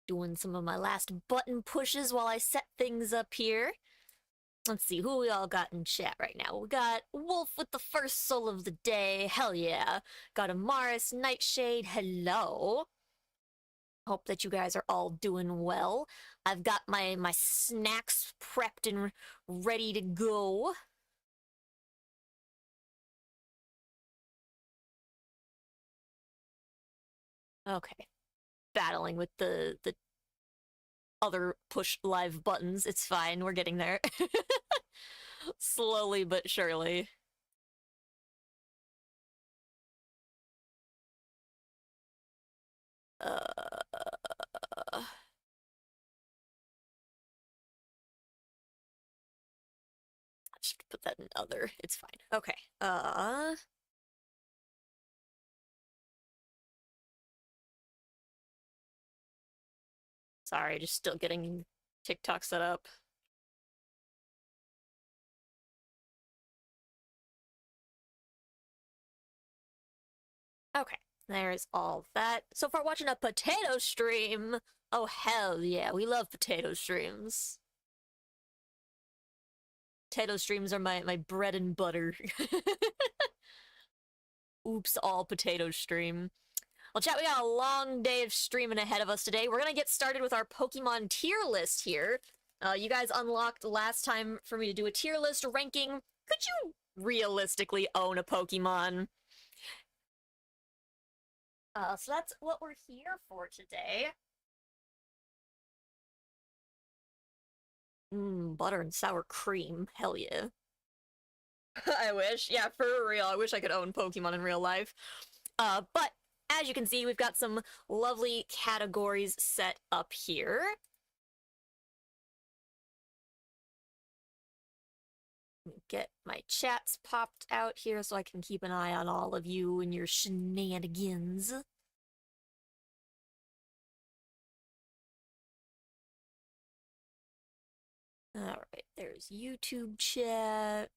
Doing some of my last button pushes while I set things up here. Let's see who we all got in chat right now. We got Wolf with the first soul of the day. Hell yeah. Got Amaris, Nightshade. Hello. Hope that you guys are all doing well. I've got my snacks prepped and ready to go. Okay. Battling with the other push live buttons. It's fine. We're getting there. Slowly but surely. Just put that in other. It's fine. Okay. Sorry, just still getting TikTok set up. Okay, there's all that. So far, watching a potato stream. Oh, hell yeah, we love potato streams. Potato streams are my bread and butter. Oops, all potato stream. Well, chat, we got a long day of streaming ahead of us today. We're gonna get started with our Pokemon tier list here. You guys unlocked last time for me to do a tier list ranking. Could you realistically own a Pokemon? So that's what we're here for today. Butter and sour cream. Hell yeah. I wish. Yeah, for real. I wish I could own Pokemon in real life. But as you can see, we've got some lovely categories set up here. Get my chats popped out here so I can keep an eye on all of you and your shenanigans. Alright, there's YouTube chat.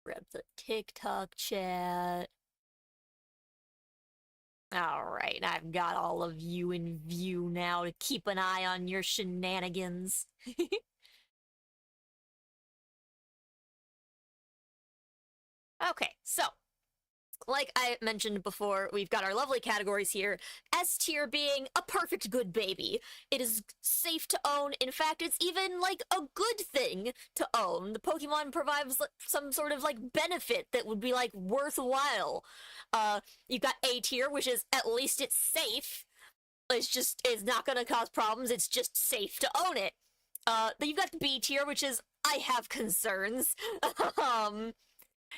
Grab the TikTok chat. Alright, I've got all of you in view now to keep an eye on your shenanigans. Okay, so like I mentioned before, we've got our lovely categories here. S tier being a perfect good baby. It is safe to own. In fact, it's even like a good thing to own. The Pokemon provides some sort of like benefit that would be like worthwhile. You've got A tier, which is at least it's safe. It's not gonna cause problems. It's just safe to own it. Then you've got the B tier, which is I have concerns.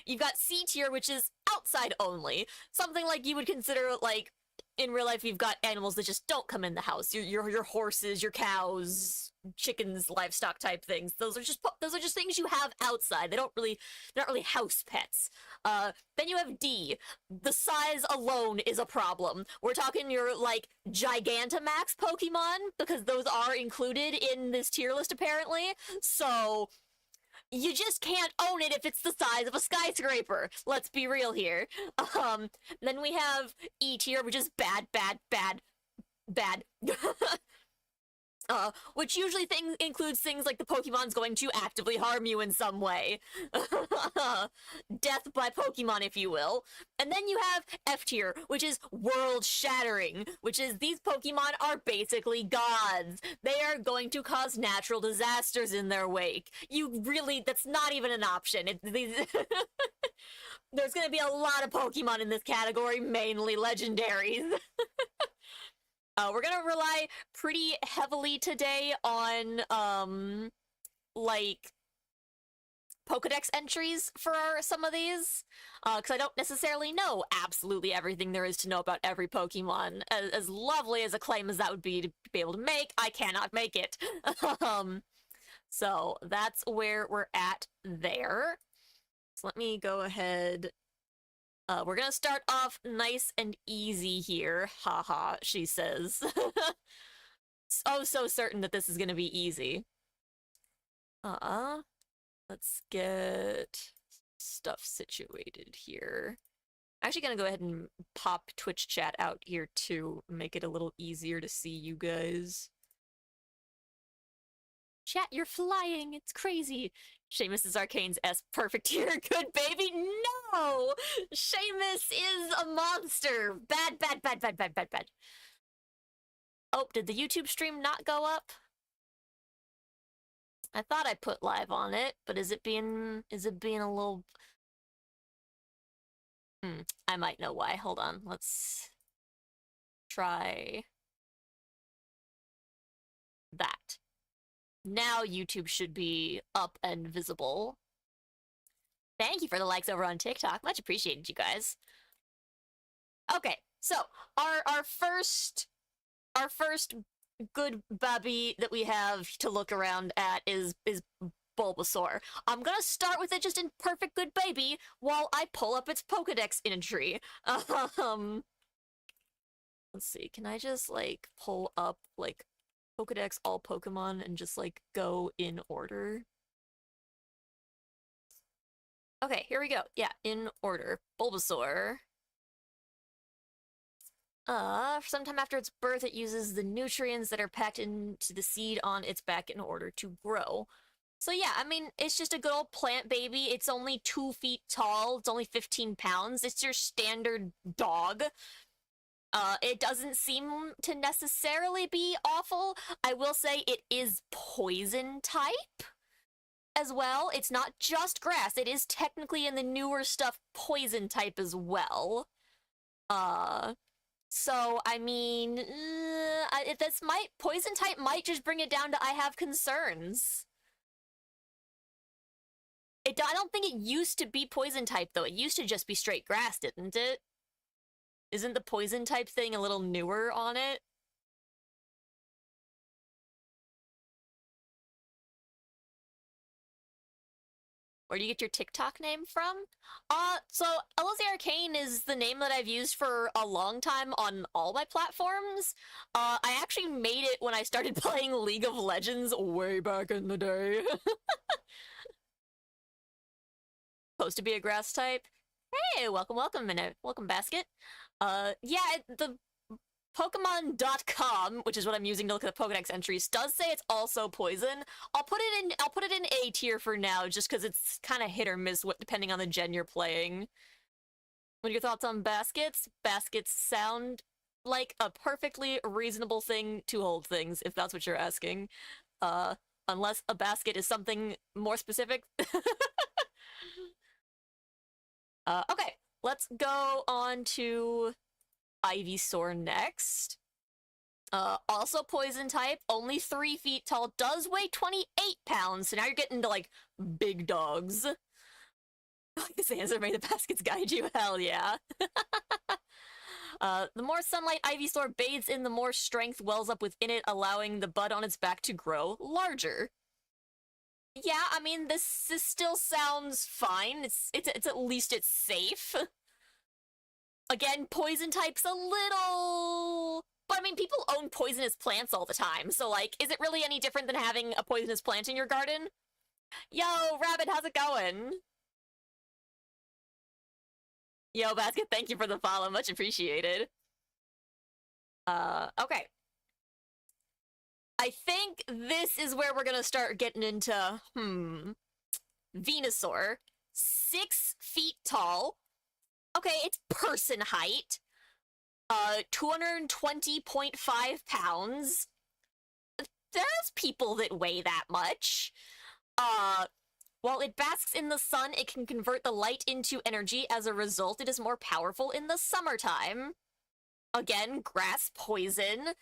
You've got C tier, which is outside only. Something like you would consider, like, in real life, you've got animals that just don't come in the house. Your horses, your cows, chickens, livestock type things. Those are just things you have outside. They're not really house pets. Then you have D. The size alone is a problem. We're talking your, like, Gigantamax Pokemon, because those are included in this tier list, apparently. So you just can't own it if it's the size of a skyscraper. Let's be real here. Then we have E tier, which is bad, bad, bad, bad. Which usually includes things like the Pokemon's going to actively harm you in some way. Death by Pokemon, if you will. And then you have F tier, which is world-shattering, which is these Pokemon are basically gods. They are going to cause natural disasters in their wake. That's not even an option. There's gonna be a lot of Pokemon in this category, mainly legendaries. We're gonna rely pretty heavily today on, like, Pokedex entries for some of these, because I don't necessarily know absolutely everything there is to know about every Pokemon. As lovely as a claim as that would be to be able to make, I cannot make it. So that's where we're at there. So let me go ahead. We're gonna start off nice and easy here. Haha, she says. Oh, so certain that this is gonna be easy. Let's get stuff situated here. Actually gonna go ahead and pop Twitch chat out here too, make it a little easier to see you guys. Chat, you're flying, it's crazy. Seamus Arcane's S perfect here, good baby. No! Seamus is a monster. Bad, bad, bad, bad, bad, bad, bad. Oh, did the YouTube stream not go up? I thought I put live on it, but is it being a little... I might know why. Hold on, let's try that. Now YouTube should be up and visible. Thank you for the likes over on TikTok. Much appreciated, you guys. Okay, so our first good baby that we have to look around at is Bulbasaur. I'm gonna start with it just in perfect good baby while I pull up its Pokedex entry. Let's see, can I just like pull up like Pokedex all Pokemon and just like go in order? Okay, here we go. Yeah, in order. Bulbasaur. Sometime after its birth, it uses the nutrients that are packed into the seed on its back in order to grow. So yeah, I mean, it's just a good old plant baby. It's only 2 feet tall. It's only 15 pounds. It's your standard dog. It doesn't seem to necessarily be awful. I will say it is poison type as well. It's not just grass. It is technically in the newer stuff poison type as well. So, I mean, poison type might just bring it down to I have concerns. I don't think it used to be poison type, though. It used to just be straight grass, didn't it? Isn't the poison type thing a little newer on it? Where do you get your TikTok name from? So LSD Arcane is the name that I've used for a long time on all my platforms. I actually made it when I started playing League of Legends way back in the day. Supposed to be a grass type. Hey, welcome, Minute. Welcome, Basket. Yeah, the Pokemon.com, which is what I'm using to look at the Pokedex entries, does say it's also poison. I'll put it in A tier for now, just because it's kind of hit or miss depending on the gen you're playing. What are your thoughts on baskets? Baskets sound like a perfectly reasonable thing to hold things, if that's what you're asking. Unless a basket is something more specific. Okay, let's go on to Ivysaur next. Also poison type, only 3 feet tall, does weigh 28 pounds, so now you're getting into, like, big dogs. This answer made the baskets guide you, hell yeah. The more sunlight Ivysaur bathes in, the more strength wells up within it, allowing the bud on its back to grow larger. Yeah, I mean, this still sounds fine. It's at least it's safe. Again, poison type's a little... But I mean, people own poisonous plants all the time, so like, is it really any different than having a poisonous plant in your garden? Yo, Rabbit, how's it going? Yo, Basket, thank you for the follow, much appreciated. Okay. I think this is where we're gonna start getting into, Venusaur. 6 feet tall. Okay, it's person height. 220.5 pounds. There's people that weigh that much. While it basks in the sun, it can convert the light into energy. As a result, it is more powerful in the summertime. Again, grass poison.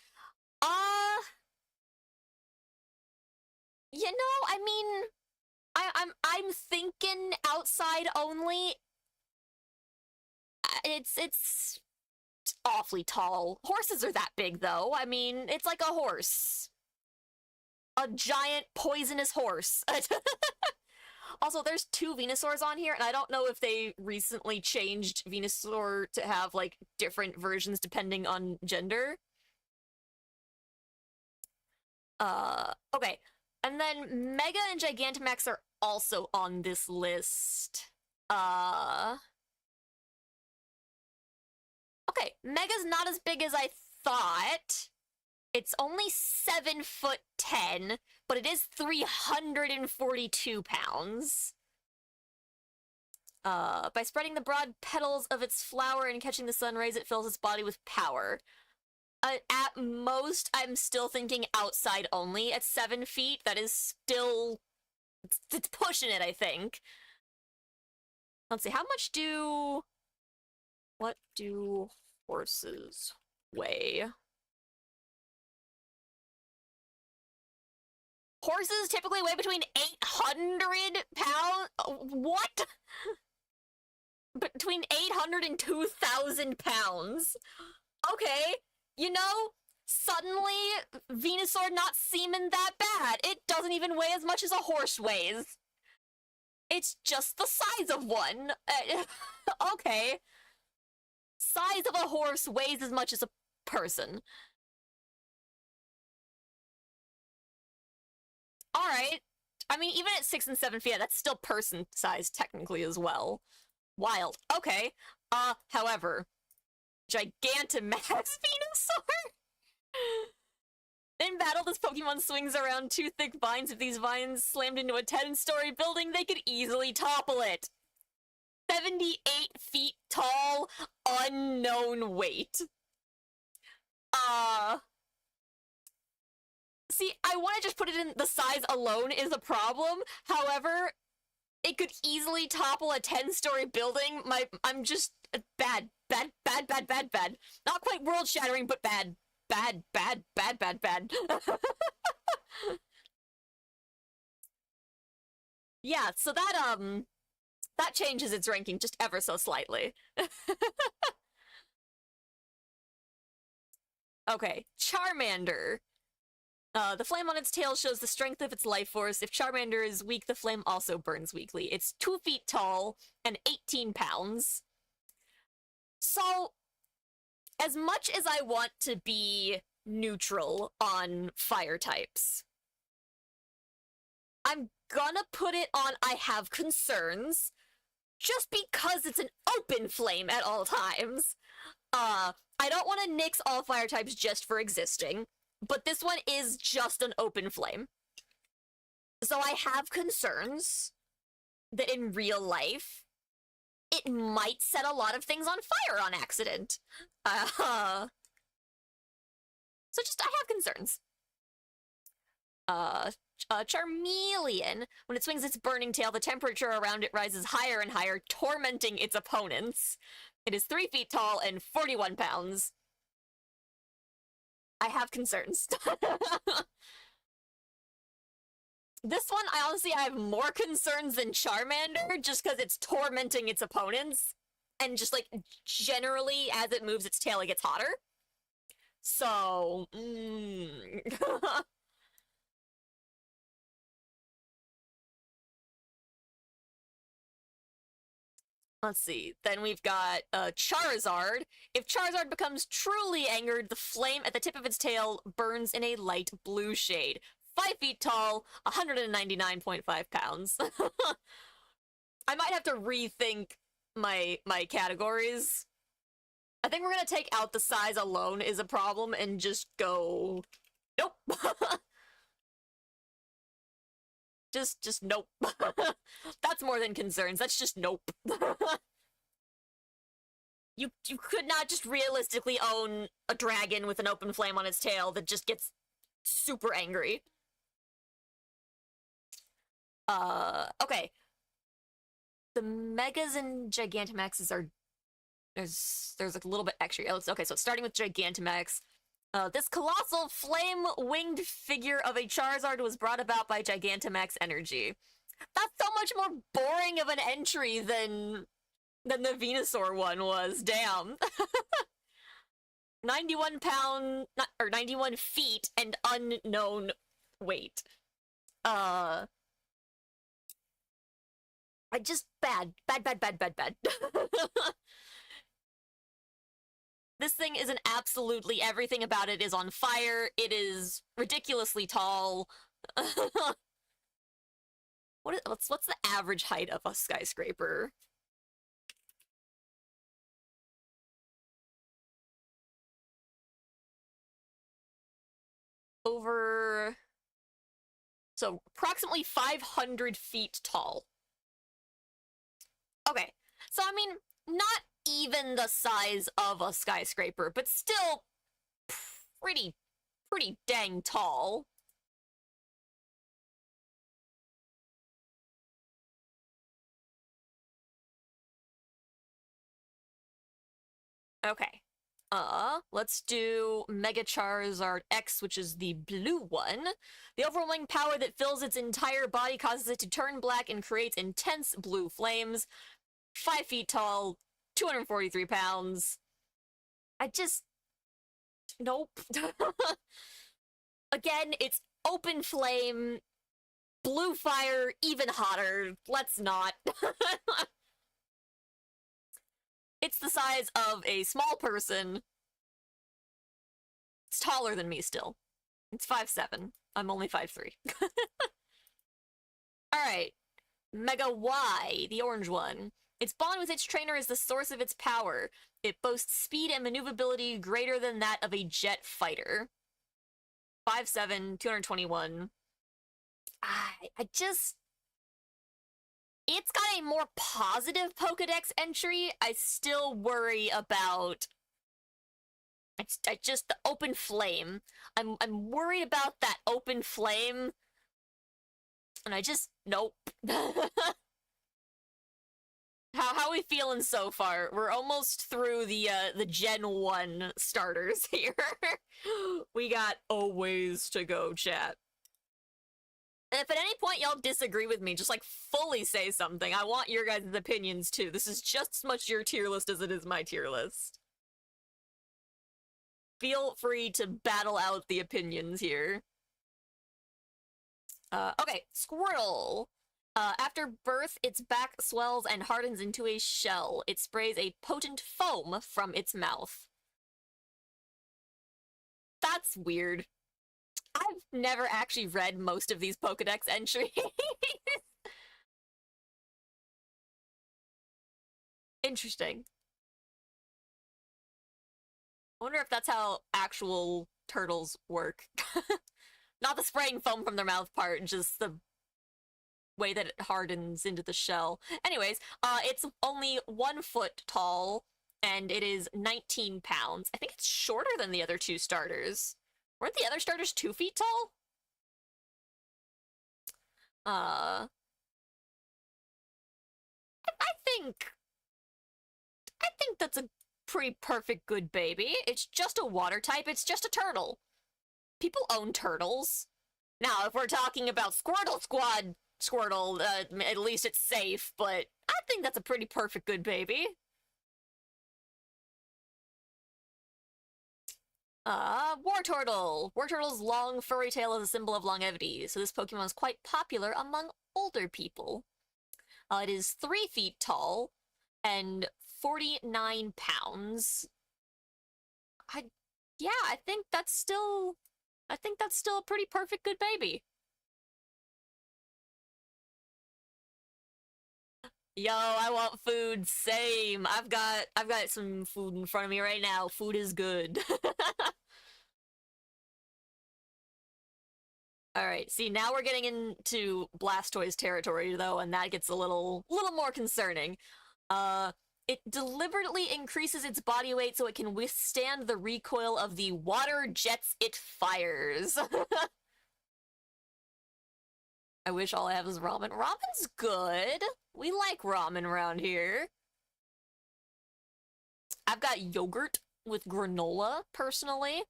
You know, I mean, I'm thinking outside only. It's awfully tall. Horses are that big, though. I mean, it's like a horse. A giant poisonous horse. Also, there's 2 Venusaurs on here, and I don't know if they recently changed Venusaur to have, like, different versions depending on gender. Okay. And then Mega and Gigantamax are also on this list. Okay, Mega's not as big as I thought. It's only 7'10", but it is 342 pounds. By spreading the broad petals of its flower and catching the sun rays, it fills its body with power. At most, I'm still thinking outside only. At 7 feet, that is still... It's pushing it, I think. Let's see, how much do... What do horses weigh? Horses typically weigh between 800 pounds? What? Between 800 and 2,000 pounds. Okay, you know, suddenly Venusaur not seeming that bad. It doesn't even weigh as much as a horse weighs. It's just the size of one. Okay. Size of a horse weighs as much as a person. Alright. I mean, even at 6 and 7 feet, that's still person size technically as well. Wild. Okay. However, Gigantamax Venusaur? In battle, this Pokemon swings around 2 thick vines. If these vines slammed into a 10-story building, they could easily topple it. 78 feet tall, unknown weight. See, I want to just put it in the size alone is a problem. However, it could easily topple a 10-story building. I'm just bad. Not quite world-shattering, but bad. Bad. Yeah, so that changes its ranking just ever so slightly. Okay, Charmander. The flame on its tail shows the strength of its life force. If Charmander is weak, the flame also burns weakly. It's 2 feet tall and 18 pounds. So, as much as I want to be neutral on fire types, I'm gonna put it on I have concerns, just because it's an open flame at all times. I don't want to nix all fire types just for existing, but this one is just an open flame. So I have concerns that in real life, it might set a lot of things on fire on accident. So just, I have concerns. Charmeleon. When it swings its burning tail, the temperature around it rises higher and higher, tormenting its opponents. It is 3 feet tall and 41 pounds. I have concerns. This one, I honestly have more concerns than Charmander, just because it's tormenting its opponents. And just, like, generally, as it moves its tail, it gets hotter. So, Let's see. Then we've got Charizard. If Charizard becomes truly angered, the flame at the tip of its tail burns in a light blue shade. 5 feet tall, 199.5 pounds. I might have to rethink my categories. I think we're gonna take out the size alone is a problem and just go... Nope. Just nope. That's more than concerns. That's just nope. You could not just realistically own a dragon with an open flame on its tail that just gets super angry. Okay. The Megas and Gigantamaxes are... There's like a little bit extra. Okay, so starting with Gigantamax. This colossal flame-winged figure of a Charizard was brought about by Gigantamax energy. That's so much more boring of an entry than the Venusaur one was. Damn. 91 feet and unknown weight. I just bad. This thing is an absolutely everything about it is on fire. It is ridiculously tall. What's the average height of a skyscraper? over... So, approximately 500 feet tall. Okay, so I mean, not even the size of a skyscraper, but still pretty dang tall. Okay. Let's do Mega Charizard X, which is the blue one. The overwhelming power that fills its entire body causes it to turn black and creates intense blue flames. 5 feet tall, 243 pounds. I just... Nope. Again, it's open flame, blue fire, even hotter. Let's not. It's the size of a small person. It's taller than me still. It's 5'7". I'm only 5'3". Alright. Mega Y, the orange one. Its bond with its trainer is the source of its power. It boasts speed and maneuverability greater than that of a jet fighter. 5'7", 221. I just... It's got a more positive Pokedex entry. I still worry about... I just... The open flame. I'm worried about that open flame. And I just... Nope. How are we feeling so far? We're almost through the Gen 1 starters here. We got a ways to go, chat. And if at any point y'all disagree with me, just like fully say something. I want your guys' opinions too. This is just as much your tier list as it is my tier list. Feel free to battle out the opinions here. Okay, Squirtle. After birth, its back swells and hardens into a shell. It sprays a potent foam from its mouth. That's weird. I've never actually read most of these Pokedex entries. Interesting. I wonder if that's how actual turtles work. Not the spraying foam from their mouth part, just the way that it hardens into the shell. Anyways, it's only 1 foot tall, and it is 19 pounds. I think it's shorter than the other two starters. Weren't the other starters 2 feet tall? I think... I think that's a pretty perfect good baby. It's just a water type, it's just a turtle. People own turtles. Now, if we're talking about Squirtle Squad Squirtle, at least it's safe, but I think that's a pretty perfect good baby. Wartortle. Wartortle's long furry tail is a symbol of longevity, so this Pokemon is quite popular among older people. It is 3 feet tall and 49 pounds. Yeah, I think that's still a pretty perfect good baby. Yo, I want food. Same. I've got some food in front of me right now. Food is good. All right. See, now we're getting into Blastoise territory though, and that gets a little more concerning. It deliberately increases its body weight so it can withstand the recoil of the water jets it fires. I wish all I have is ramen. Ramen's good. We like ramen around here. I've got yogurt with granola, personally.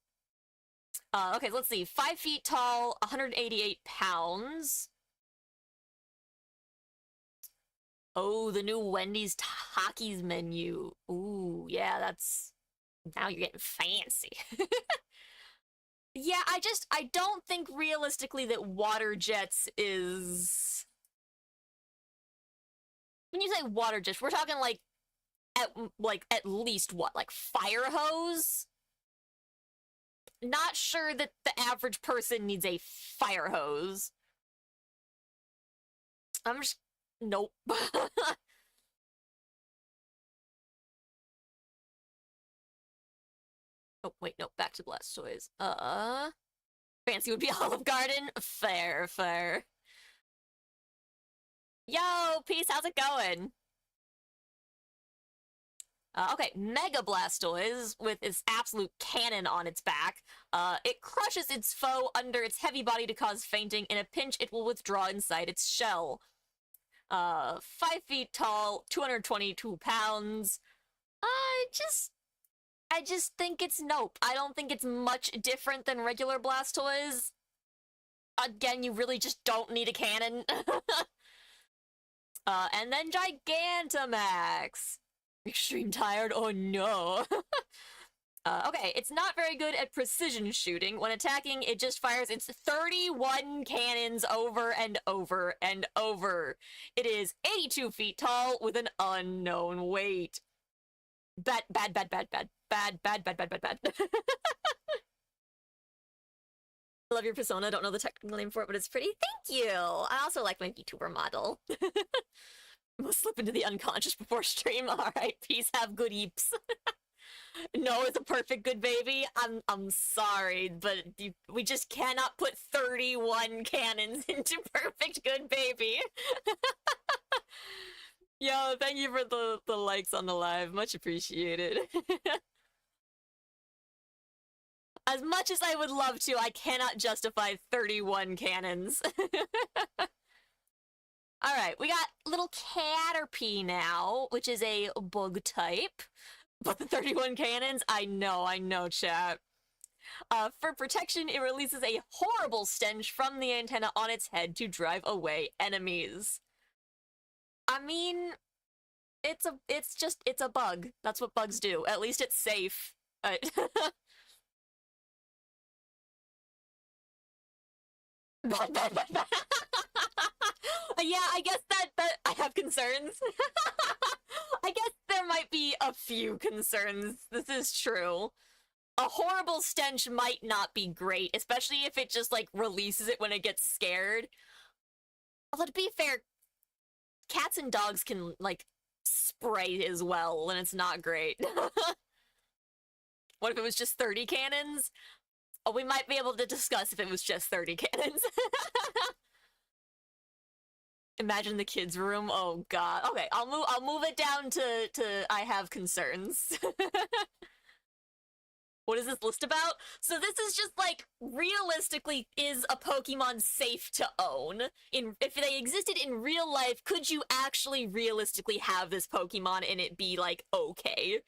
Okay, let's see. 5 feet tall, 188 pounds. Oh, the new Wendy's Takis menu. Ooh, yeah, that's... Now you're getting fancy. Yeah, I don't think realistically that water jets is... When you say water jets, we're talking at least what, like fire hose? Not sure that the average person needs a fire hose. I'm just... Nope. Oh, wait, no, back to Blastoise. Fancy would be Olive Garden. Fair, fair. Yo, Peace, how's it going? Okay, Mega Blastoise, with its absolute cannon on its back, it crushes its foe under its heavy body to cause fainting. In a pinch, it will withdraw inside its shell. 5 feet tall, 222 pounds. I just think it's nope. I don't think it's much different than regular Blastoise. Again, you really just don't need a cannon. And then Gigantamax. Extreme tired? Oh no. Okay, it's not very good at precision shooting. When attacking, it just fires its 31 cannons over and over and over. It is 82 feet tall with an unknown weight. Bad, bad, bad, bad, bad. Bad, bad, bad, bad, bad, bad. I love your persona. I don't know the technical name for it, but it's pretty. Thank you. I also like my VTuber model. We'll slip into the unconscious before stream. All right, peace. Have good eeps. No, it's a perfect good baby. I'm sorry, but we just cannot put 31 cannons into perfect good baby. Yo, thank you for the likes on the live. Much appreciated. As much as I would love to, I cannot justify 31 cannons. Alright, we got little Caterpie now, which is a bug type. But the 31 cannons? I know, chat. For protection, it releases a horrible stench from the antenna on its head to drive away enemies. I mean, it's a bug. That's what bugs do. At least it's safe. Yeah, I guess that I have concerns. I guess there might be a few concerns. This is true. A horrible stench might not be great, especially if it just, like, releases it when it gets scared. Although, to be fair, cats and dogs can, like, spray as well, and it's not great. What if it was just 30 cannons? Oh, we might be able to discuss if it was just 30 cannons. Imagine the kids' room. Oh god. Okay, I'll move it down to I have concerns. What is this list about? So this is just like, realistically, is a Pokemon safe to own? If they existed in real life, could you actually realistically have this Pokemon and it be like okay?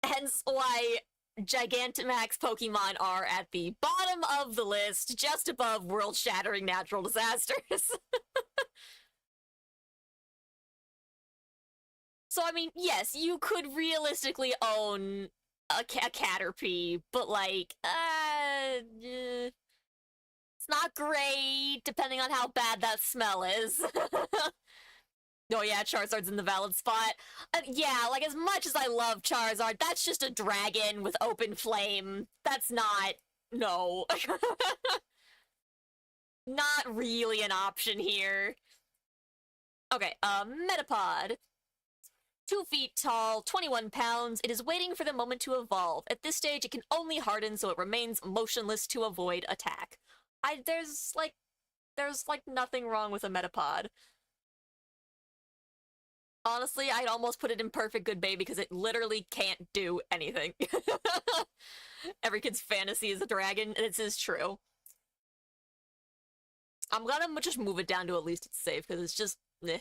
Hence why Gigantamax Pokemon are at the bottom of the list, just above world-shattering natural disasters. So, I mean, yes, you could realistically own a Caterpie, but, like, it's not great, depending on how bad that smell is. Oh yeah, Charizard's in the valid spot. Yeah, like, as much as I love Charizard, that's just a dragon with open flame. That's not... no. Not really an option here. Okay, Metapod. 2 feet tall, 21 pounds. It is waiting for the moment to evolve. At this stage, it can only harden, so it remains motionless to avoid attack. There's nothing wrong with a Metapod. Honestly, I'd almost put it in perfect good baby because it literally can't do anything. Every kid's fantasy is a dragon, and this is true. I'm gonna just move it down to at least it's safe, because it's just... eh.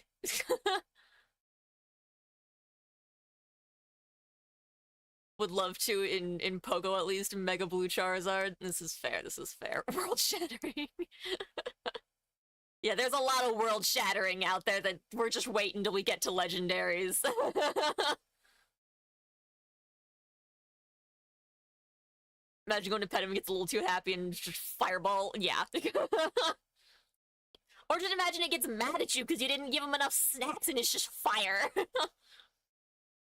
Would love to, in Pogo at least, Mega Blue Charizard. This is fair, this is fair. World-shattering. Yeah, there's a lot of world-shattering out there that we're just waiting until we get to legendaries. Imagine going to pet him and gets a little too happy and just fireball. Yeah. Or just imagine it gets mad at you because you didn't give him enough snacks and it's just fire.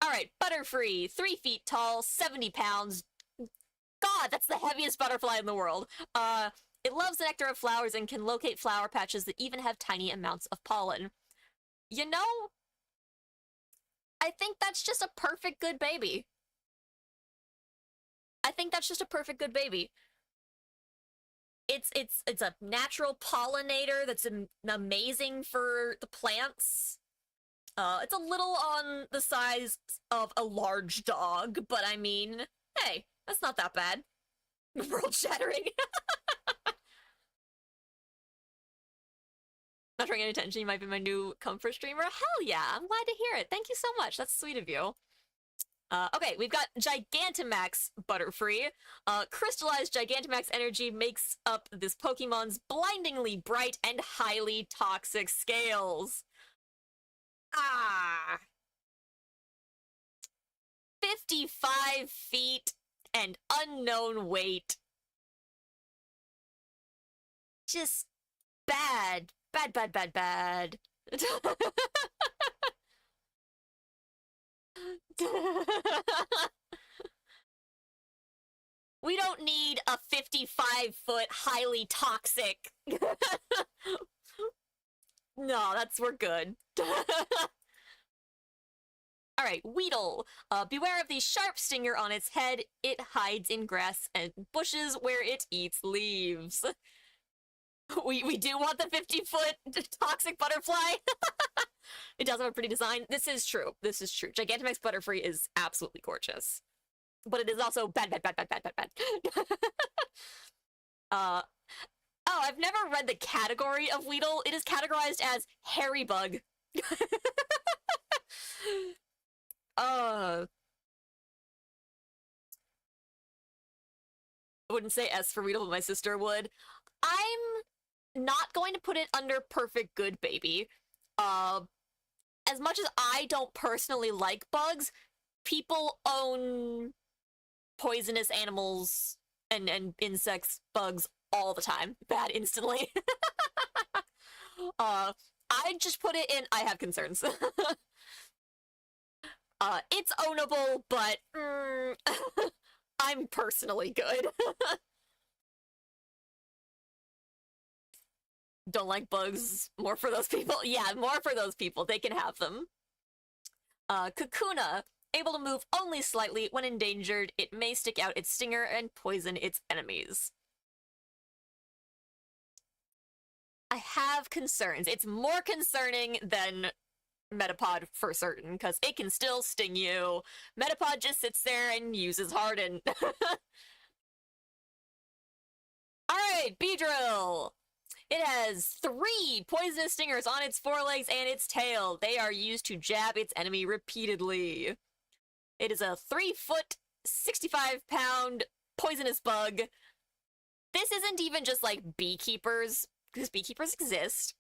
Alright, Butterfree. 3 feet tall, 70 pounds. God, that's the heaviest butterfly in the world. It loves the nectar of flowers and can locate flower patches that even have tiny amounts of pollen. You know, I think that's just a perfect good baby. I think that's just a perfect good baby. It's a natural pollinator that's amazing for the plants. It's a little on the size of a large dog, but I mean, hey, that's not that bad. World shattering. Not drawing any attention, you might be my new comfort streamer. Hell yeah, I'm glad to hear it. Thank you so much. That's sweet of you. Okay, we've got Gigantamax Butterfree. Crystallized Gigantamax energy makes up this Pokemon's blindingly bright and highly toxic scales. Ah! 55 feet and unknown weight. Just bad. Bad, bad, bad, bad. We don't need a 55-foot highly toxic. No, we're good. Alright, Weedle. Beware of the sharp stinger on its head. It hides in grass and bushes where it eats leaves. We do want the 50-foot toxic butterfly. It does have a pretty design. This is true. This is true. Gigantamax Butterfree is absolutely gorgeous. But it is also bad, bad, bad, bad, bad, bad, bad. Oh, I've never read the category of Weedle. It is categorized as hairy bug. I wouldn't say S for Weedle, but my sister would. I'm not going to put it under perfect good baby. As much as I don't personally like bugs, people own poisonous animals and insects, bugs all the time. Bad instantly. I just put it in I have concerns. It's ownable, but I'm personally good. Don't like bugs. More for those people. Yeah, more for those people. They can have them. Kakuna. Able to move only slightly. When endangered, it may stick out its stinger and poison its enemies. I have concerns. It's more concerning than Metapod for certain, because it can still sting you. Metapod just sits there and uses Harden. Alright, Beedrill! It has 3 poisonous stingers on its forelegs and its tail. They are used to jab its enemy repeatedly. It is a 3-foot, 65-pound poisonous bug. This isn't even just like beekeepers, because beekeepers exist.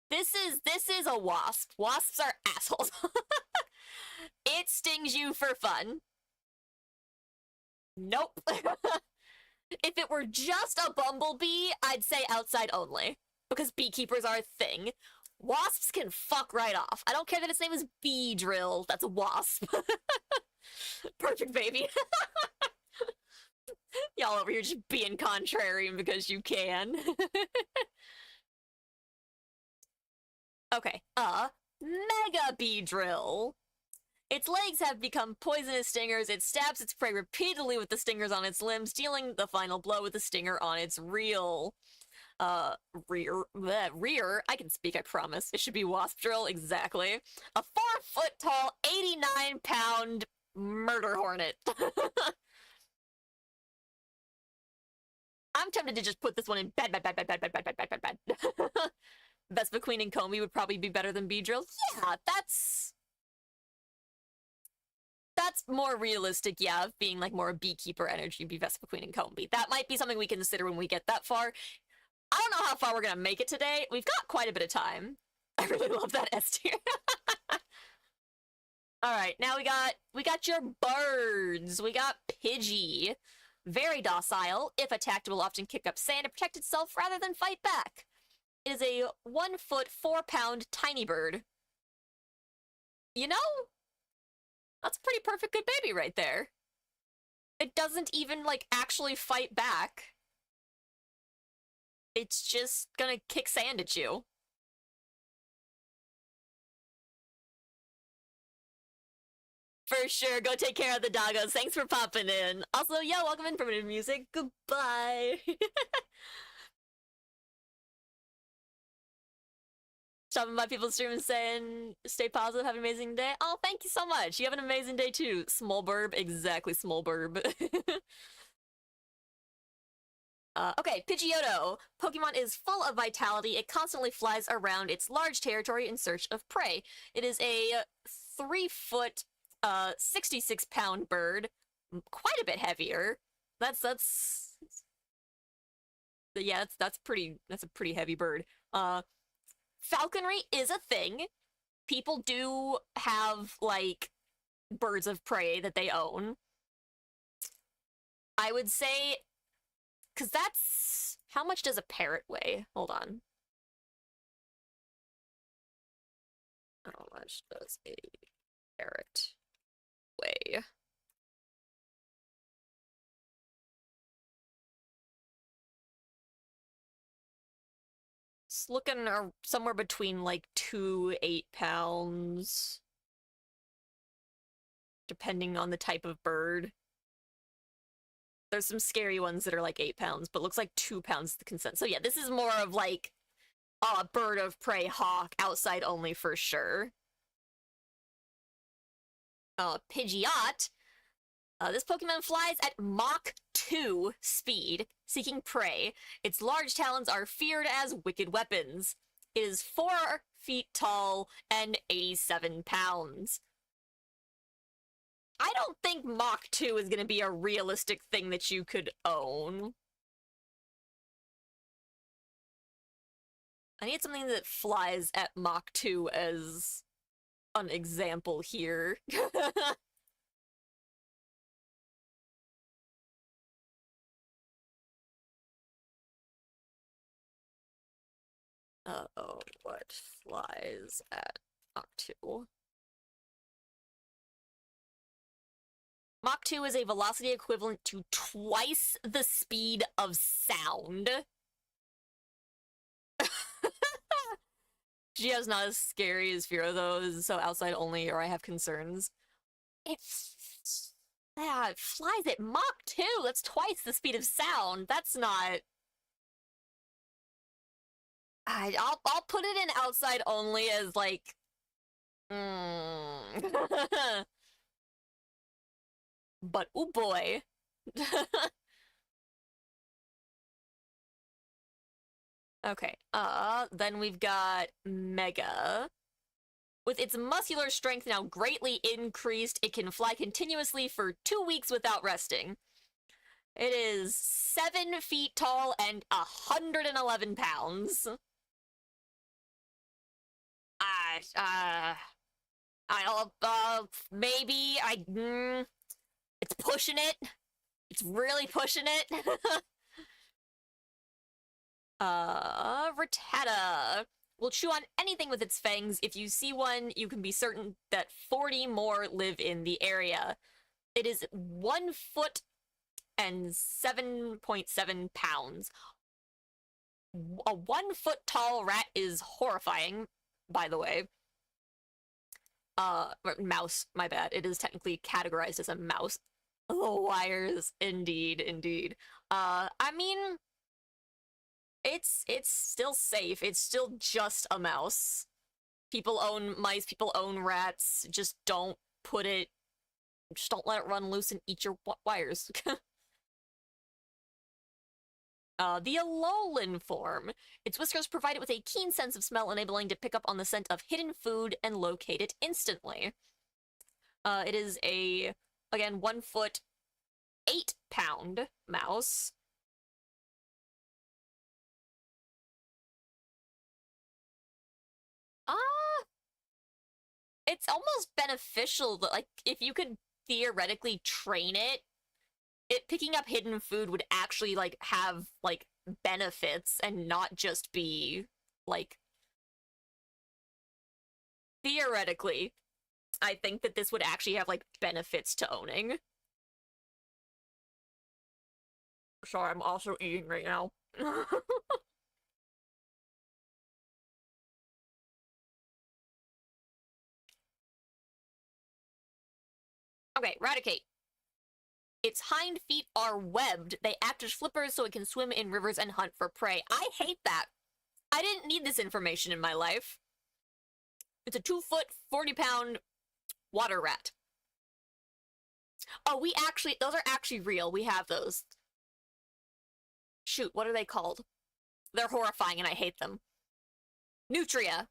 This is a wasp. Wasps are assholes. It stings you for fun. Nope. If it were just a bumblebee, I'd say outside only, because beekeepers are a thing. Wasps can fuck right off. I don't care that its name is Beedrill. That's a wasp. Perfect baby. Y'all over here just being contrarian because you can. Okay, Mega Beedrill. Its legs have become poisonous stingers. It stabs its prey repeatedly with the stingers on its limbs, dealing the final blow with the stinger on its rear. Rear? I can speak, I promise. It should be Wasp Drill, exactly. A 4-foot tall, 89-pound murder hornet. I'm tempted to just put this one in bad. Vespiquen and Comey would probably be better than Beedrill. Yeah, that's more realistic, yeah, of being like more a beekeeper energy, be Vespiquen and Comey. That might be something we consider when we get that far. I don't know how far we're gonna make it today. We've got quite a bit of time. I really love that S tier. Alright, now we got your birds. We got Pidgey. Very docile. If attacked, it will often kick up sand to protect itself rather than fight back. It is a 1-foot, 4-pound tiny bird. You know, that's a pretty perfect good baby right there. It doesn't even, like, actually fight back. It's just gonna kick sand at you. For sure, go take care of the doggos. Thanks for popping in. Also, yo, welcome in Primitive Music. Goodbye. Stopping by people's stream and saying, stay positive, have an amazing day. Oh, thank you so much. You have an amazing day too. Small burb, exactly, small burb. Okay, Pidgeotto. Pokemon is full of vitality. It constantly flies around its large territory in search of prey. It is a 3-foot, 66-pound bird. Quite a bit heavier. Yeah, that's a pretty heavy bird. Falconry is a thing. People do have, like, birds of prey that they own. I would say, because that's... How much does a parrot weigh? Hold on. How much does a parrot weigh? It's looking somewhere between, like, 2-8 pounds. Depending on the type of bird. There's some scary ones that are like 8 pounds, but looks like 2 pounds the consent. So yeah, this is more of like a bird of prey hawk, outside only for sure. Pidgeot. This Pokemon flies at Mach 2 speed, seeking prey. Its large talons are feared as wicked weapons. It is 4 feet tall and 87 pounds. I don't think Mach 2 is going to be a realistic thing that you could own. I need something that flies at Mach 2 as an example here. Uh-oh, what flies at Mach 2? Mach 2 is a velocity equivalent to twice the speed of sound. Geo's not as scary as Fear, though, so outside only, or I have concerns. It flies at Mach 2! That's twice the speed of sound. That's not... I'll put it in outside only as, like... But, oh boy. Okay, then we've got Mega. With its muscular strength now greatly increased, it can fly continuously for 2 weeks without resting. It is 7 feet tall and 111 pounds. Maybe it's pushing it. It's really pushing it. Rattata will chew on anything with its fangs. If you see one, you can be certain that 40 more live in the area. It is 1 foot and 7.7 pounds. A 1 foot tall rat is horrifying, by the way. Mouse, my bad. It is technically categorized as a mouse. Oh, wires. Indeed, indeed. I mean, it's still safe. It's still just a mouse. People own mice, people own rats. Just don't let it run loose and eat your wires. The Alolan form. Its whiskers provide it with a keen sense of smell, enabling to pick up on the scent of hidden food and locate it instantly. It is a, again, 1 foot, 8 pound mouse. It's almost beneficial that, like, if you could theoretically train it, picking up hidden food would actually, like, have, like, benefits and not just be, like... Theoretically, I think that this would actually have, like, benefits to owning. Sorry, I'm also eating right now. Okay, Raticate. Its hind feet are webbed. They act as flippers so it can swim in rivers and hunt for prey. I hate that. I didn't need this information in my life. It's a 2-foot, 40-pound water rat. Oh, those are actually real. We have those. Shoot, what are they called? They're horrifying and I hate them. Nutria.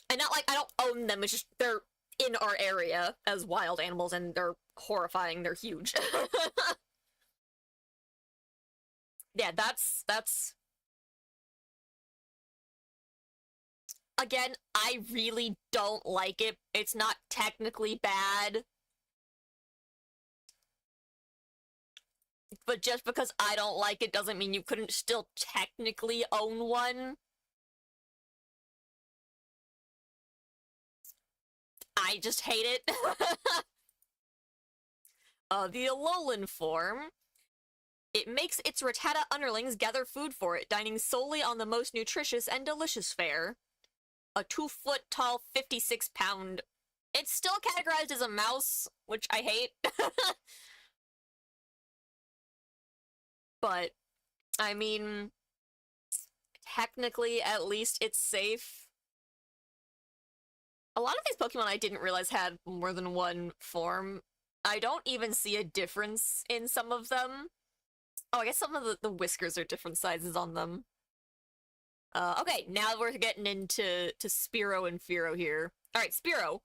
And not like I don't own them, it's just they're in our area as wild animals and they're horrifying, they're huge. Yeah, that's... Again, I really don't like it. It's not technically bad. But just because I don't like it doesn't mean you couldn't still technically own one. I just hate it. The Alolan form. It makes its Rattata underlings gather food for it, dining solely on the most nutritious and delicious fare. A 2-foot tall, 56-pound... It's still categorized as a mouse, which I hate. But, I mean, technically, at least it's safe. A lot of these Pokemon I didn't realize had more than one form. I don't even see a difference in some of them. Oh, I guess some of the whiskers are different sizes on them. Okay, now we're getting into Spearow and Fearow here. Alright, Spearow.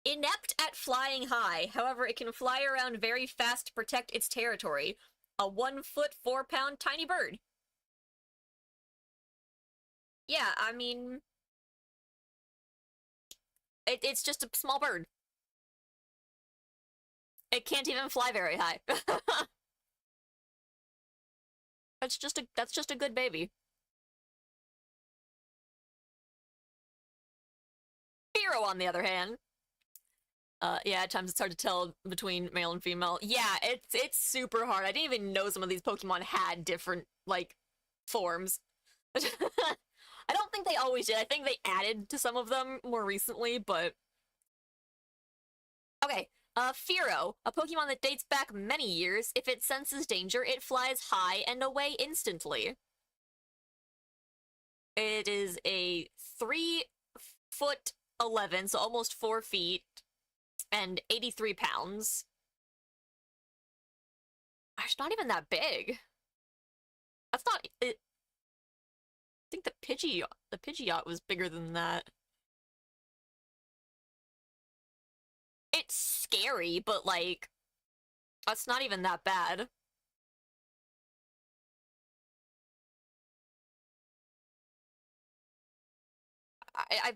Inept at flying high, however, it can fly around very fast to protect its territory. A 1-foot, 4-pound tiny bird. Yeah, I mean... It's just a small bird. It can't even fly very high. That's just a good baby. Fearow, on the other hand. Yeah, at times it's hard to tell between male and female. Yeah, it's super hard. I didn't even know some of these Pokemon had different, like, forms. I don't think they always did. I think they added to some of them more recently, but... Okay, Fearow, a Pokemon that dates back many years. If it senses danger, it flies high and away instantly. It is a 3-foot 11, so almost 4 feet, and 83 pounds. It's not even that big. That's not it. I think the Pidgeot was bigger than that. It's scary, but like, that's not even that bad. I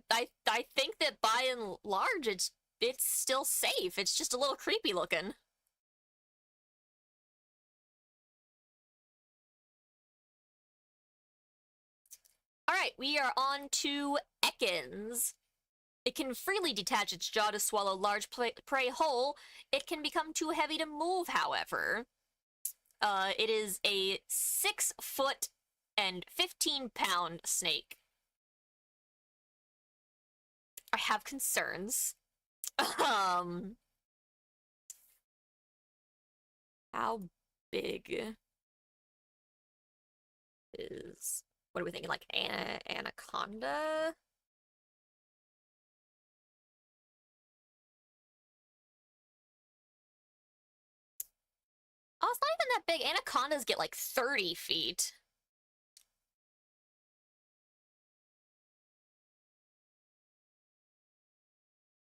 think that by and large it's still safe. It's just a little creepy looking. Alright, we are on to Ekans. It can freely detach its jaw to swallow large prey whole. It can become too heavy to move, however. It is a 6-foot and 15-pound snake. I have concerns. How big is... What are we thinking, like anaconda? Oh, it's not even that big. Anacondas get like 30 feet.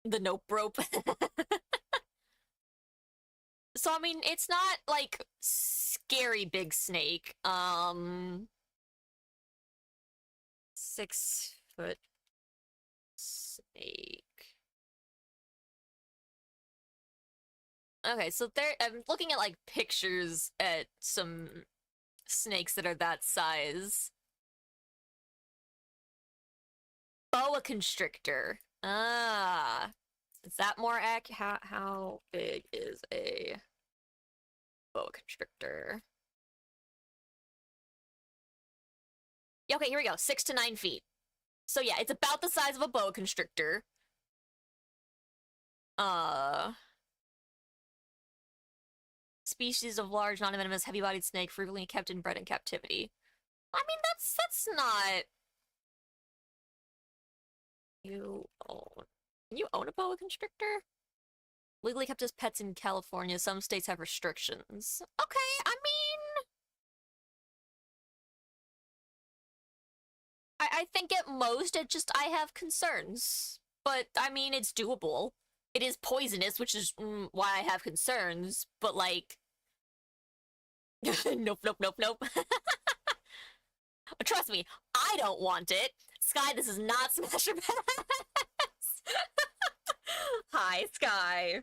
The nope rope. So, I mean, it's not, like, scary big snake. 6-foot snake. Okay, so I'm looking at, like, pictures at some snakes that are that size. Boa constrictor. Ah. Is that more how big is a boa constrictor? Yeah, okay, here we go. 6 to 9 feet. So yeah, it's about the size of a boa constrictor. Uh, species of large, non-venomous, heavy-bodied snake frequently kept and bred in captivity. I mean, that's not... You own... Can you own a boa constrictor? Legally kept as pets in California. Some states have restrictions. Okay, I mean... I think at most I have concerns. But, I mean, it's doable. It is poisonous, which is why I have concerns, but, like... Nope, nope, nope, nope. Trust me, I don't want it. Sky, this is not Smash or Pass. Hi, Sky.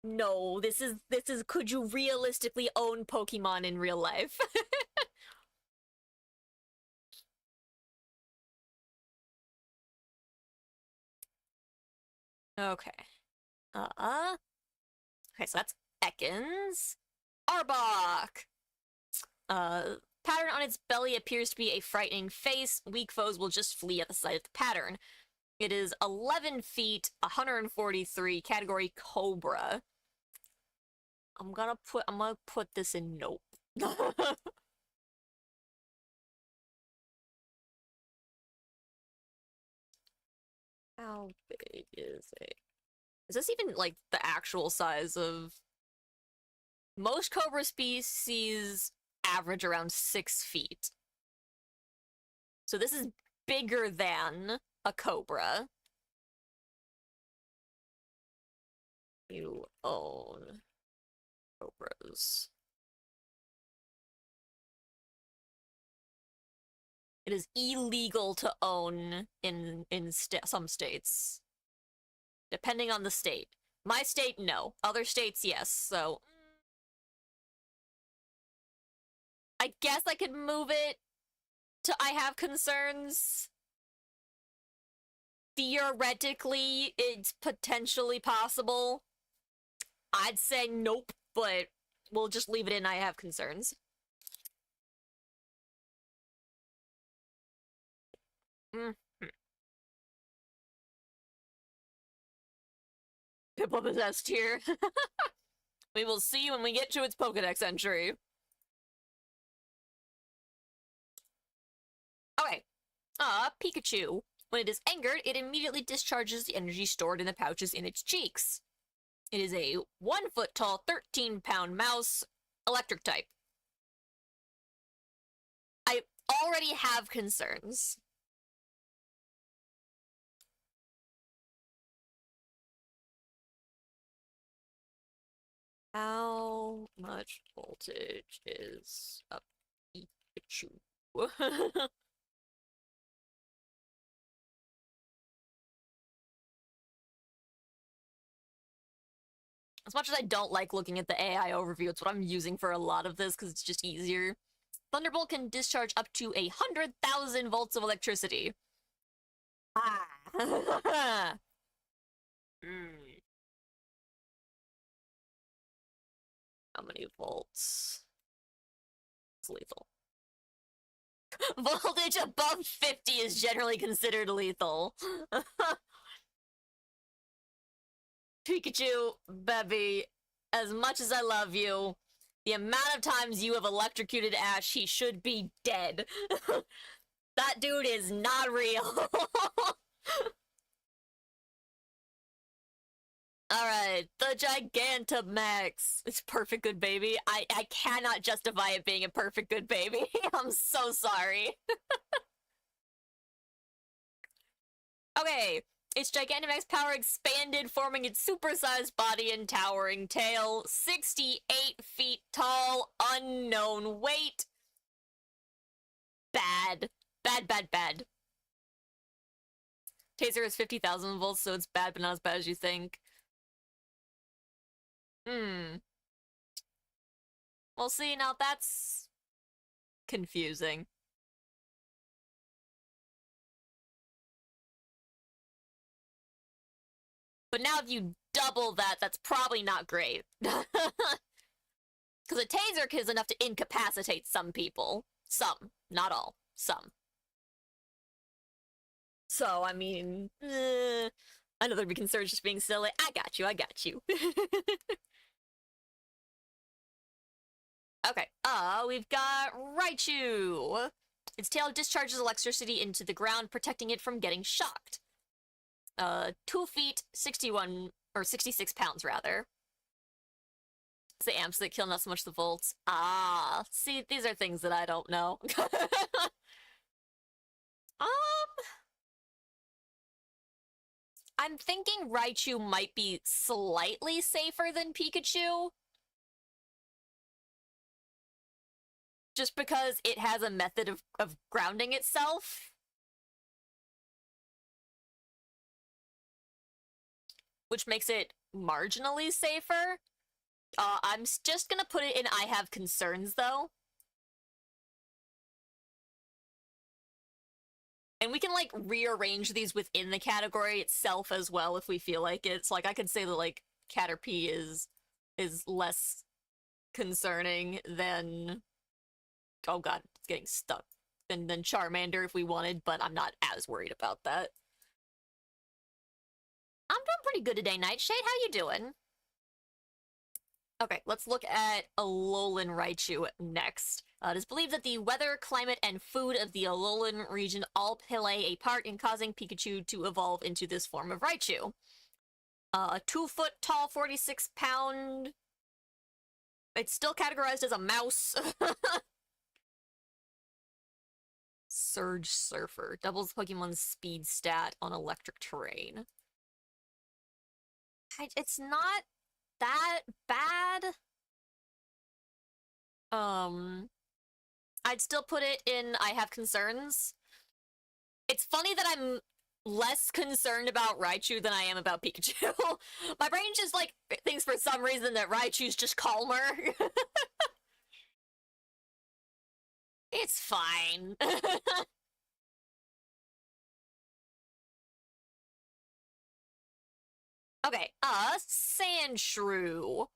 No, this is could you realistically own Pokemon in real life? Okay. Okay, so that's Ekans. Arbok! Pattern on its belly appears to be a frightening face. Weak foes will just flee at the sight of the pattern. It is 11 feet, 143, category Cobra. I'm gonna put this in nope. How big is it? Is this even, like, the actual size of... Most cobra species average around 6 feet. So this is bigger than a cobra. You own cobras. It is illegal to own in some states. Depending on the state. My state, no. Other states, yes. So I guess I could move it to I have concerns. Theoretically, it's potentially possible. I'd say nope, but we'll just leave it in I have concerns. Piplup is S tier. We will see when we get to its Pokedex entry. Okay. Pikachu. When it is angered, it immediately discharges the energy stored in the pouches in its cheeks. It is a 1 foot tall, 13-pound mouse, electric type. I already have concerns. How much voltage is a Pikachu? As much as I don't like looking at the AI overview, it's what I'm using for a lot of this because it's just easier. Thunderbolt can discharge up to 100,000 volts of electricity. Ah. How many volts? It's lethal. Voltage above 50 is generally considered lethal. Pikachu, baby, as much as I love you, the amount of times you have electrocuted Ash, he should be dead. That dude is not real. Alright, the Gigantamax. It's perfect good baby. I cannot justify it being a perfect good baby. I'm so sorry. Okay, its Gigantamax power expanded, forming its supersized body and towering tail. 68 feet tall, unknown weight. Bad. Bad, bad, bad. Taser is 50,000 volts, so it's bad, but not as bad as you think. Well, see, now that's confusing. But now if you double that, that's probably not great. Because a taser is enough to incapacitate some people. Some. Not all. Some. So, I mean... I know there'd be concerns just being silly. I got you, I got you. Okay, we've got Raichu. Its tail discharges electricity into the ground, protecting it from getting shocked. 2 feet, 61, or 66 pounds, rather. It's the amps that kill, not so much the volts. Ah, see, these are things that I don't know. um, I'm thinking Raichu might be slightly safer than Pikachu. Just because it has a method of grounding itself. Which makes it marginally safer. I'm just gonna put it in I have concerns, though. And we can, like, rearrange these within the category itself as well if we feel like it. So, like, I could say that, like, Caterpie is less concerning than... Oh god, it's getting stuck. Than Charmander if we wanted, but I'm not as worried about that. I'm doing pretty good today, Nightshade. How you doing? Okay, let's look at Alolan Raichu next. It is believed that the weather, climate, and food of the Alolan region all play a part in causing Pikachu to evolve into this form of Raichu. A 2-foot tall, 46-pound... It's still categorized as a mouse. Surge Surfer. Doubles Pokemon's speed stat on electric terrain. It's not that bad. I'd still put it in I have concerns. It's funny that I'm less concerned about Raichu than I am about Pikachu. My brain just, like, thinks for some reason that Raichu's just calmer. It's fine. Okay, Sandshrew.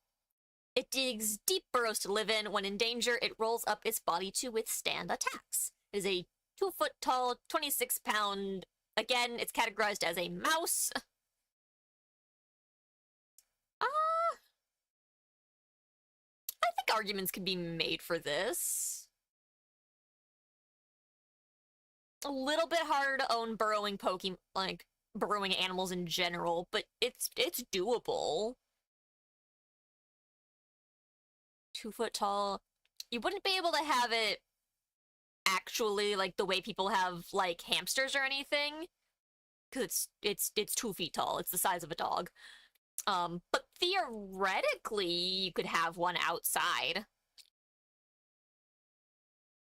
It digs deep burrows to live in. When in danger, it rolls up its body to withstand attacks. It is a 2-foot tall, 26-pound... Again, it's categorized as a mouse. I think arguments can be made for this. A little bit harder to own burrowing Pokemon, like, burrowing animals in general, but it's doable. 2-foot tall. You wouldn't be able to have it actually like the way people have, like, hamsters or anything, because it's 2 feet tall. It's the size of a dog. But theoretically, you could have one outside.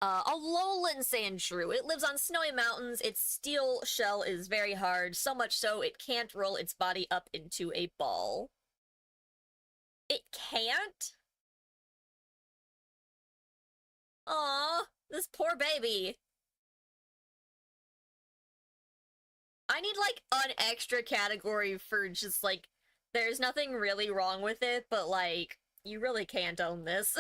Alolan Sandshrew. It lives on snowy mountains. Its steel shell is very hard, so much so it can't roll its body up into a ball. It can't? Aw, this poor baby. I need, like, an extra category for just, like, there's nothing really wrong with it, but, like, you really can't own this.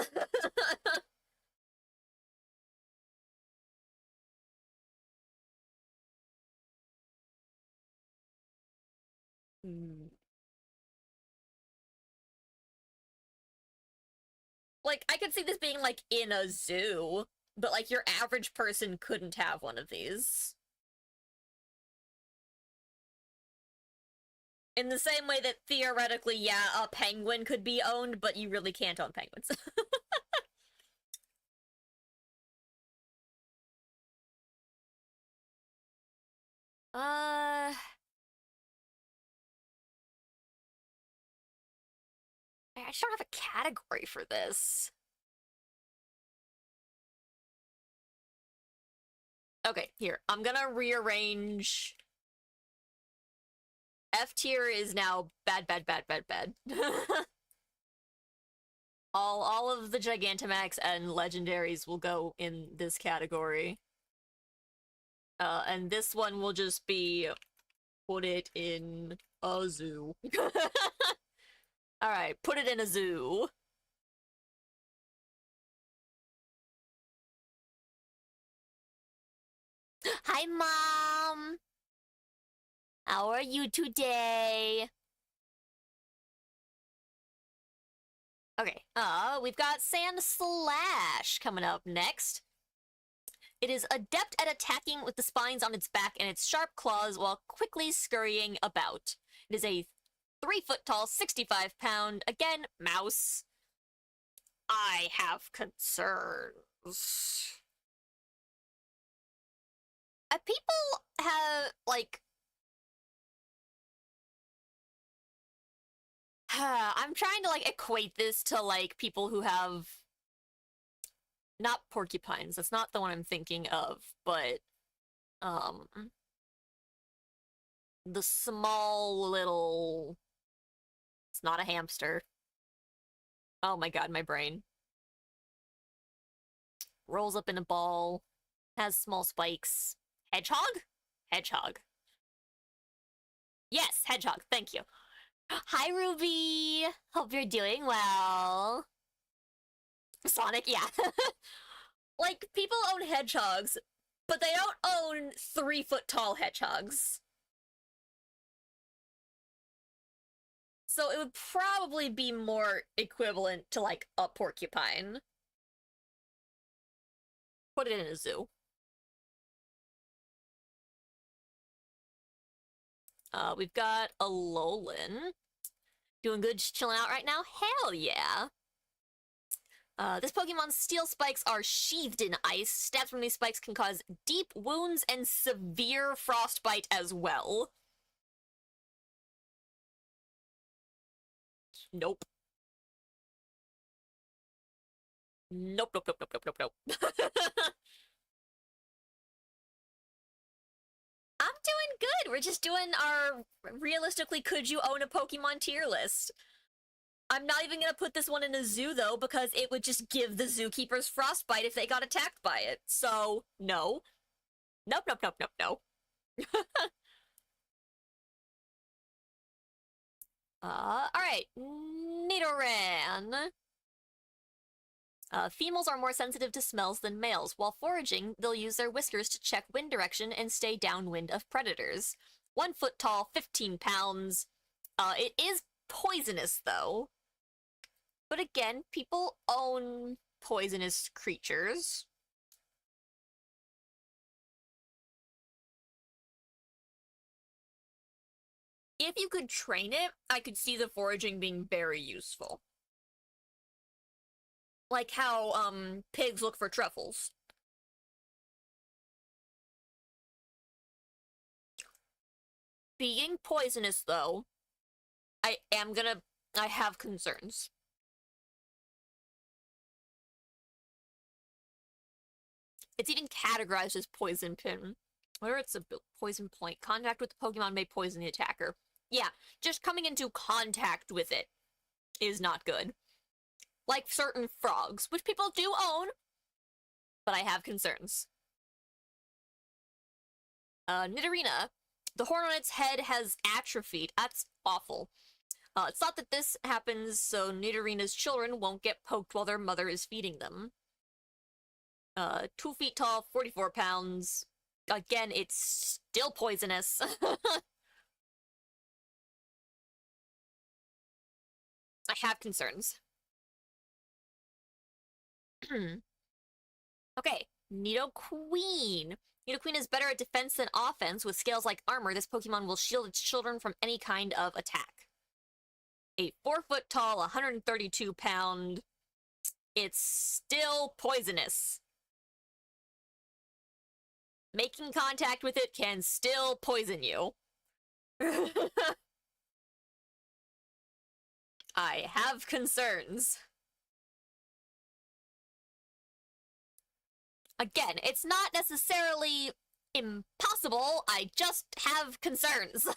Like, I could see this being, like, in a zoo, but, like, your average person couldn't have one of these. In the same way that, theoretically, yeah, a penguin could be owned, but you really can't own penguins. I just don't have a category for this. Okay, here. I'm gonna rearrange. F tier is now bad, bad, bad, bad, bad. all of the Gigantamax and legendaries will go in this category. And this one will just be put it in a zoo. Alright, put it in a zoo. Hi, Mom! How are you today? Okay, we've got Sandslash coming up next. It is adept at attacking with the spines on its back and its sharp claws while quickly scurrying about. It is a 3-foot tall, 65-pound, again, mouse. I have concerns. People have, like... I'm trying to, like, equate this to, like, people who have... Not porcupines, that's not the one I'm thinking of, but... The small little... It's not a hamster. Oh my god, my brain. Rolls up in a ball, has small spikes. Hedgehog? Hedgehog. Yes, hedgehog, thank you. Hi, Ruby! Hope you're doing well. Sonic, yeah. Like, people own hedgehogs, but they don't own 3-foot tall hedgehogs. So it would probably be more equivalent to, like, a porcupine. Put it in a zoo. We've got Alolan. Doing good, just chilling out right now? Hell yeah! This Pokemon's steel spikes are sheathed in ice. Stabs from these spikes can cause deep wounds and severe frostbite as well. Nope. Nope, nope, nope, nope, nope, nope, nope. I'm doing good. We're just doing our realistically could you own a Pokemon tier list. I'm not even gonna put this one in a zoo though, because it would just give the zookeepers frostbite if they got attacked by it. So, no. Nope, nope, nope, nope, no. Alright. Nidoran. Females are more sensitive to smells than males. While foraging, they'll use their whiskers to check wind direction and stay downwind of predators. 1 foot tall, 15 pounds. It is poisonous, though. But again, people own poisonous creatures. If you could train it, I could see the foraging being very useful. Like how, pigs look for truffles. Being poisonous, though, I have concerns. It's even categorized as poison pin. Whether it's a poison point, contact with the Pokemon may poison the attacker. Yeah, just coming into contact with it is not good. Like certain frogs, which people do own, but I have concerns. Nidorina. The horn on its head has atrophied. That's awful. It's thought that this happens so Nidorina's children won't get poked while their mother is feeding them. 2 feet tall, 44 pounds. Again, it's still poisonous. I have concerns. Okay, Nidoqueen. Nidoqueen is better at defense than offense. With scales like armor, this Pokemon will shield its children from any kind of attack. A 4 foot tall, 132 pound. It's still poisonous. Making contact with it can still poison you. I have concerns. Again, it's not necessarily impossible, I just have concerns.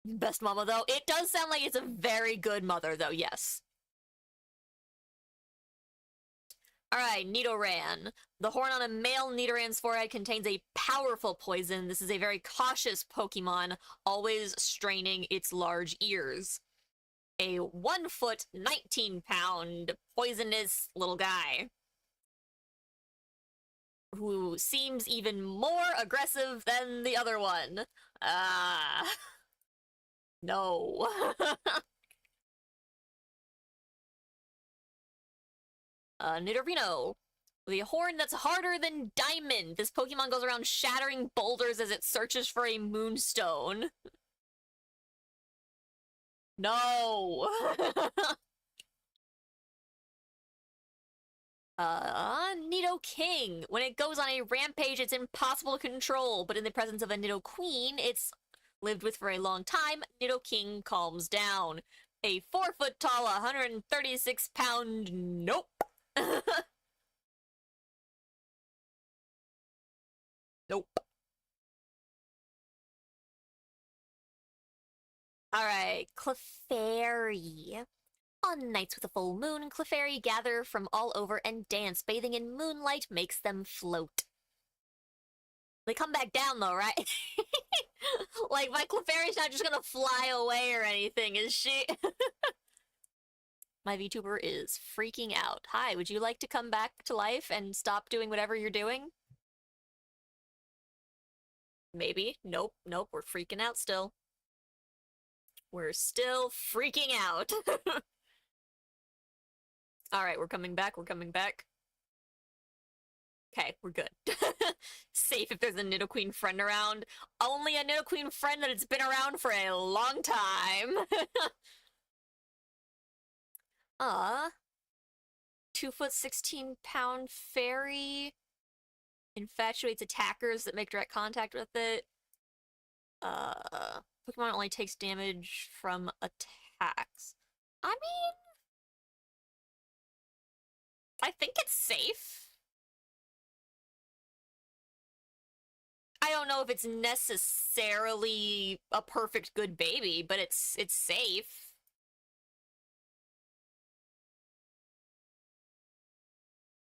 Best mama, though. It does sound like it's a very good mother, though, yes. Alright, Nidoran. The horn on a male Nidoran's forehead contains a powerful poison. This is a very cautious Pokemon, always straining its large ears. A 1 foot, 19 pound poisonous little guy. who seems even more aggressive than the other one. Ah, no. Nidorino. The horn that's harder than diamond. This Pokemon goes around shattering boulders as it searches for a moonstone. No. Nidoking. When it goes on a rampage, it's impossible to control, but in the presence of a Nidoqueen, it's lived with for a long time. Nidoking calms down. A 4-foot tall, 136-pound nope. Nope. Alright, Clefairy. On nights with a full moon, Clefairy gather from all over and dance. Bathing in moonlight makes them float. They come back down though, right? Like, my Clefairy's not just gonna fly away or anything, is she? My VTuber is freaking out. Hi, would you like to come back to life and stop doing whatever you're doing? Maybe. Nope, nope, we're freaking out still. We're still freaking out. Alright, we're coming back, we're coming back. Okay, we're good. Safe if there's a Nidoqueen friend around. Only a Nidoqueen friend that it's been around for a long time. 2-foot, 16-pound fairy infatuates attackers that make direct contact with it. Pokemon only takes damage from attacks. I mean, I think it's safe. I don't know if it's necessarily a perfect good baby, but it's safe.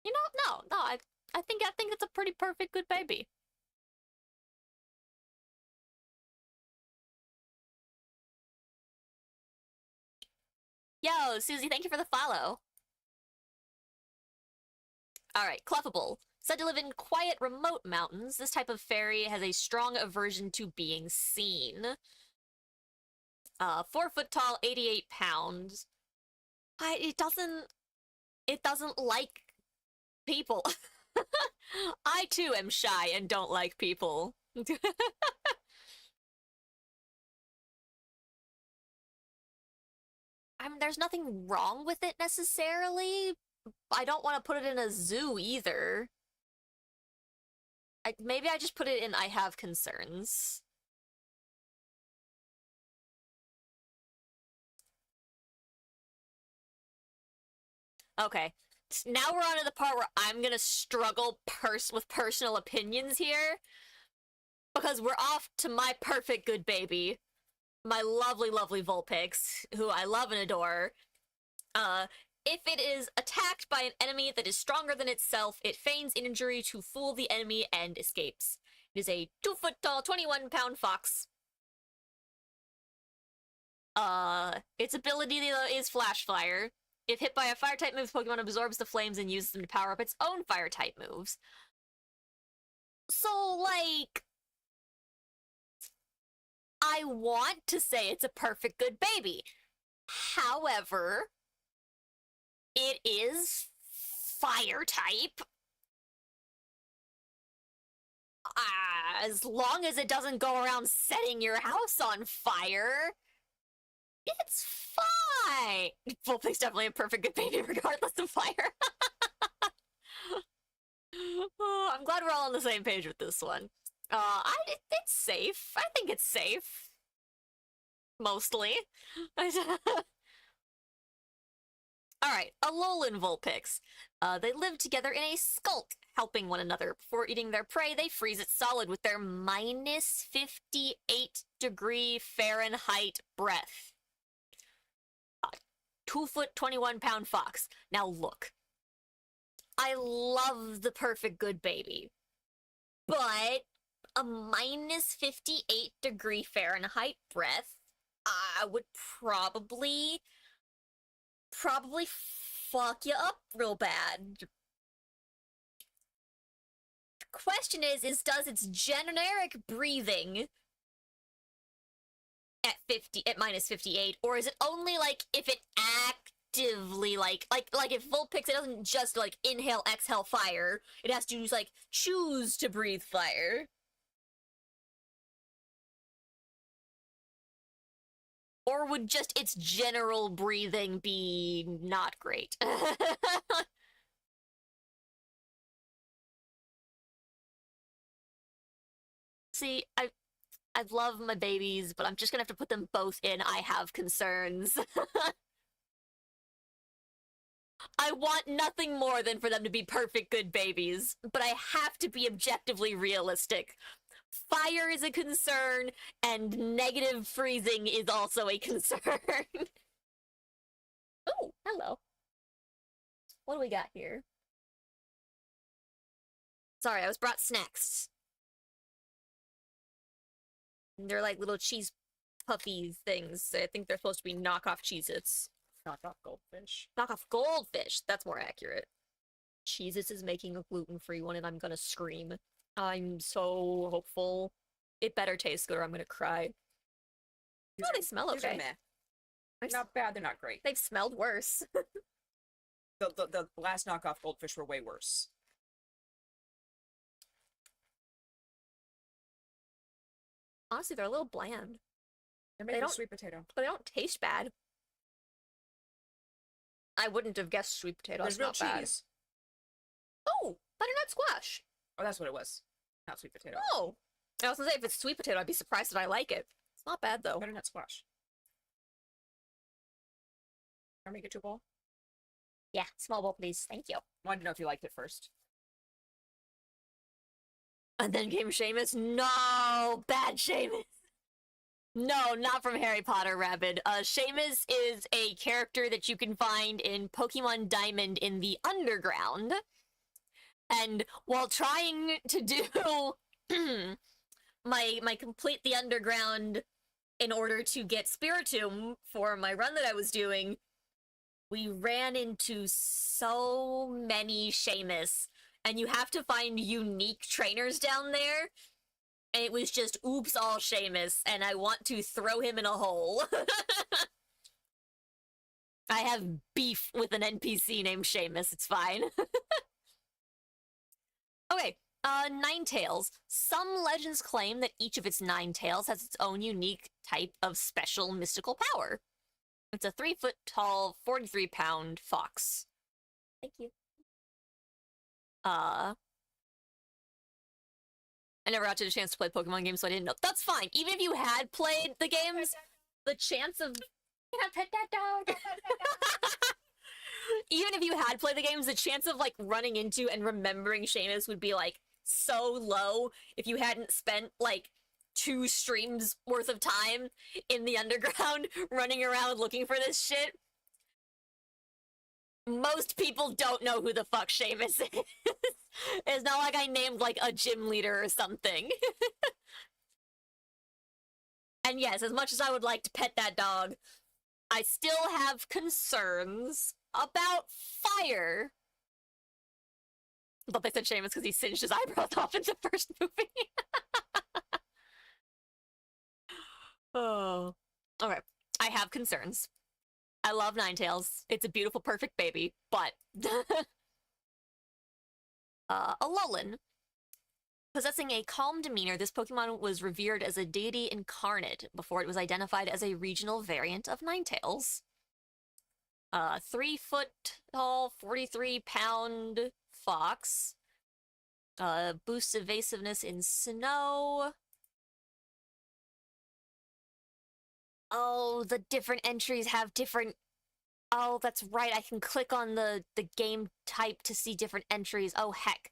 You know, no, I think it's a pretty perfect good baby. Yo, Susie, thank you for the follow. Alright, Clefable. Said to live in quiet, remote mountains, this type of fairy has a strong aversion to being seen. 4-foot tall, 88 pounds. It doesn't like people. I too am shy and don't like people. I mean, there's nothing wrong with it necessarily. I don't want to put it in a zoo either. Maybe I just put it in I have concerns. Okay. Now we're on to the part where I'm gonna struggle with personal opinions here. Because we're off to my perfect good baby. My lovely, lovely Vulpix, who I love and adore. If it is attacked by an enemy that is stronger than itself, it feigns injury to fool the enemy and escapes. It is a 2-foot tall, 21-pound fox. Its ability is Flash Fire. If hit by a fire-type move, Pokemon absorbs the flames and uses them to power up its own fire-type moves. So, like, I want to say it's a perfect good baby. However, it is fire-type. As long as it doesn't go around setting your house on fire, it's fine. Vulpix's definitely a perfect good baby regardless of fire. Oh, I'm glad we're all on the same page with this one. It's safe. I think it's safe. Mostly. Alright, Alolan Vulpix. They live together in a skulk, helping one another. Before eating their prey, they freeze it solid with their minus 58-degree Fahrenheit breath. 2-foot, 21-pound fox. Now look. I love the perfect good baby. But a minus 58-degree Fahrenheit breath, I would probably fuck you up real bad. question is does its generic breathing at -58, or is it only like if it actively like if Vulpix, it doesn't just like inhale, exhale fire, it has to like choose to breathe fire. Or would just its general breathing be not great? See, I love my babies, but I'm just gonna have to put them both in I have concerns. I want nothing more than for them to be perfect good babies, but I have to be objectively realistic. Fire is a concern, and negative freezing is also a concern. Oh, hello. What do we got here? Sorry, I was brought snacks. They're like little cheese puffy things. I think they're supposed to be knockoff Cheez-Its. Knockoff goldfish. Knockoff goldfish. That's more accurate. Cheez-Its is making a gluten-free one, and I'm gonna scream. I'm so hopeful. It better taste good or I'm gonna cry. Oh, they smell okay. They're not bad, they're not great. They've smelled worse. The last knockoff goldfish were way worse. Honestly, they're a little bland. They're made with sweet potato. But they don't taste bad. I wouldn't have guessed sweet potato. There's real cheese. Oh, butternut squash. Oh, that's what it was. Not sweet potato. Oh. I was gonna say, if it's sweet potato, I'd be surprised that I like it. It's not bad, though. Butternut squash. Can I make it to a bowl? Yeah, small bowl, please. Thank you. Wanted to know if you liked it first. And then came Seamus. No, bad Seamus. No, not from Harry Potter, Rabid. Seamus is a character that you can find in Pokemon Diamond in the Underground. And while trying to do my complete the Underground in order to get Spiritomb for my run that I was doing, we ran into so many Seamus, and you have to find unique trainers down there. And it was just, oops, all Seamus, and I want to throw him in a hole. I have beef with an NPC named Seamus, it's fine. Okay, Ninetales. Some legends claim that each of its 9 tails has its own unique type of special mystical power. It's a 3-foot-tall, 43-pound fox. Thank you. I never got a chance to play Pokemon games, so I didn't know. That's fine. Even if you had played the games, the chance of... Pet that dog! Even if you had played the games, the chance of, like, running into and remembering Seamus would be, like, so low if you hadn't spent, like, 2 streams worth of time in the Underground running around looking for this shit. Most people don't know who the fuck Seamus is. It's not like I named, like, a gym leader or something. And yes, as much as I would like to pet that dog, I still have concerns about fire. I thought they said Seamus because he singed his eyebrows off in the first movie. Oh. Okay, I have concerns. I love Ninetales. It's a beautiful, perfect baby, but... Alolan. Possessing a calm demeanor, this Pokemon was revered as a deity incarnate before it was identified as a regional variant of Ninetales. 3-foot-tall, 43-pound fox. Boosts evasiveness in snow. Oh, the different entries have different... Oh, that's right, I can click on the game type to see different entries. Oh, heck.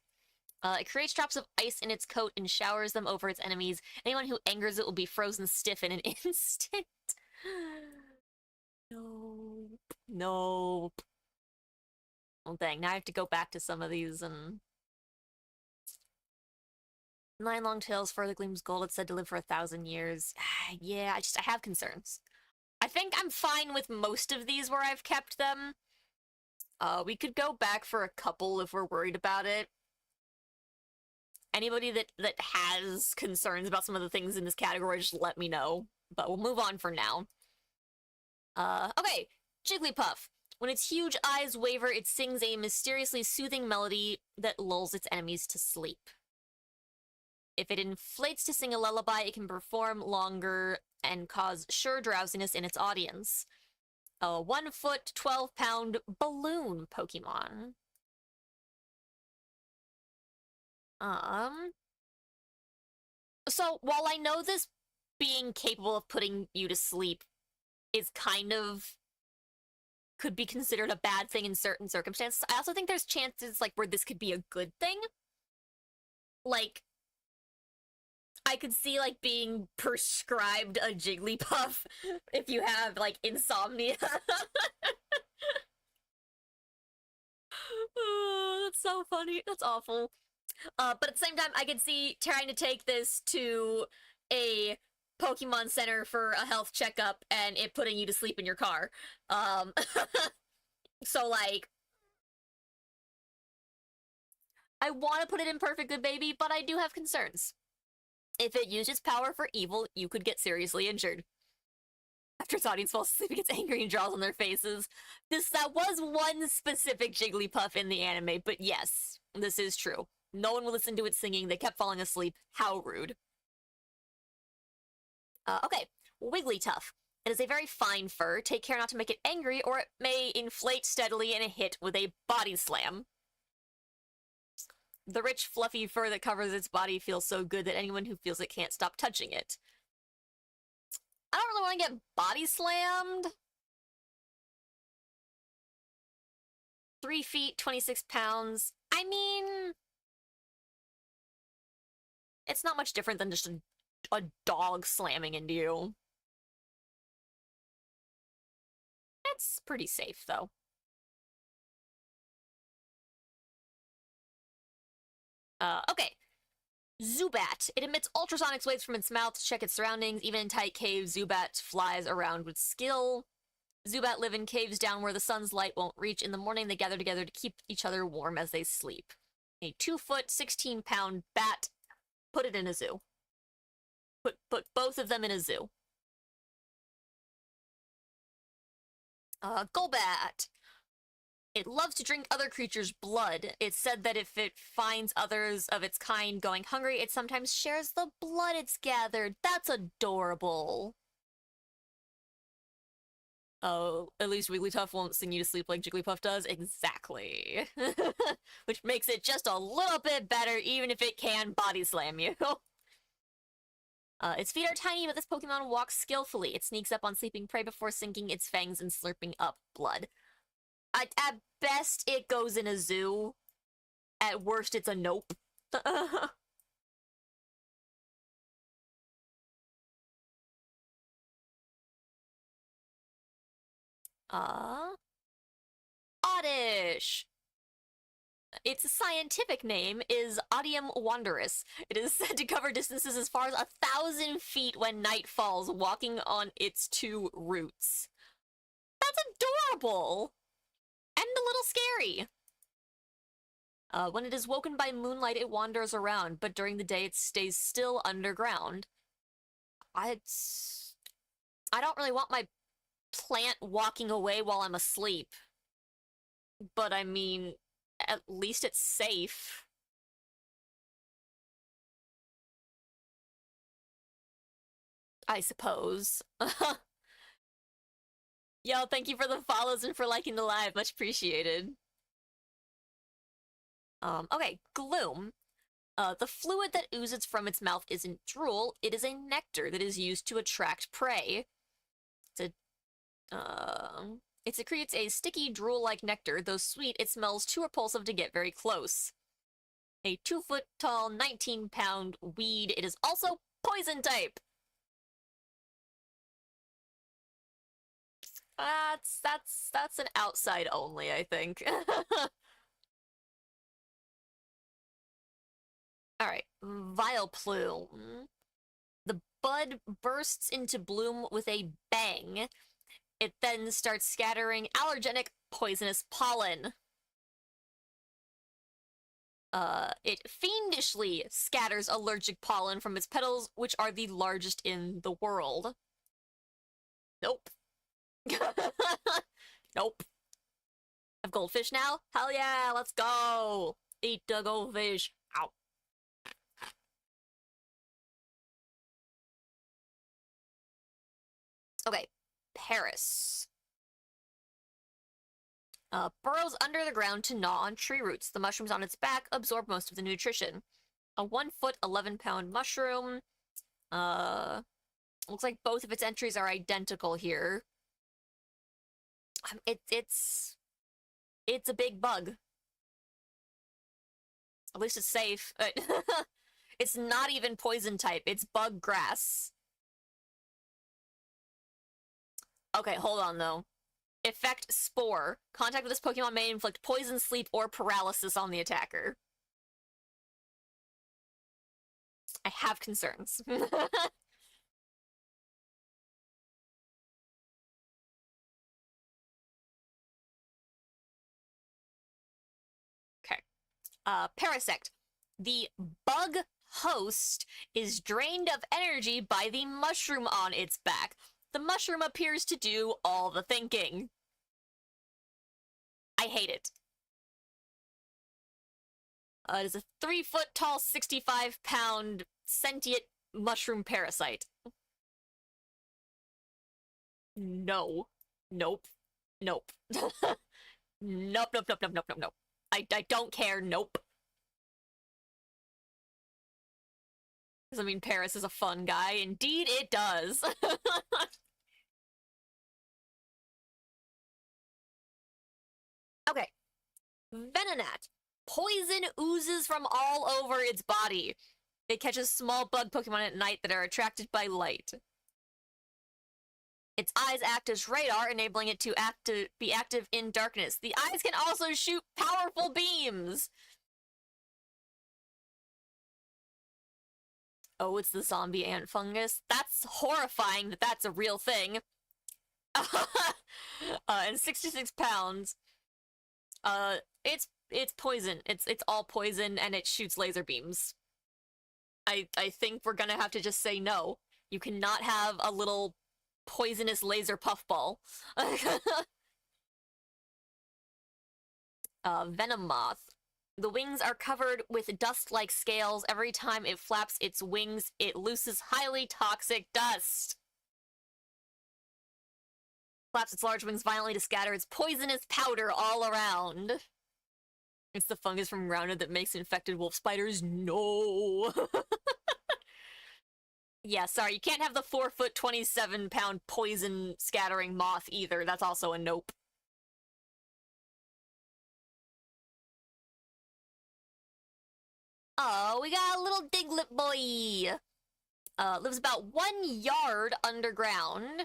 It creates drops of ice in its coat and showers them over its enemies. Anyone who angers it will be frozen stiff in an instant. Nope. Nope. Well, dang, now I have to go back to some of these and... 9 long tails, further gleams gold, it's said to live for 1,000 years. Yeah, I have concerns. I think I'm fine with most of these where I've kept them. We could go back for a couple if we're worried about it. Anybody that has concerns about some of the things in this category, just let me know. But we'll move on for now. Okay, Jigglypuff. When its huge eyes waver, it sings a mysteriously soothing melody that lulls its enemies to sleep. If it inflates to sing a lullaby, it can perform longer and cause sure drowsiness in its audience. A 1 foot, 12-pound balloon Pokemon. So while I know this being capable of putting you to sleep is kind of could be considered a bad thing in certain circumstances, I also think there's chances like where this could be a good thing. Like, I could see like being prescribed a Jigglypuff if you have like insomnia. Oh, that's so funny. That's awful. But at the same time, I could see trying to take this to a Pokemon Center for a health checkup and it putting you to sleep in your car. So like, I want to put it in Perfect Good Baby, but I do have concerns. If it used its power for evil, you could get seriously injured. After its audience falls asleep, it gets angry and draws on their faces. That was one specific Jigglypuff in the anime, but yes, this is true. No one would listen to it singing. They kept falling asleep. How rude. Okay, Wigglytuff. It is a very fine fur. Take care not to make it angry, or it may inflate steadily in a hit with a body slam. The rich, fluffy fur that covers its body feels so good that anyone who feels it can't stop touching it. I don't really want to get body slammed. 3 feet, 26 pounds. I mean, it's not much different than just a dog slamming into you. It's pretty safe, though. Okay. Zubat. It emits ultrasonic waves from its mouth to check its surroundings. Even in tight caves, Zubat flies around with skill. Zubat live in caves down where the sun's light won't reach. In the morning, they gather together to keep each other warm as they sleep. A 2 foot, 16-pound bat. Put it in a zoo. Put both of them in a zoo. Golbat. It loves to drink other creatures' blood. It's said that if it finds others of its kind going hungry, it sometimes shares the blood it's gathered. That's adorable. Oh, at least Wigglytuff won't sing you to sleep like Jigglypuff does. Exactly. Which makes it just a little bit better, even if it can body slam you. Its feet are tiny, but this Pokemon walks skillfully. It sneaks up on sleeping prey before sinking its fangs and slurping up blood. At best, it goes in a zoo. At worst, it's a nope. Oddish! Its scientific name is Odium wanderus. It is said to cover distances as far as 1,000 feet when night falls, walking on its 2 roots. That's adorable! And a little scary. When it is woken by moonlight, it wanders around, but during the day it stays still underground. I don't really want my plant walking away while I'm asleep. But I mean, at least it's safe. I suppose. Yo, thank you for the follows and for liking the live. Much appreciated. Okay, Gloom. The fluid that oozes from its mouth isn't drool. It is a nectar that is used to attract prey. It secretes a sticky drool-like nectar. Though sweet, it smells too repulsive to get very close. A 2 foot tall, 19-pound weed. It is also poison type. That's an outside only, I think. Alright, Vileplume. The bud bursts into bloom with a bang. It then starts scattering allergenic poisonous pollen. It fiendishly scatters allergic pollen from its petals, which are the largest in the world. Nope. Nope. Have goldfish now? Hell yeah, let's go! Eat the goldfish. Ow. Okay, Paris. Burrows under the ground to gnaw on tree roots. The mushrooms on its back absorb most of the nutrition. A 1 foot, 11-pound mushroom. Looks like both of its entries are identical here. It's a big bug. At least it's safe. It's not even poison type. It's bug grass. Okay, hold on though. Effect Spore. Contact with this Pokemon may inflict poison, sleep, or paralysis on the attacker. I have concerns. Okay. Parasect. The bug host is drained of energy by the mushroom on its back. The mushroom appears to do all the thinking. I hate it. It is a 3 foot tall, 65-pound sentient mushroom parasite. No. Nope. Nope. Nope, nope, nope, nope, nope, nope, nope. I don't care, nope. Because, I mean, Paris is a fun guy. Indeed, it does. Okay. Venonat. Poison oozes from all over its body. It catches small bug Pokemon at night that are attracted by light. Its eyes act as radar, enabling it to be active in darkness. The eyes can also shoot powerful beams. Oh, it's the zombie ant fungus. That's horrifying that that's a real thing. And 66 pounds. It's poison. It's all poison, and it shoots laser beams. I think we're gonna have to just say no. You cannot have a little poisonous laser puffball. Venomoth. The wings are covered with dust-like scales. Every time it flaps its wings, it looses highly toxic dust. Flaps its large wings violently to scatter its poisonous powder all around. It's the fungus from Grounded that makes infected wolf spiders. No. Yeah, sorry, you can't have the 4 foot, 27-pound poison scattering moth either. That's also a nope. Oh, we got a little Diglett boy. Lives about 1 yard underground.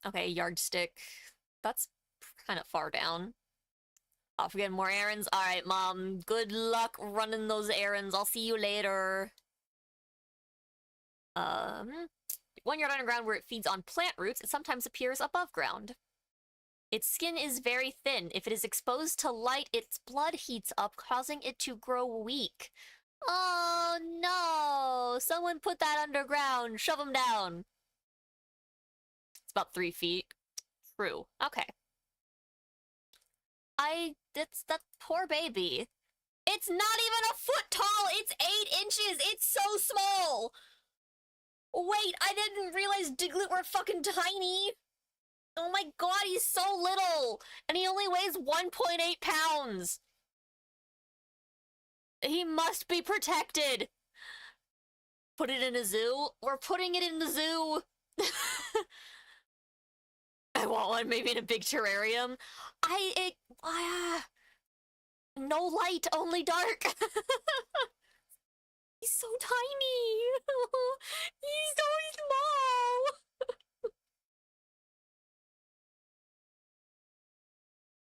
Okay, yardstick. That's kind of far down. Off again, more errands. Alright, Mom. Good luck running those errands. I'll see you later. 1 yard underground where it feeds on plant roots, it sometimes appears above ground. Its skin is very thin. If it is exposed to light, its blood heats up, causing it to grow weak. Oh no! Someone put that underground. Shove him down. It's about 3 feet. True. Okay. It's that poor baby. It's not even a foot tall! It's 8 inches! It's so small! Wait, I didn't realize Diglett were fucking tiny! Oh my god, he's so little! And he only weighs 1.8 pounds! He must be protected! Put it in a zoo? We're putting it in the zoo! I want one, maybe in a big terrarium. No light, only dark! He's so tiny! He's so small!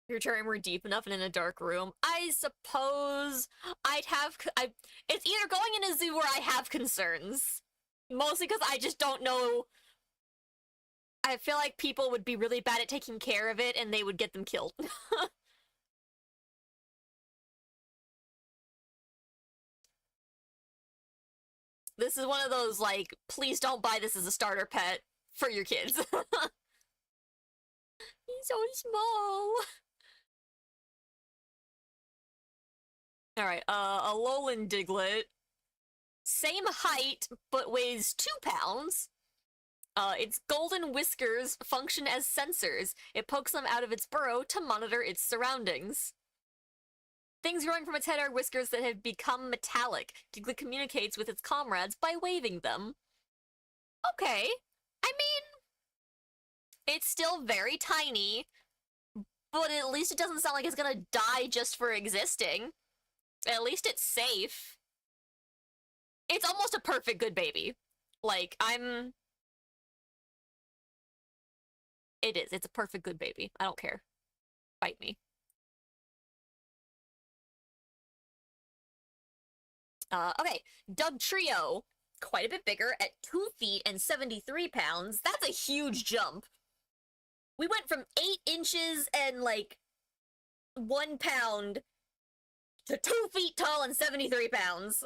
Your terrarium were deep enough and in a dark room. I suppose it's either going in a zoo or I have concerns. Mostly because I just don't know. I feel like people would be really bad at taking care of it and they would get them killed. This is one of those, like, please don't buy this as a starter pet for your kids. He's so small. Alright, a Alolan Diglett. Same height, but weighs 2 pounds. Its golden whiskers function as sensors. It pokes them out of its burrow to monitor its surroundings. Things growing from its head are whiskers that have become metallic. Diglett communicates with its comrades by waving them. Okay. I mean, it's still very tiny, but at least it doesn't sound like it's gonna die just for existing. At least it's safe. It's almost a perfect good baby. Like, it is. It's a perfect good baby. I don't care. Fight me. Okay. Dugtrio. Quite a bit bigger at 2 feet and 73 pounds. That's a huge jump. We went from 8 inches and, like, 1 pound to 2 feet tall and 73 pounds.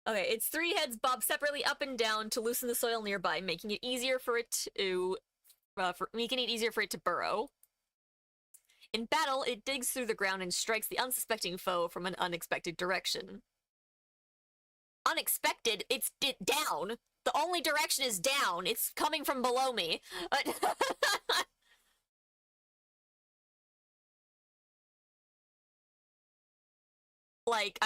Okay, its 3 heads bob separately up and down to loosen the soil nearby, making it easier for it to burrow. In battle, it digs through the ground and strikes the unsuspecting foe from an unexpected direction. Unexpected? It's down. The only direction is down. It's coming from below me. Like,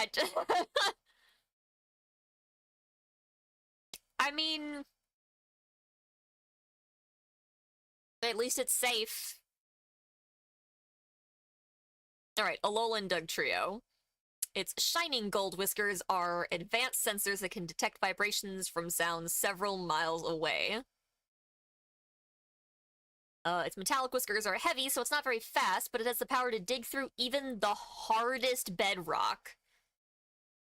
I mean, at least it's safe. Alright, Alolan Dugtrio. Its shining gold whiskers are advanced sensors that can detect vibrations from sounds several miles away. Its metallic whiskers are heavy, so it's not very fast, but it has the power to dig through even the hardest bedrock.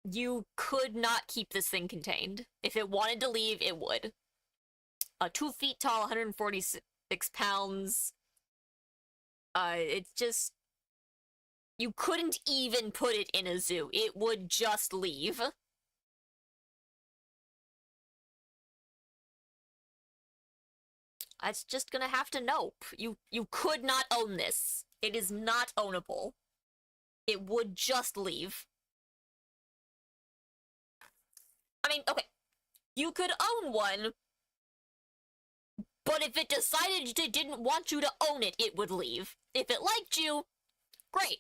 You could not keep this thing contained. If it wanted to leave, it would. 2 feet tall, 146 pounds. It's just... You couldn't even put it in a zoo. It would just leave. It's just gonna have to nope. You could not own this. It is not ownable. It would just leave. I mean, okay. You could own one, but if it decided it didn't want you to own it, it would leave. If it liked you, great.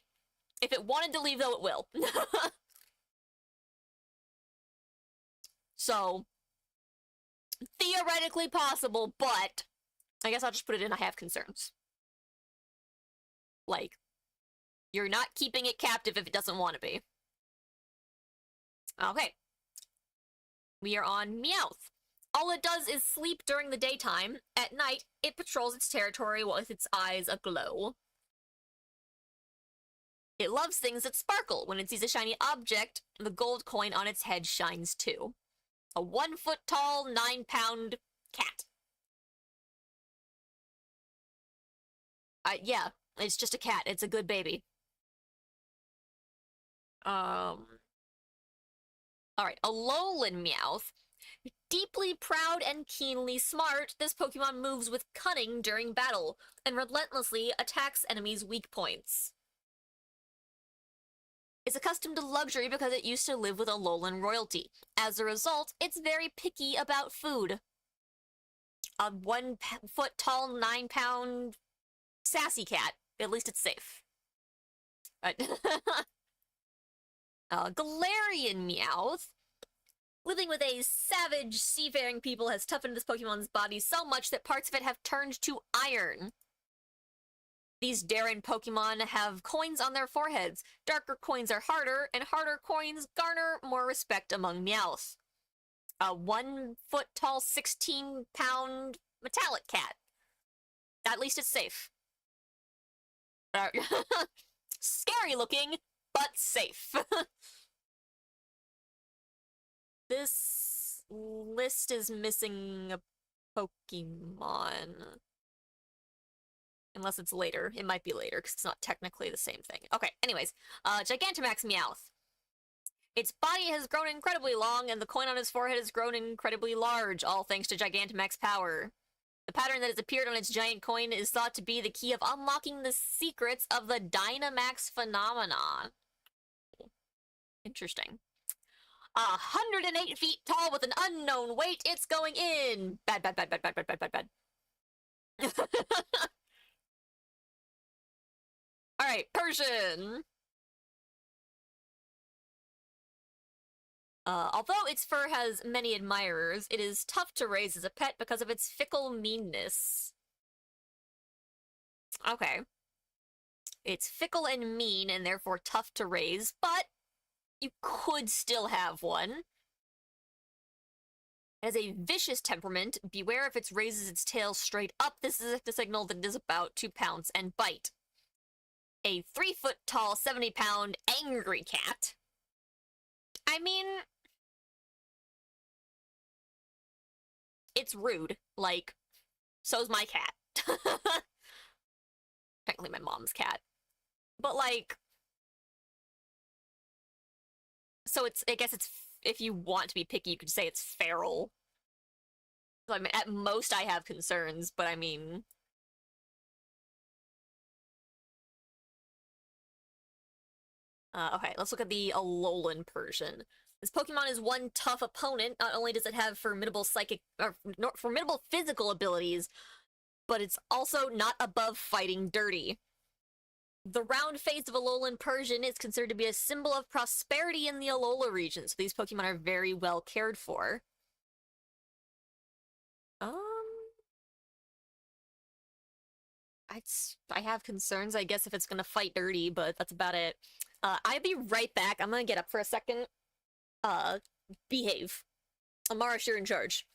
If it wanted to leave, though, it will. So, theoretically possible, but I guess I'll just put it in I have concerns. Like, you're not keeping it captive if it doesn't want to be. Okay. We are on Meowth. All it does is sleep during the daytime. At night, it patrols its territory with its eyes aglow. It loves things that sparkle. When it sees a shiny object, the gold coin on its head shines too. A 1 foot tall, 9 pound cat. Yeah, it's just a cat. It's a good baby. Alright, Alolan Meowth. Deeply proud and keenly smart, this Pokemon moves with cunning during battle, and relentlessly attacks enemies' weak points. It's accustomed to luxury because it used to live with Alolan royalty. As a result, it's very picky about food. A 1 foot tall, 9 pound sassy cat. At least it's safe. Galarian Meowth. Living with a savage seafaring people has toughened this Pokemon's body so much that parts of it have turned to iron. These daring Pokemon have coins on their foreheads. Darker coins are harder, and harder coins garner more respect among Meowth. A 1 foot tall, 16 pound metallic cat. At least it's safe. Scary looking, but safe. This list is missing a Pokemon. Unless it's later. It might be later, because it's not technically the same thing. Okay, anyways. Gigantamax Meowth. Its body has grown incredibly long, and the coin on its forehead has grown incredibly large, all thanks to Gigantamax power. The pattern that has appeared on its giant coin is thought to be the key of unlocking the secrets of the Dynamax phenomenon. Interesting. 108 feet tall with an unknown weight, it's going in! Bad, bad, bad, bad, bad, bad, bad, bad, bad. Alright, Persian! Although its fur has many admirers, it is tough to raise as a pet because of its fickle meanness. Okay. It's fickle and mean, and therefore tough to raise, but you could still have one. It has a vicious temperament. Beware if it raises its tail straight up. This is the signal that it is about to pounce and bite. A 3-foot-tall, 70-pound angry cat. I mean, it's rude. Like, so's my cat. Technically my mom's cat. But, like, so I guess it's, if you want to be picky, you could say it's feral. So, I mean, at most I have concerns, but I mean... okay, let's look at the Alolan Persian. This Pokemon is one tough opponent. Not only does it have formidable formidable physical abilities, but it's also not above fighting dirty. The round face of Alolan Persian is considered to be a symbol of prosperity in the Alola region, so these Pokemon are very well cared for. I have concerns, I guess, if it's gonna fight dirty, but that's about it. I'll be right back. I'm gonna get up for a second. Behave. Amara, you're in charge.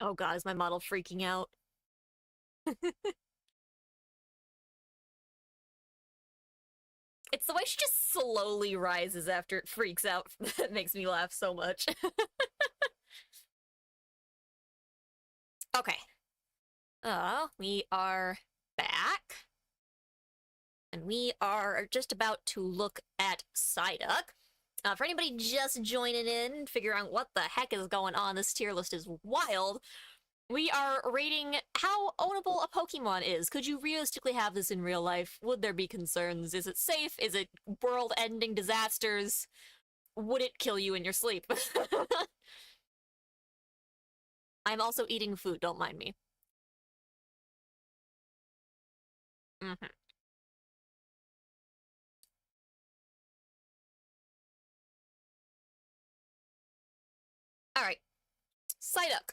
Oh god, is my model freaking out? It's the way she just slowly rises after it freaks out that makes me laugh so much. Okay. We are back. And we are just about to look at Psyduck. For anybody just joining in, figuring out what the heck is going on, this tier list is wild. We are rating how ownable a Pokemon is. Could you realistically have this in real life? Would there be concerns? Is it safe? Is it world-ending disasters? Would it kill you in your sleep? I'm also eating food, don't mind me. Mm-hmm. Alright. Psyduck.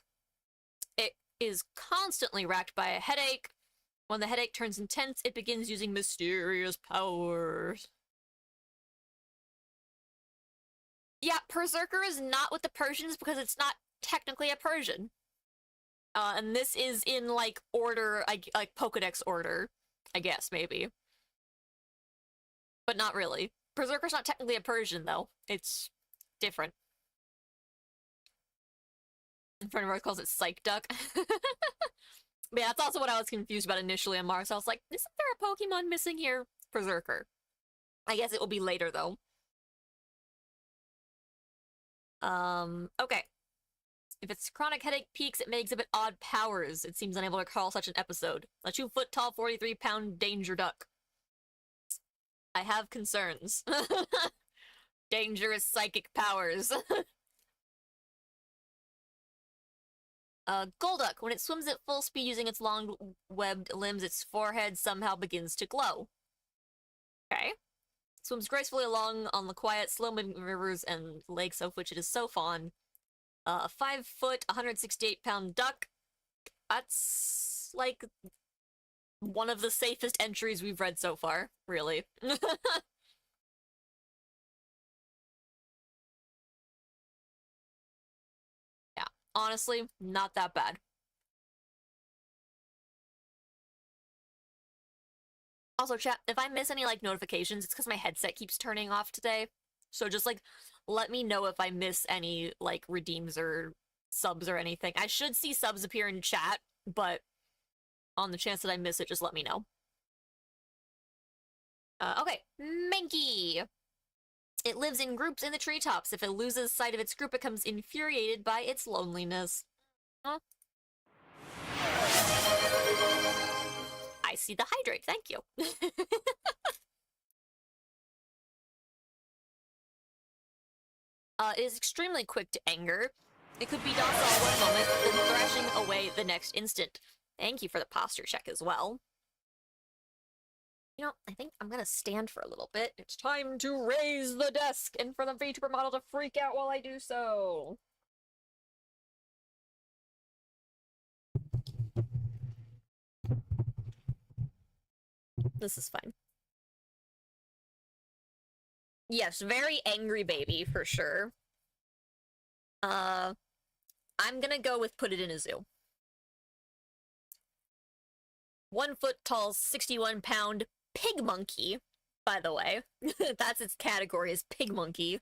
It is constantly racked by a headache. When the headache turns intense, it begins using mysterious powers. Yeah, Berserker is not with the Persians because it's not technically a Persian. And this is in, like, order, like Pokedex order, I guess, maybe. But not really. Berserker's not technically a Persian, though. It's different. A friend of ours calls it Psyduck. But yeah, that's also what I was confused about initially on Mars. I was like, isn't there a Pokemon missing here? Berserker. I guess it will be later, though. Okay. If its chronic headache peaks, it may exhibit odd powers. It seems unable to recall such an episode. A 2-foot-tall, 43-pound danger duck. I have concerns. Dangerous psychic powers. Golduck. When it swims at full speed using its long, webbed limbs, its forehead somehow begins to glow. Okay. Swims gracefully along on the quiet, slow-moving rivers and lakes of which it is so fond. 5-foot, 168-pound duck. That's, like, one of the safest entries we've read so far, really. Yeah, honestly, not that bad. Also, chat, if I miss any, like, notifications, it's because my headset keeps turning off today. So just, like, let me know if I miss any, like, redeems or subs or anything. I should see subs appear in chat, but on the chance that I miss it, just let me know. Okay, Mankey. It lives in groups in the treetops. If it loses sight of its group, it becomes infuriated by its loneliness. Huh? I see the hydrate, thank you. It is extremely quick to anger. It could be docile one moment, then thrashing away the next instant. Thank you for the posture check as well. You know, I think I'm gonna stand for a little bit. It's time to raise the desk and for the VTuber model to freak out while I do so. This is fine. Yes, very angry baby, for sure. I'm gonna go with put it in a zoo. 1 foot tall, 61-pound pig monkey, by the way. That's its category, is pig monkey.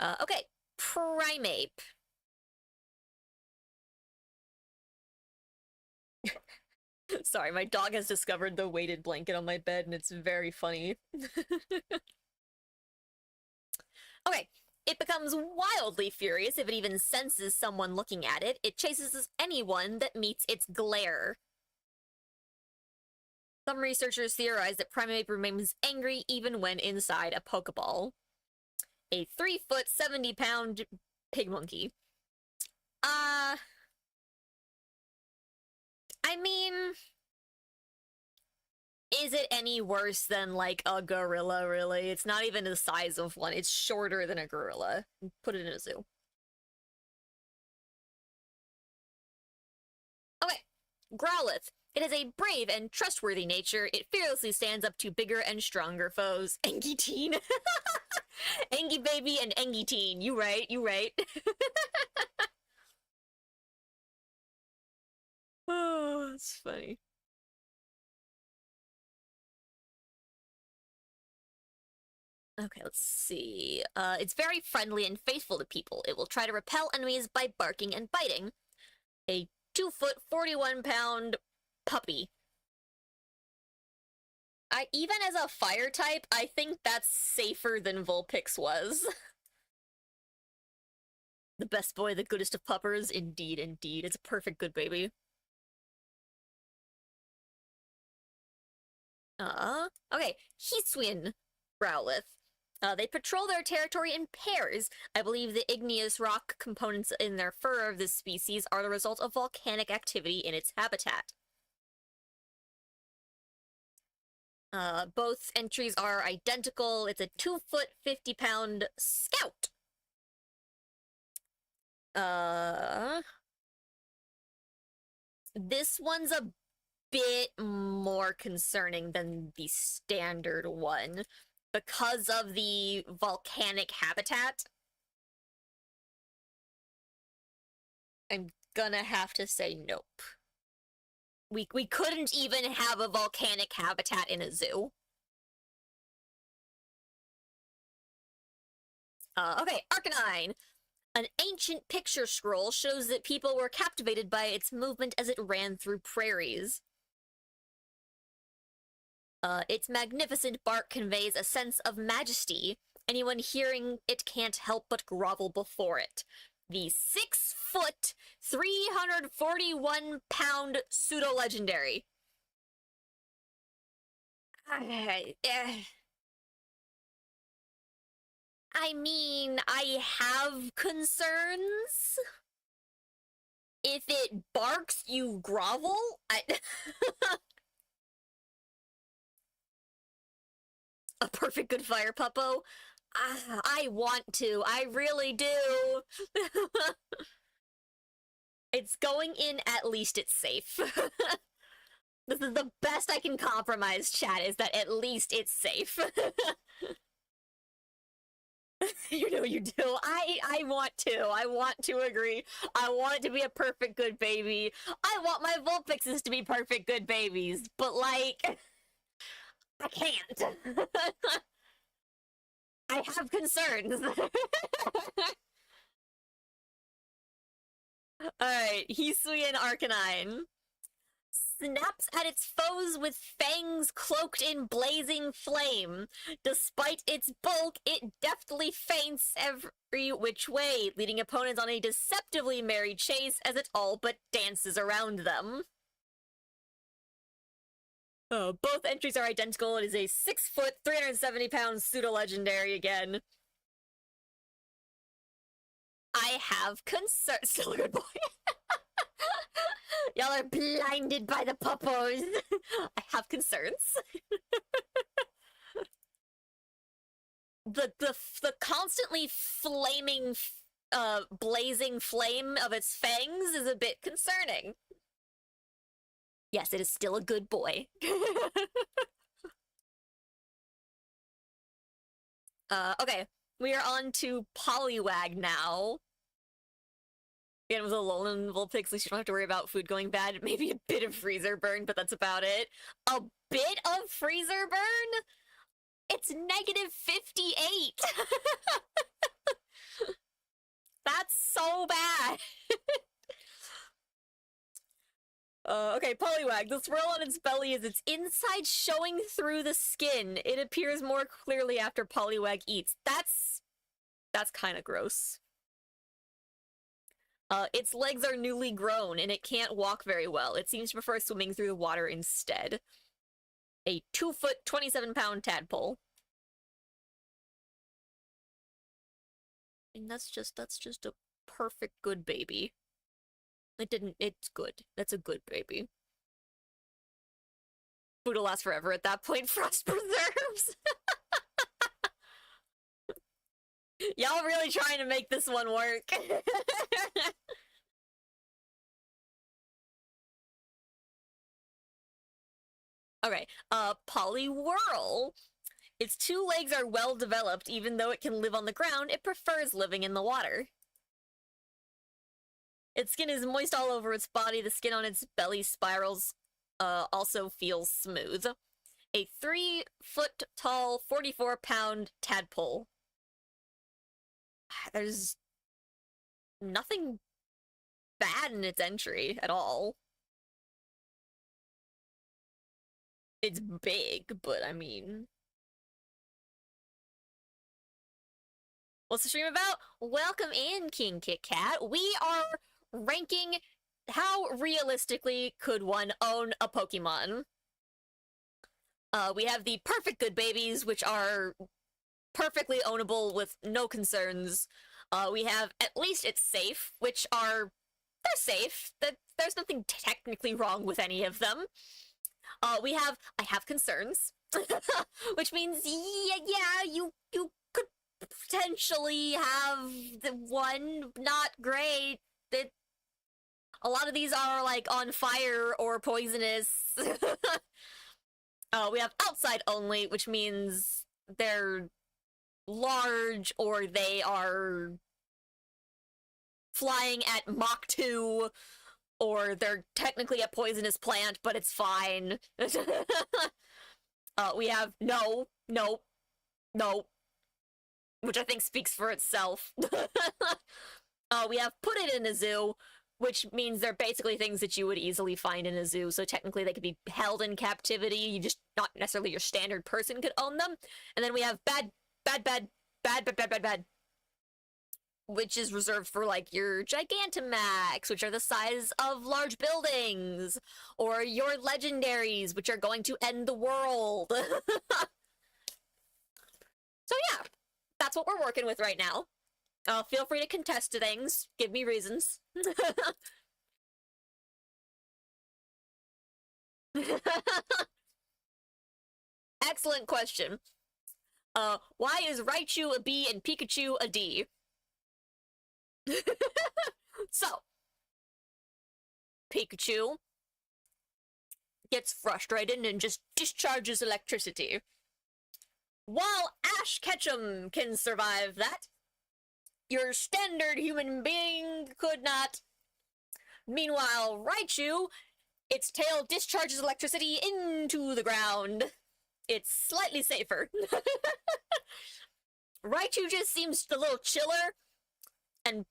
Okay, Primeape. Sorry, my dog has discovered the weighted blanket on my bed, and it's very funny. Okay, it becomes wildly furious if it even senses someone looking at it. It chases anyone that meets its glare. Some researchers theorize that Primeape remains angry even when inside a Pokeball. A 3-foot, 70-pound pig monkey. I mean, is it any worse than, like, a gorilla, really? It's not even the size of one. It's shorter than a gorilla. Put it in a zoo. Okay. Growlithe. It has a brave and trustworthy nature. It fearlessly stands up to bigger and stronger foes. Engi teen. Engi baby and Engi teen. You right, you right. Oh, that's funny. Okay, let's see. It's very friendly and faithful to people. It will try to repel enemies by barking and biting. A 2-foot, 41-pound puppy. Even as a fire type, I think that's safer than Vulpix was. The best boy, the goodest of puppers. Indeed, indeed. It's a perfect good baby. Okay. Hisuian Growlithe. They patrol their territory in pairs. I believe the igneous rock components in their fur of this species are the result of volcanic activity in its habitat. Both entries are identical. It's a 2-foot, 50-pound scout. This one's a bit more concerning than the standard one because of the volcanic habitat. I'm gonna have to say nope. We couldn't even have a volcanic habitat in a zoo. Okay, Arcanine. An ancient picture scroll shows that people were captivated by its movement as it ran through prairies. Its magnificent bark conveys a sense of majesty. Anyone hearing it can't help but grovel before it. The 6-foot, 341-pound pseudo-legendary. I mean, I have concerns. If it barks, you grovel? A perfect good fire puppo? I want to. I really do. It's going in, at least it's safe. This is the best I can compromise, chat, is that at least it's safe. You know you do. I want to. I want to agree. I want it to be a perfect good baby. I want my Vulpixes to be perfect good babies, but like, I can't. I have concerns. Alright, Hisuian Arcanine. Snaps at its foes with fangs cloaked in blazing flame. Despite its bulk, it deftly feints every which way, leading opponents on a deceptively merry chase as it all but dances around them. Both entries are identical. It is a 6-foot, 370-pound pseudo-legendary again. I have concerns. Still a good boy. Y'all are blinded by the puppos. I have concerns. The constantly flaming, blazing flame of its fangs is a bit concerning. Yes, it is still a good boy. Okay, we are on to Poliwag now. Again, with a Alolan Vulpix, at least you don't have to worry about food going bad. Maybe a bit of freezer burn, but that's about it. A bit of freezer burn? It's negative 58! That's so bad! Okay, Poliwag. The swirl on its belly is its inside showing through the skin. It appears more clearly after Poliwag eats. That's kind of gross. Its legs are newly grown, and it can't walk very well. It seems to prefer swimming through the water instead. A 2-foot, 27-pound tadpole. And that's just a perfect good baby. It's good. That's a good baby. Food will last forever at that point. Frost preserves! Y'all really trying to make this one work. Okay, Poliwhirl. Its two legs are well developed, even though it can live on the ground, it prefers living in the water. Its skin is moist all over its body, the skin on its belly spirals, also feels smooth. A 3-foot tall, 44-pound tadpole. There's nothing bad in its entry at all. It's big, but I mean... What's the stream about? Welcome in, King Kit Kat. We are ranking how realistically could one own a Pokemon. We have the perfect good babies, which are perfectly ownable with no concerns. We have at least it's safe, which are... they're safe. There's nothing technically wrong with any of them. We have I have concerns, which means yeah, you could potentially have the one not great. That a lot of these are like on fire or poisonous. We have outside only, which means they're large or they are flying at Mach 2, or they're technically a poisonous plant, but it's fine. We have no, which I think speaks for itself. We have put it in a zoo, which means they're basically things that you would easily find in a zoo, so technically they could be held in captivity, you just, not necessarily your standard person could own them. And then we have bad, which is reserved for, like, your Gigantamax, which are the size of large buildings, or your legendaries, which are going to end the world. So yeah, that's what we're working with right now. Feel free to contest things, give me reasons. Excellent question. Why is Raichu a B and Pikachu a D? So, Pikachu gets frustrated and just discharges electricity. While Ash Ketchum can survive that, your standard human being could not. Meanwhile, Raichu, its tail discharges electricity into the ground. It's slightly safer. Raichu just seems a little chiller, and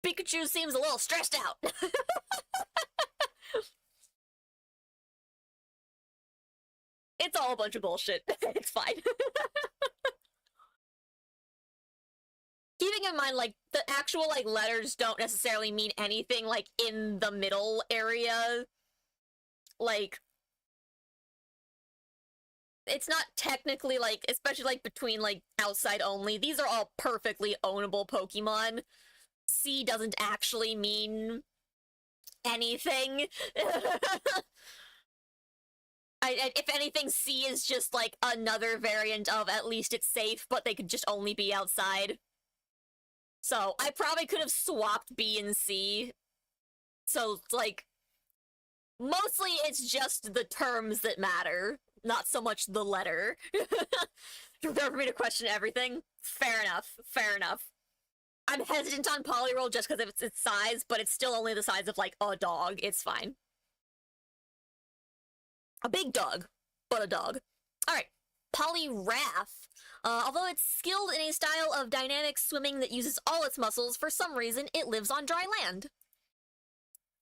Pikachu seems a little stressed out. It's all a bunch of bullshit. It's fine. Keeping in mind, like, the actual, like, letters don't necessarily mean anything, like, in the middle area. Like, it's not technically, like, especially, like, between, like, outside only, these are all perfectly ownable Pokemon. C doesn't actually mean anything. If anything, C is just, like, another variant of at least it's safe, but they could just only be outside. So, I probably could have swapped B and C. So, like, mostly it's just the terms that matter, not so much the letter. Prepare for me to question everything? Fair enough, fair enough. I'm hesitant on Poliwhirl just because of its size, but it's still only the size of, like, a dog. It's fine. A big dog, but a dog. Alright, Poliwrath. Although it's skilled in a style of dynamic swimming that uses all its muscles, for some reason it lives on dry land.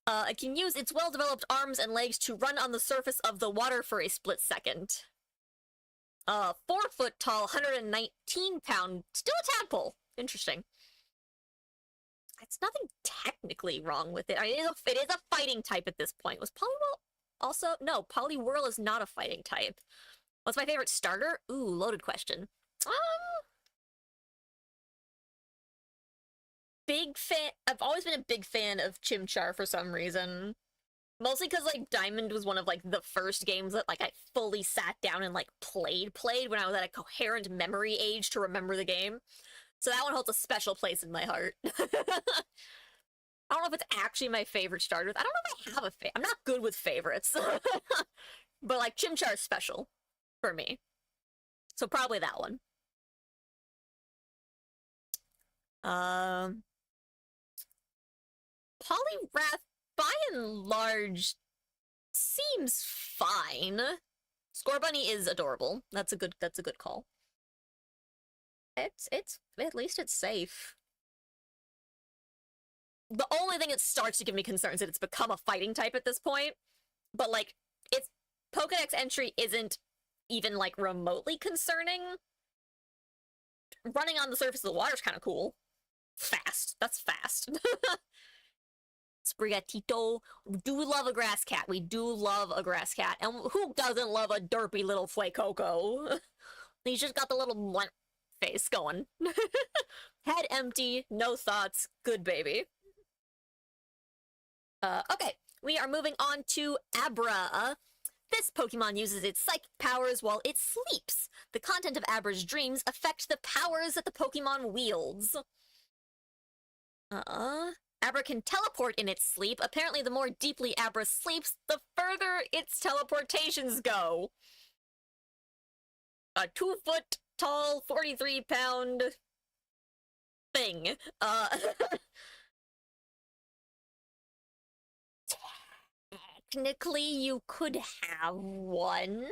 It can use its well-developed arms and legs to run on the surface of the water for a split second. 4-foot tall, 119-pound, still a tadpole. Interesting. It's nothing technically wrong with it. I mean, it is a fighting type at this point. Was Poliwhirl also? No, Poliwhirl is not a fighting type. What's my favorite starter? Ooh, loaded question. Big fan. I've always been a big fan of Chimchar for some reason. Mostly because, like, Diamond was one of, like, the first games that, like, I fully sat down and, like, played when I was at a coherent memory age to remember the game. So that one holds a special place in my heart. I don't know if it's actually my favorite starter. I don't know if I have a favorite. I'm not good with favorites. but like Chimchar is special for me. So probably that one. Poliwrath, by and large, seems fine. Scorbunny is adorable. That's a good call. It's at least it's safe. The only thing that starts to give me concerns is that it's become a fighting type at this point. But like, its Pokedex entry isn't even like remotely concerning. Running on the surface of the water is kind of cool. Fast. That's fast. Sprigatito. We do love a grass cat. We do love a grass cat. And who doesn't love a derpy little Fuecoco? He's just got the little blunt face going. Head empty, no thoughts, good baby. Okay, we are moving on to Abra. This Pokemon uses its psychic powers while it sleeps. The content of Abra's dreams affect the powers that the Pokemon wields. Abra can teleport in its sleep. Apparently, the more deeply Abra sleeps, the further its teleportations go. A 2-foot-tall, 43-pound thing. Technically, you could have one.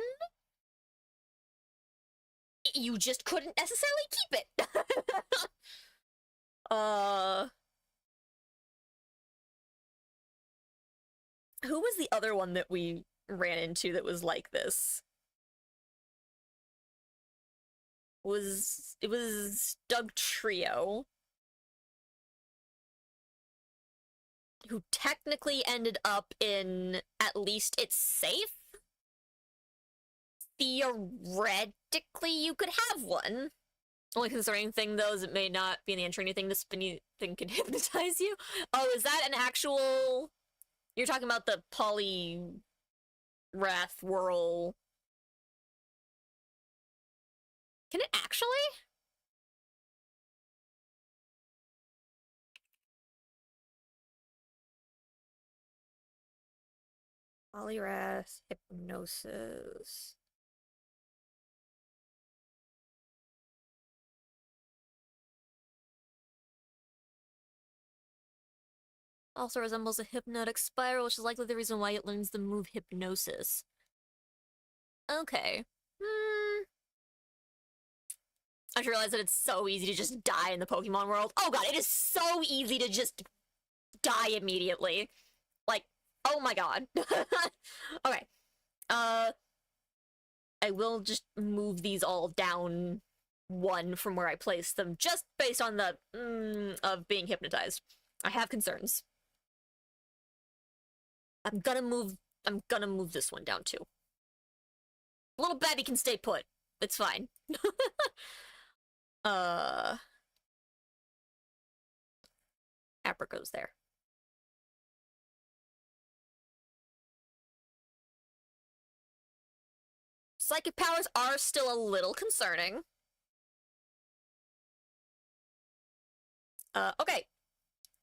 You just couldn't necessarily keep it. Who was the other one that we ran into that was like this? It was Dugtrio, who technically ended up in at least it's safe. Theoretically, you could have one. Only concerning thing, though, is it may not be in the entry anything. The spinny thing can hypnotize you. Oh, is that an actual... You're talking about the Poliwrath Whirl. Can it actually? Poliwrath Hypnosis. Also resembles a hypnotic spiral, which is likely the reason why it learns the move Hypnosis. Okay. I just realized that it's so easy to just die in the Pokemon world. Oh god, it is so easy to just die immediately. Like, oh my god. Okay. I will just move these all down one from where I placed them, just based on the of being hypnotized. I have concerns. I'm gonna move this one down too. Little baby can stay put. It's fine. Abra goes there. Psychic powers are still a little concerning. Okay.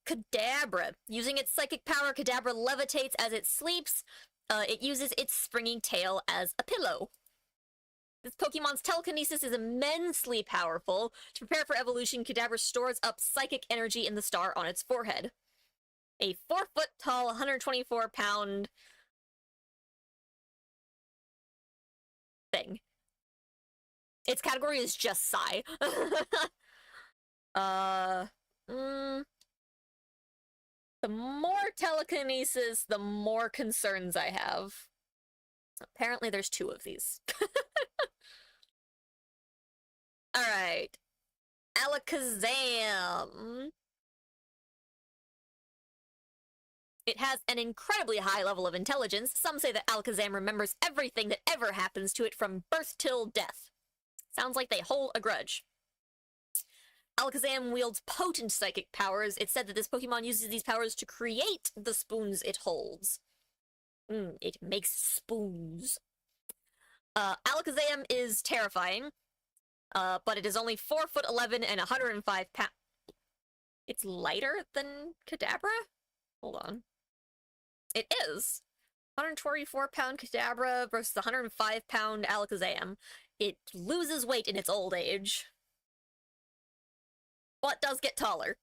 Kadabra. Using its psychic power, Kadabra levitates as it sleeps. It uses its springy tail as a pillow. This Pokemon's telekinesis is immensely powerful. To prepare for evolution, Kadabra stores up psychic energy in the star on its forehead. A 4-foot-tall, 124-pound thing. Its category is just Psy. The more telekinesis, the more concerns I have. Apparently there's 2 of these. Alright. Alakazam. It has an incredibly high level of intelligence. Some say that Alakazam remembers everything that ever happens to it from birth till death. Sounds like they hold a grudge. Alakazam wields potent psychic powers. It's said that this Pokemon uses these powers to create the spoons it holds. It makes spoons. Alakazam is terrifying, but it is only 4'11" and 105 pounds. It's lighter than Kadabra? Hold on. It is. 124-pound Kadabra versus 105-pound Alakazam. It loses weight in its old age, but does get taller.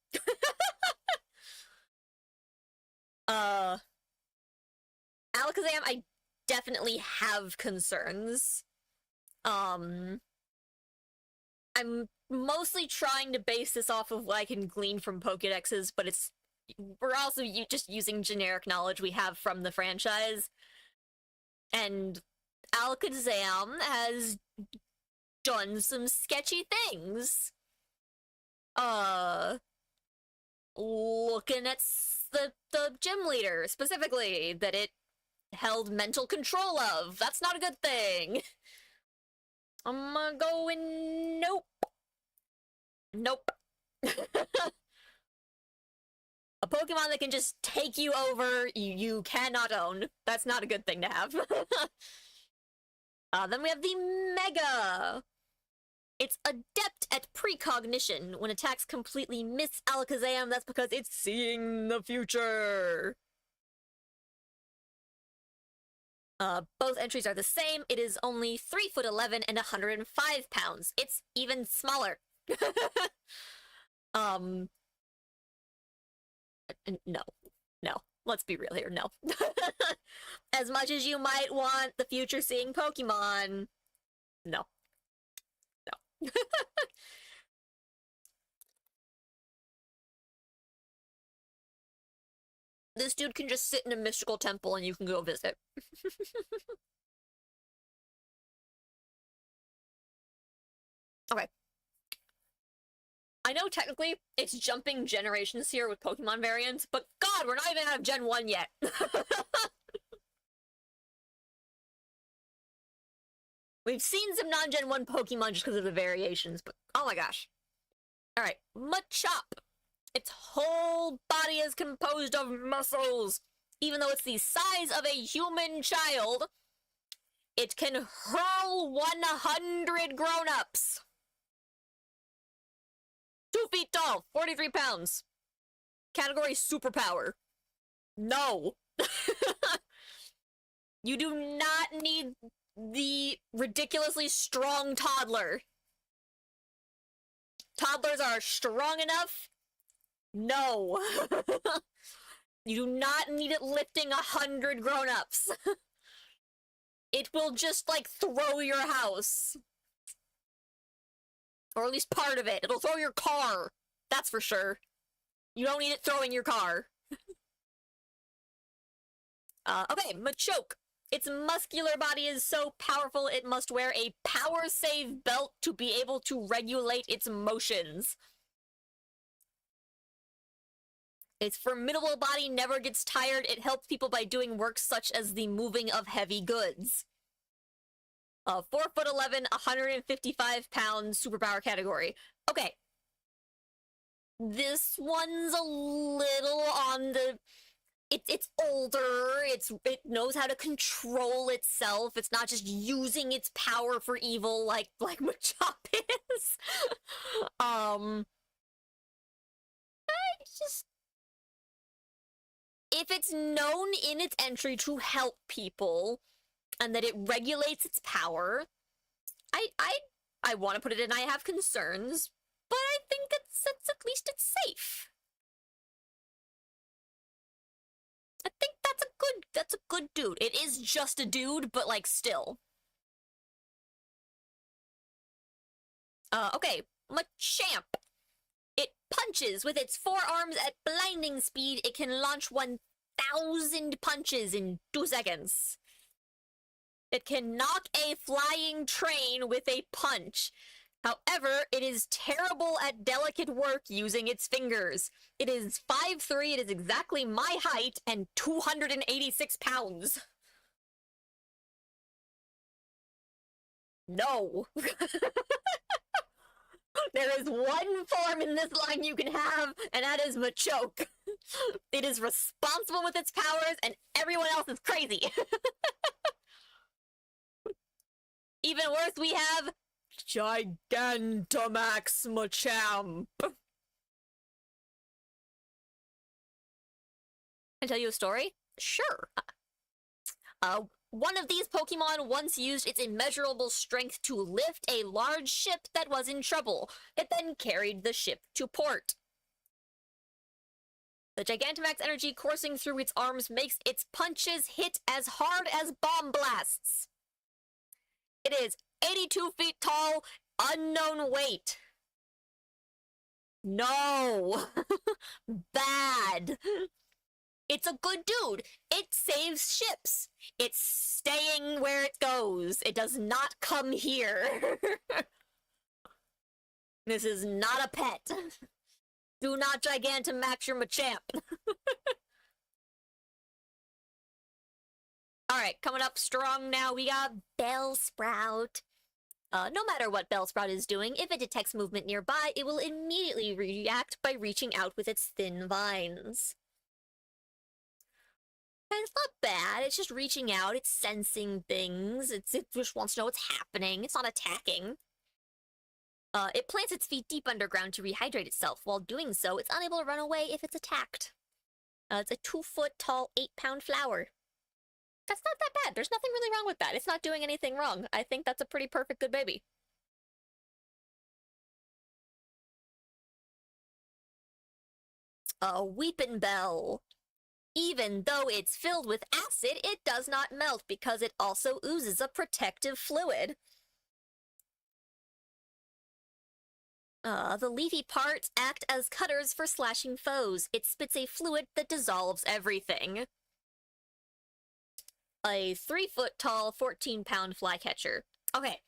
Alakazam, I definitely have concerns. I'm mostly trying to base this off of what I can glean from Pokédexes, but we're also just using generic knowledge we have from the franchise. And Alakazam has done some sketchy things. Looking at the gym leader, specifically, that it held mental control of. That's not a good thing. I'm going nope. Nope. A Pokemon that can just take you over, you cannot own. That's not a good thing to have. Then we have the Mega. It's adept at precognition. When attacks completely miss Alakazam, that's because it's seeing the future. Both entries are the same. It is only 3'11" and 105 pounds. It's even smaller. No. Let's be real here. No. As much as you might want the future seeing Pokemon, no. This dude can just sit in a mystical temple and you can go visit. Okay. I know technically it's jumping generations here with Pokemon variants, but God, we're not even out of Gen 1 yet. We've seen some non-Gen 1 Pokemon just because of the variations, but oh my gosh. Alright, Machop. Its whole body is composed of muscles. Even though it's the size of a human child, it can hurl 100 grown-ups. 2 feet tall, 43 pounds. Category superpower. No. You do not need the ridiculously strong toddler. Toddlers are strong enough? No. You do not need it lifting 100 grown-ups. It will just, like, throw your house. Or at least part of it. It'll throw your car. That's for sure. You don't need it throwing your car. Okay, Machoke. Its muscular body is so powerful it must wear a power save belt to be able to regulate its motions. Its formidable body never gets tired. It helps people by doing work such as the moving of heavy goods. 4'11", 155 pounds, superpower category. Okay. This one's a little on the... It's older, it knows how to control itself, it's not just using its power for evil like Machop is. If it's known in its entry to help people, and that it regulates its power, I want to put it in I have concerns, but I think it's at least it's safe. I think that's a good dude. It is just a dude, but like still. Okay, Machamp. It punches with its forearms at blinding speed. It can launch 1,000 punches in 2 seconds. It can knock a flying train with a punch. However, it is terrible at delicate work using its fingers. It is 5'3", it is exactly my height, and 286 pounds. No. There is one form in this line you can have, and that is Machoke. It is responsible with its powers, and everyone else is crazy. Even worse, we have Gigantamax Machamp. Can I tell you a story? Sure. One of these Pokemon once used its immeasurable strength to lift a large ship that was in trouble. It then carried the ship to port. The Gigantamax energy coursing through its arms makes its punches hit as hard as bomb blasts. It is 82 feet tall, unknown weight. No! Bad! It's a good dude. It saves ships. It's staying where it goes. It does not come here. This is not a pet. Do not Gigantamax your Machamp. Alright, coming up strong now, we got Bellsprout. No matter what Bellsprout is doing, if it detects movement nearby, it will immediately react by reaching out with its thin vines. And it's not bad, it's just reaching out, it's sensing things, it just wants to know what's happening, it's not attacking. It plants its feet deep underground to rehydrate itself. While doing so, it's unable to run away if it's attacked. It's a 2-foot tall, 8-pound flower. That's not that bad. There's nothing really wrong with that. It's not doing anything wrong. I think that's a pretty perfect good baby. Weepinbell. Even though it's filled with acid, it does not melt because it also oozes a protective fluid. The leafy parts act as cutters for slashing foes. It spits a fluid that dissolves everything. A 3-foot tall, 14-pound flycatcher. Okay,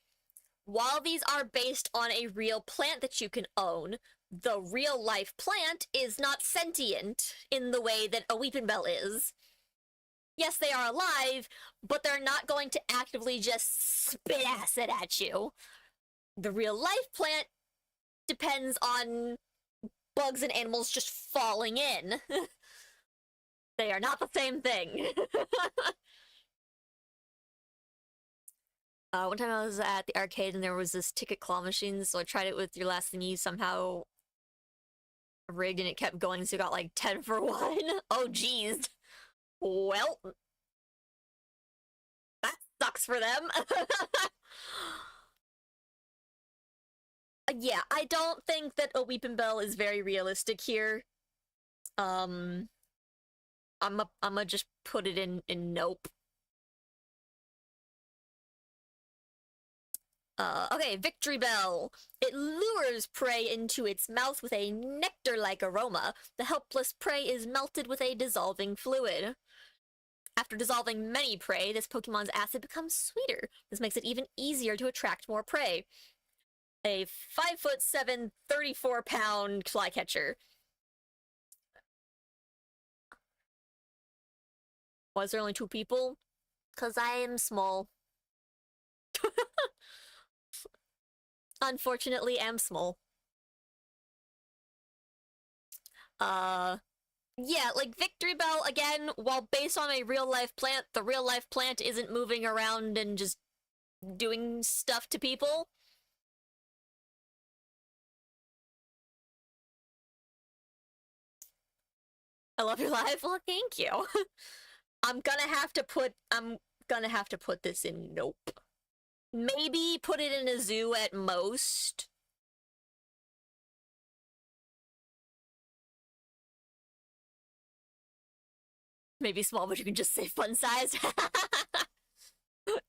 while these are based on a real plant that you can own, the real-life plant is not sentient in the way that a Weepinbell is. Yes, they are alive, but they're not going to actively just spit acid at you. The real-life plant depends on bugs and animals just falling in. They are not the same thing. One time I was at the arcade and there was this ticket claw machine, so I tried it with your last thingy, somehow rigged and it kept going, so you got like 10 for 1. Oh geez. Well, that sucks for them. Yeah, I don't think that a Weepinbell is very realistic here. I'ma just put it in nope. Okay, Victreebel. It lures prey into its mouth with a nectar-like aroma. The helpless prey is melted with a dissolving fluid. After dissolving many prey, this Pokemon's acid becomes sweeter. This makes it even easier to attract more prey. A 5'7", 34-pound flycatcher. Was there only 2 people? 'Cause I am small. Unfortunately, am small. Yeah, like Victreebel, again, while based on a real-life plant, the real-life plant isn't moving around and just doing stuff to people. I love your live. Well, thank you. I'm gonna have to put this in nope. Maybe put it in a zoo at most. Maybe small, but you can just say fun size.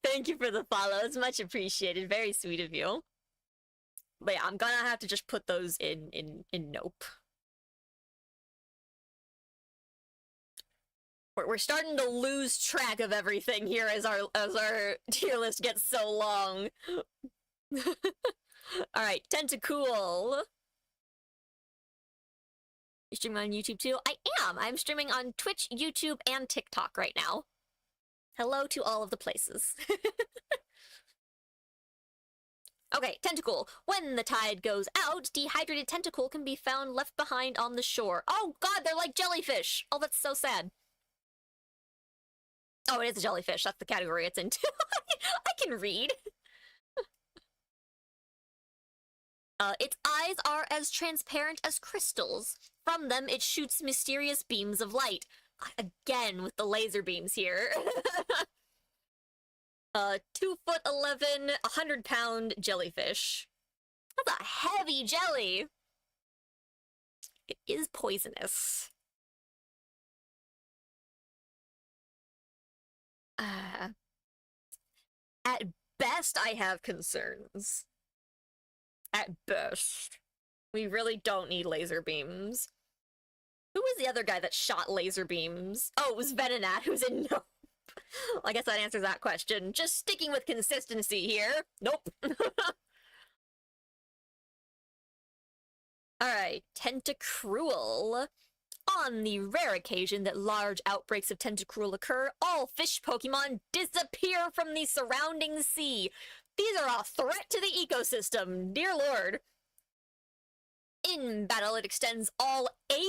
Thank you for the follows. Much appreciated. Very sweet of you. But yeah, I'm gonna have to just put those in nope. We're starting to lose track of everything here as our tier list gets so long. Alright, Tentacool. You streaming on YouTube too? I am! I'm streaming on Twitch, YouTube, and TikTok right now. Hello to all of the places. Okay, Tentacool. When the tide goes out, dehydrated Tentacool can be found left behind on the shore. Oh god, they're like jellyfish! Oh, that's so sad. Oh, it is a jellyfish. That's the category it's in. I can read. Its eyes are as transparent as crystals. From them, it shoots mysterious beams of light. Again, with the laser beams here. 2'11", 100-pound jellyfish. That's a heavy jelly. It is poisonous. At best, I have concerns. At best. We really don't need laser beams. Who was the other guy that shot laser beams? Oh, it was Venonat, who's in Nope. I guess that answers that question. Just sticking with consistency here. Nope. Alright, Tentacruel. On the rare occasion that large outbreaks of Tentacruel occur, all fish Pokemon disappear from the surrounding sea. These are a threat to the ecosystem, dear lord. In battle, it extends all 80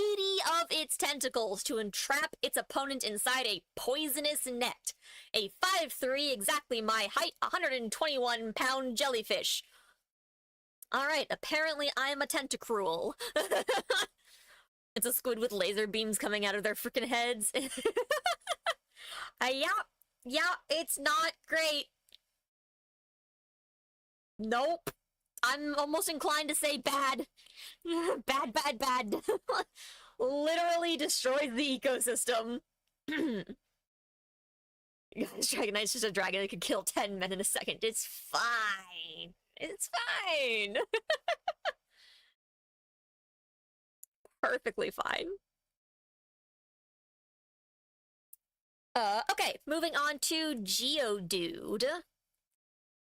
of its tentacles to entrap its opponent inside a poisonous net. A 5'3", exactly my height, 121-pound jellyfish. Alright, apparently I'm a Tentacruel. It's a squid with laser beams coming out of their freaking heads. Yeah, it's not great. Nope. I'm almost inclined to say bad. Bad. Literally destroys the ecosystem. Dragonite's just a dragon that could kill 10 men in a second. It's fine. It's fine. Perfectly fine. Okay, moving on to Geodude.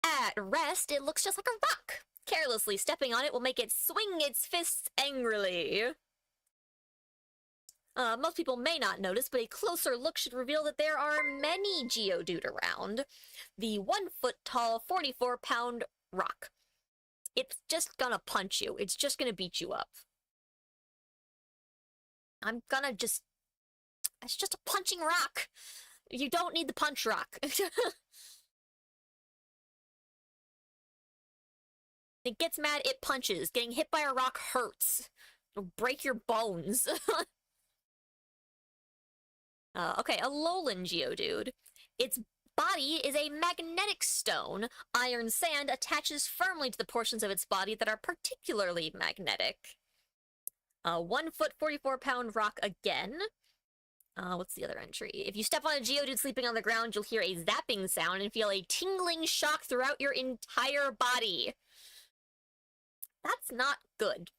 At rest, it looks just like a rock. Carelessly stepping on it will make it swing its fists angrily. Most people may not notice, but a closer look should reveal that there are many Geodude around. The 1-foot-tall, 44-pound rock. It's just gonna punch you. It's just gonna beat you up. I'm gonna just... It's just a punching rock. You don't need the punch rock. It gets mad, it punches. Getting hit by a rock hurts. It'll break your bones. Okay, Alolan Geodude. Its body is a magnetic stone. Iron sand attaches firmly to the portions of its body that are particularly magnetic. 1 foot, 44-pound rock again. What's the other entry? If you step on a Geodude sleeping on the ground, you'll hear a zapping sound and feel a tingling shock throughout your entire body. That's not good.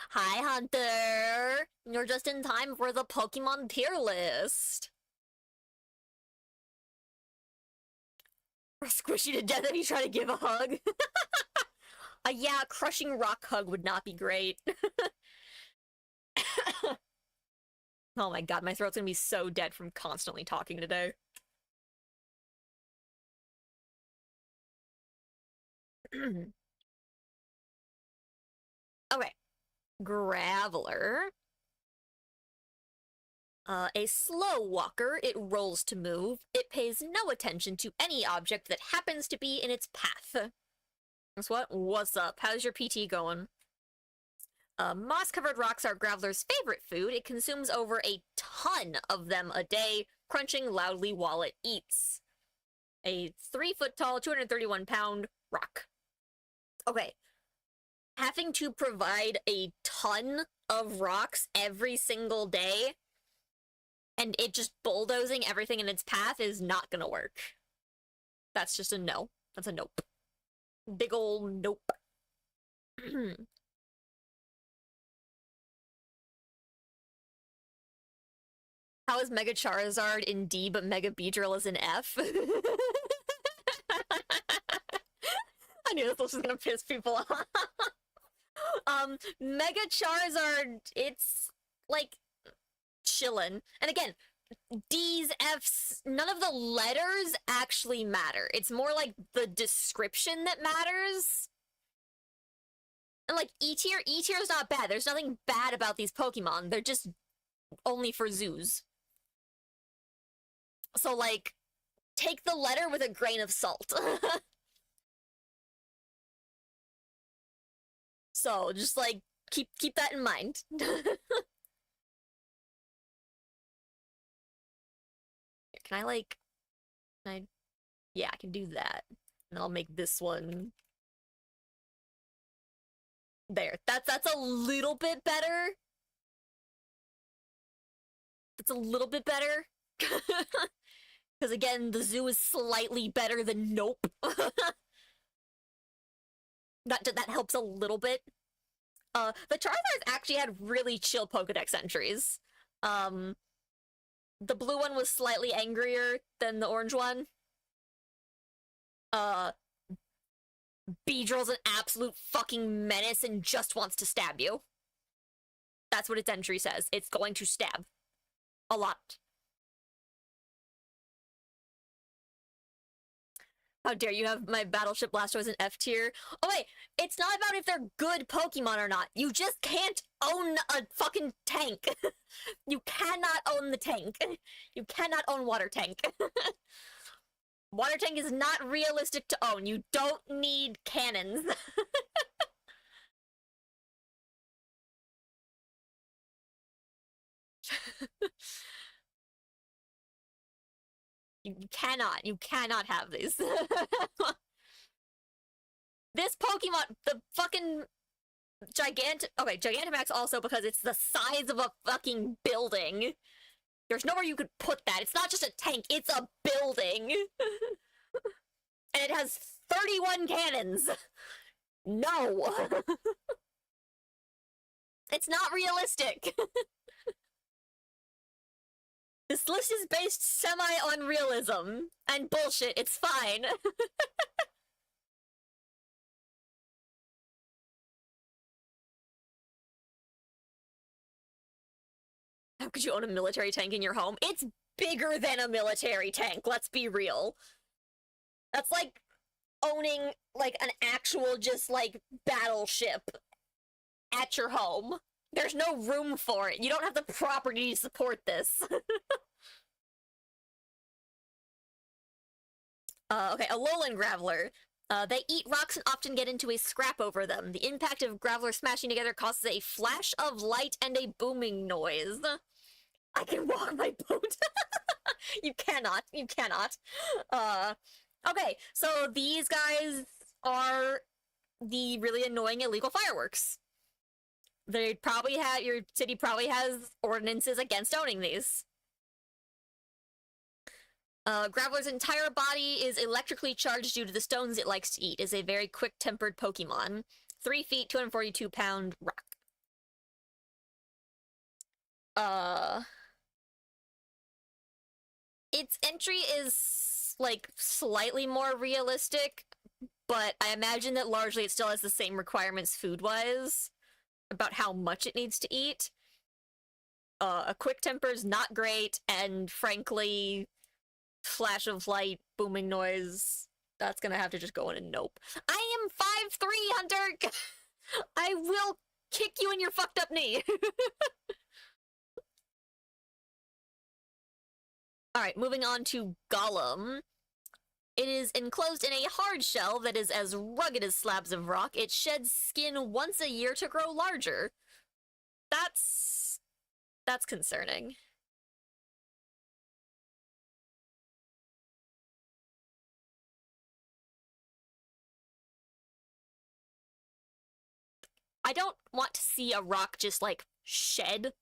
Hi, Hunter! You're just in time for the Pokemon tier list. Or squish you to death if you try to give a hug. Yeah, crushing rock hug would not be great. Oh my god, my throat's gonna be so dead from constantly talking today. Okay. Graveler. A slow walker, it rolls to move. It pays no attention to any object that happens to be in its path. Guess what? What's up? How's your PT going? Moss-covered rocks are Graveler's favorite food. It consumes over a ton of them a day, crunching loudly while it eats. A 3-foot-tall, 231-pound rock. Okay. Having to provide a ton of rocks every single day and it just bulldozing everything in its path is not gonna work. That's just a no. That's a nope. Big ol' nope. How is Mega Charizard in D but Mega Beedrill is in F? I knew this was just gonna piss people off. Mega Charizard, it's like chillin'. And again, D's, F's, none of the letters actually matter. It's more like the description that matters. And like E tier is not bad. There's nothing bad about these Pokemon. They're just only for zoos. So like, take the letter with a grain of salt. So just like keep that in mind. can I, like... Can I... Yeah, I can do that. And I'll make this one... There. That's a little bit better. That's a little bit better. Because again, the zoo is slightly better than Nope. That helps a little bit. The Charizards actually had really chill Pokedex entries. The blue one was slightly angrier than the orange one. Beedrill's an absolute fucking menace and just wants to stab you. That's what its entry says. It's going to stab. A lot. How dare you have my Battleship Blastoise in F tier? Oh wait, it's not about if they're good Pokemon or not. You just can't own a fucking tank. You cannot own the tank. You cannot own Water Tank. Water Tank is not realistic to own. You don't need cannons. You cannot have these. This Pokemon, the fucking Gigantamax also because it's the size of a fucking building. There's nowhere you could put that. It's not just a tank, it's a building. And it has 31 cannons. No. It's not realistic. This list is based semi on realism and bullshit. It's fine. How could you own a military tank in your home? It's bigger than a military tank, let's be real. That's like owning, like, an actual just, like, battleship at your home. There's no room for it. You don't have the property to support this. Okay, Alolan Graveler. They eat rocks and often get into a scrap over them. The impact of Graveler smashing together causes a flash of light and a booming noise. I can walk my boat. You cannot. You cannot. Okay, so these guys are the really annoying illegal fireworks. They probably have, your city probably has ordinances against owning these. Graveler's entire body is electrically charged due to the stones it likes to eat. Is a very quick-tempered Pokemon. 3 feet, 242-pound rock. Its entry is, like, slightly more realistic, but I imagine that largely it still has the same requirements food-wise about how much it needs to eat. A quick temper's not great, and frankly, flash of light, booming noise, that's gonna have to just go in a Nope. I am 5'3", Hunter! I will kick you in your fucked up knee! Alright, moving on to Golem. It is enclosed in a hard shell that is as rugged as slabs of rock. It sheds skin once a year to grow larger. That's concerning. I don't want to see a rock just, like, shed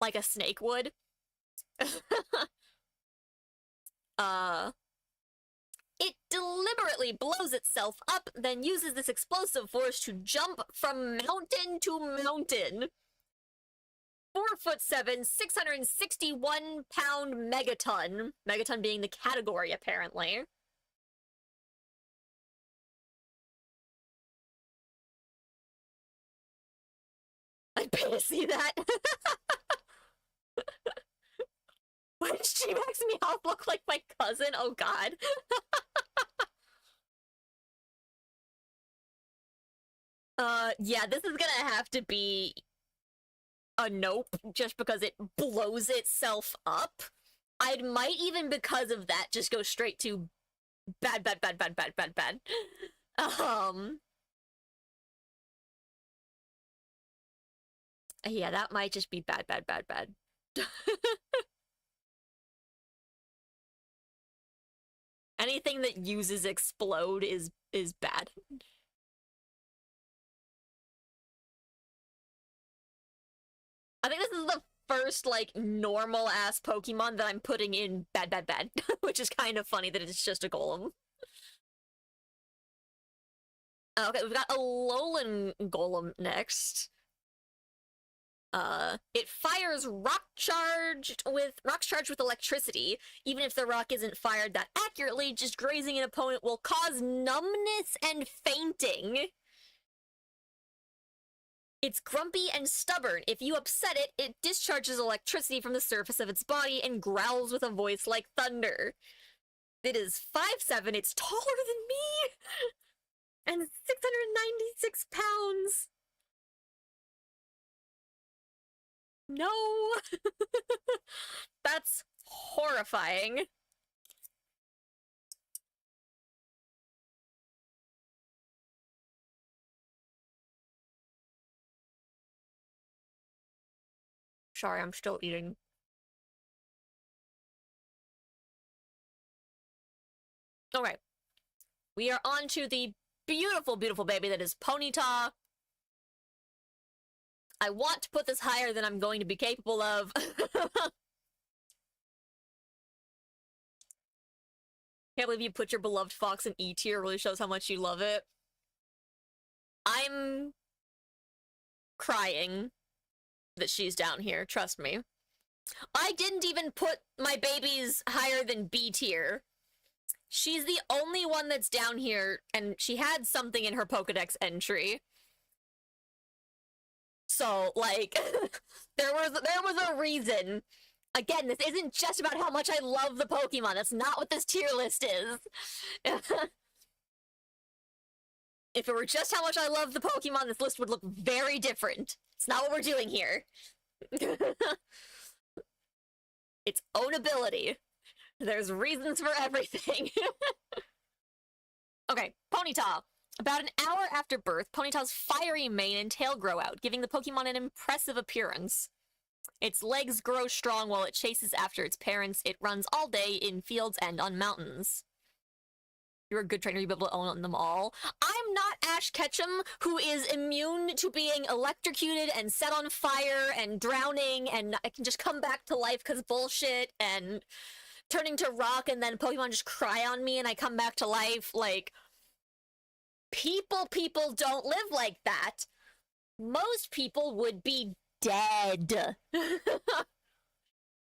like a snake would. It deliberately blows itself up, then uses this explosive force to jump from mountain to mountain. 4'7", 661-pound Megaton. Megaton being the category, apparently. I'd pay to see that. Why does G-Max Meowth look like my cousin? Oh god. Yeah, this is gonna have to be a Nope, just because it blows itself up. I might even, because of that, just go straight to bad, bad, bad, bad, bad, bad, bad. Yeah, that might just be bad, bad, bad, bad. Anything that uses explode is bad. I think this is the first, like, normal-ass Pokemon that I'm putting in bad, bad, bad, which is kind of funny that it's just a Golem. Okay, we've got a Alolan Golem next. It fires rocks charged with electricity. Even if the rock isn't fired that accurately, just grazing an opponent will cause numbness and fainting. It's grumpy and stubborn. If you upset it, it discharges electricity from the surface of its body and growls with a voice like thunder. It is 5'7", it's taller than me, and 696 pounds. No! That's horrifying. Sorry, I'm still eating. Okay. We are on to the beautiful, beautiful baby that is Ponyta. I want to put this higher than I'm going to be capable of. Can't believe you put your beloved fox in E tier. Really shows how much you love it. I'm crying that she's down here, trust me. I didn't even put my babies higher than B tier. She's the only one that's down here, and she had something in her Pokedex entry. So, like, there was a reason. Again, this isn't just about how much I love the Pokemon. That's not what this tier list is. If it were just how much I love the Pokemon, this list would look very different. It's not what we're doing here. It's ownability. There's reasons for everything. Okay, Ponyta. About an hour after birth, Ponyta's fiery mane and tail grow out, giving the Pokemon an impressive appearance. Its legs grow strong while it chases after its parents. It runs all day in fields and on mountains. You're a good trainer, you'll be able to own them all. I'm not Ash Ketchum, who is immune to being electrocuted and set on fire and drowning, and I can just come back to life because bullshit, and turning to rock, and then Pokemon just cry on me and I come back to life. Like, people don't live like that. Most people would be dead. I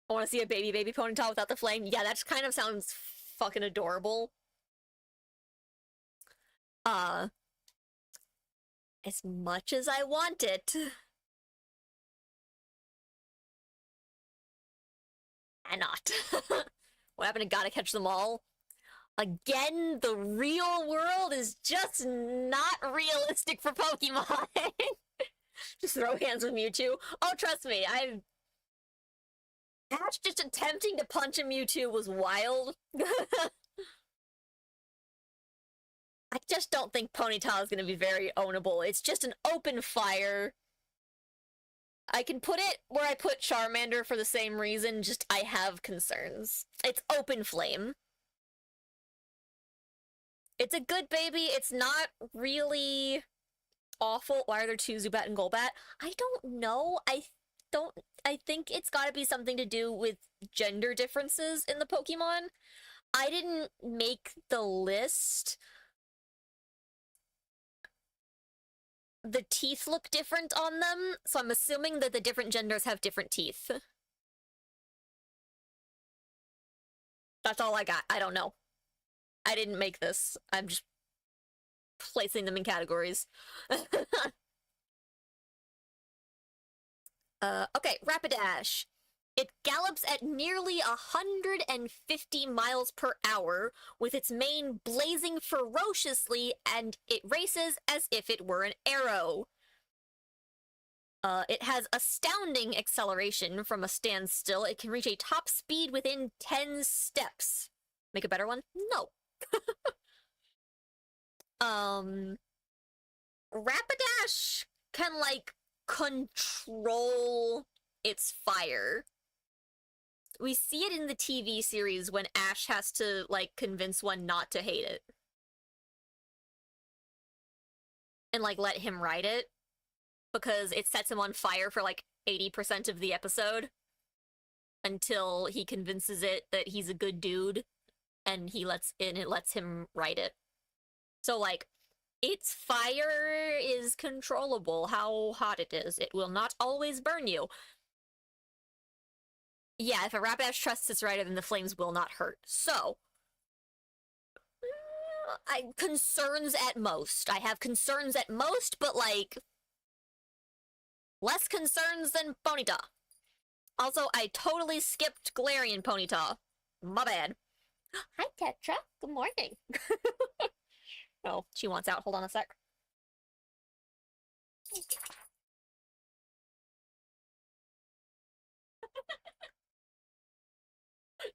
want to see a baby Ponyta without the flame. Yeah, that kind of sounds fucking adorable. As much as I want it. And not. What happened to Gotta Catch Them All? Again, the real world is just not realistic for Pokemon. Just throw hands with Mewtwo. Oh, trust me, Ash just attempting to punch a Mewtwo was wild. I just don't think Ponyta is going to be very ownable. It's just an open fire. I can put it where I put Charmander for the same reason, just I have concerns. It's open flame. It's a good baby. It's not really awful. Why are there two Zubat and Golbat? I don't know. I think it's gotta be something to do with gender differences in the Pokemon. I didn't make the list. The teeth look different on them, so I'm assuming that the different genders have different teeth. That's all I got. I don't know. I didn't make this. I'm just placing them in categories. Okay, Rapidash. It gallops at nearly 150 miles per hour, with its mane blazing ferociously, and it races as if it were an arrow. It has astounding acceleration from a standstill. It can reach a top speed within 10 steps. Make a better one? No. Rapidash can, like, control its fire. We see it in the TV series when Ash has to, like, convince one not to hate it. And, like, let him ride it. Because it sets him on fire for, like, 80% of the episode. Until he convinces it that he's a good dude. And it lets him ride it. So, like, its fire is controllable, how hot it is. It will not always burn you. Yeah, if a Rapidash trusts its rider, then the flames will not hurt. So, concerns at most. I have concerns at most, but, like, less concerns than Ponyta. Also, I totally skipped Galarian Ponyta. My bad. Hi, Tetra. Good morning. Oh, she wants out. Hold on a sec.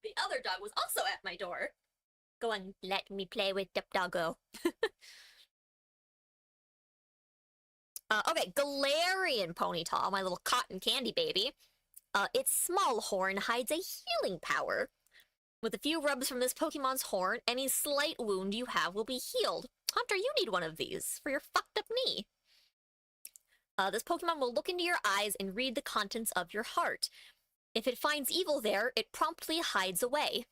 The other dog was also at my door. Go and let me play with the doggo. Okay, Galarian Ponyta, my little cotton candy baby. Its small horn hides a healing power. With a few rubs from this Pokemon's horn, any slight wound you have will be healed. Hunter, you need one of these for your fucked up knee. This Pokemon will look into your eyes and read the contents of your heart. If it finds evil there, it promptly hides away.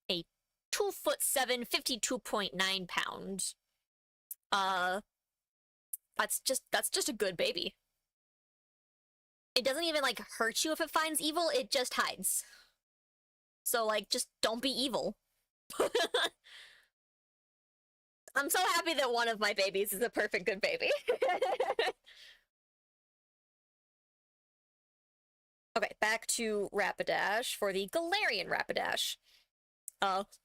A 2'7", 52.9 pounds. That's just a good baby. It doesn't even, like, hurt you if it finds evil, it just hides. So, like, just don't be evil. I'm so happy that one of my babies is a perfect good baby. Okay, back to Rapidash for the Galarian Rapidash.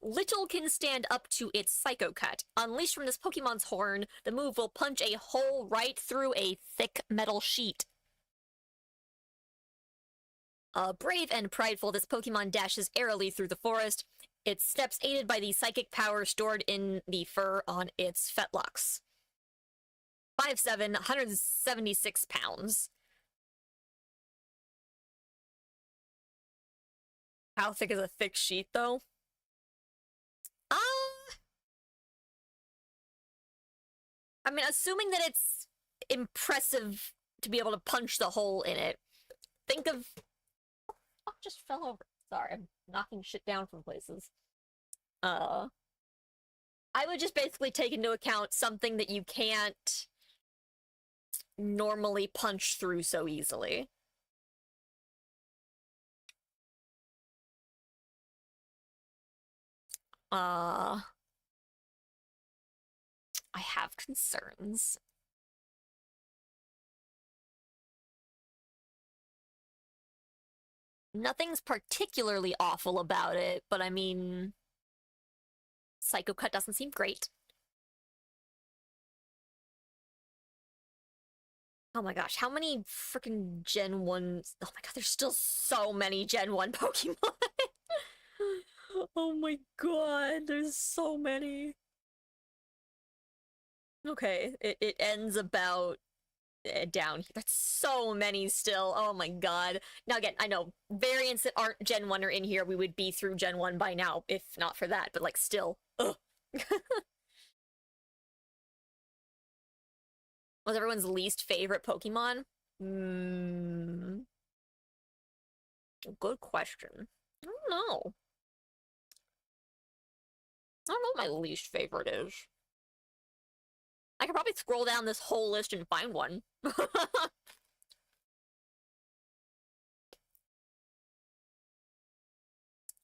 Little can stand up to its Psycho Cut. Unleashed from this Pokemon's horn, the move will punch a hole right through a thick metal sheet. Brave and prideful, this Pokemon dashes airily through the forest, its steps aided by the psychic power stored in the fur on its fetlocks. 5'7", 176 pounds. How thick is a thick sheet, though? I mean, assuming that it's impressive to be able to punch the hole in it, think of... Oh, just fell over. Sorry, I'm knocking shit down from places. I would just basically take into account something that you can't normally punch through so easily. I have concerns. Nothing's particularly awful about it, but I mean... Psycho Cut doesn't seem great. Oh my gosh, how many freaking Gen 1... Oh my god, there's still so many Gen 1 Pokemon! Oh my god, there's so many. Okay, it ends about down here. That's so many still. Oh my god. Now again, I know variants that aren't Gen 1 are in here. We would be through Gen 1 by now, if not for that, but like still. Ugh. What's everyone's least favorite Pokemon? Good question. I don't know. I don't know what my least favorite is. I could probably scroll down this whole list and find one.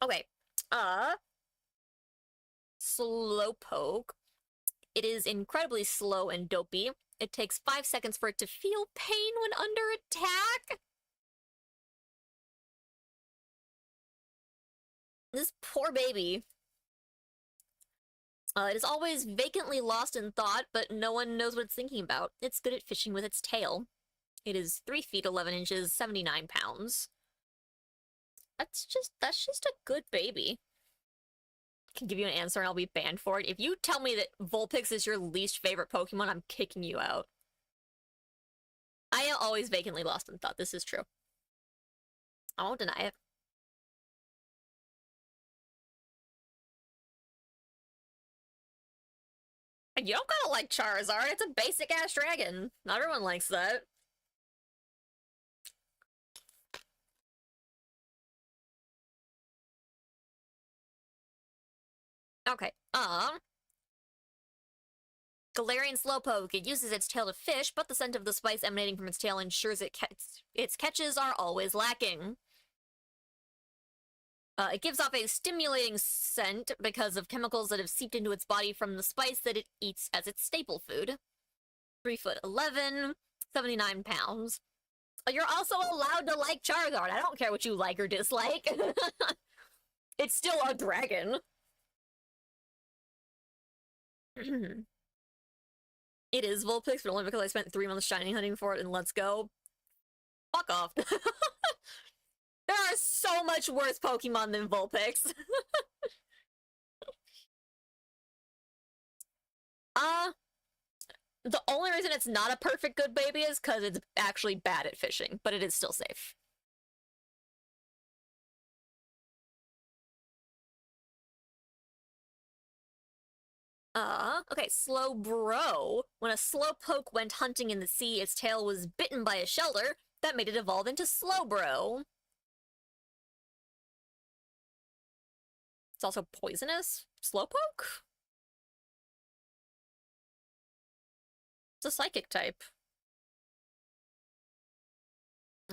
Okay. Slowpoke. It is incredibly slow and dopey. It takes 5 seconds for it to feel pain when under attack. This poor baby. It is always vacantly lost in thought, but no one knows what it's thinking about. It's good at fishing with its tail. It is 3 feet 11 inches, 79 pounds. That's just a good baby. I can give you an answer and I'll be banned for it. If you tell me that Vulpix is your least favorite Pokemon, I'm kicking you out. I am always vacantly lost in thought. This is true. I won't deny it. You don't gotta like Charizard, it's a basic-ass dragon. Not everyone likes that. Okay, Galarian Slowpoke. It uses its tail to fish, but the scent of the spice emanating from its tail ensures its catches are always lacking. It gives off a stimulating scent because of chemicals that have seeped into its body from the spice that it eats as its staple food. 3'11", 79 pounds. You're also allowed to like Charizard. I don't care what you like or dislike. It's still a dragon. It is Vulpix, but only because I spent 3 months shiny hunting for it, and let's go. Fuck off. There are so much worse Pokemon than Vulpix. The only reason it's not a perfect good baby is because it's actually bad at fishing, but it is still safe. Okay, Slowbro. When a Slowpoke went hunting in the sea, its tail was bitten by a shelter that made it evolve into Slowbro. It's also poisonous? Slowpoke? It's a psychic type.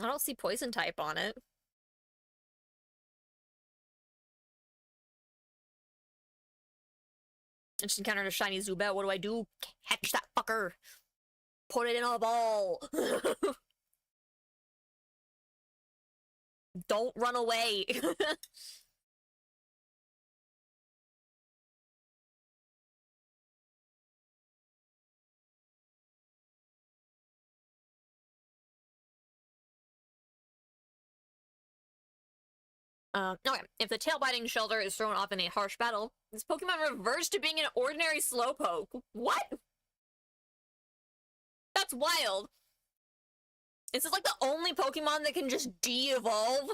I don't see poison type on it. I just encountered a shiny Zubat. What do I do? Catch that fucker! Put it in a ball! Don't run away! Okay, if the tail-biting shelter is thrown off in a harsh battle, this Pokemon reverts to being an ordinary Slowpoke. What? That's wild. Is this like the only Pokemon that can just de-evolve?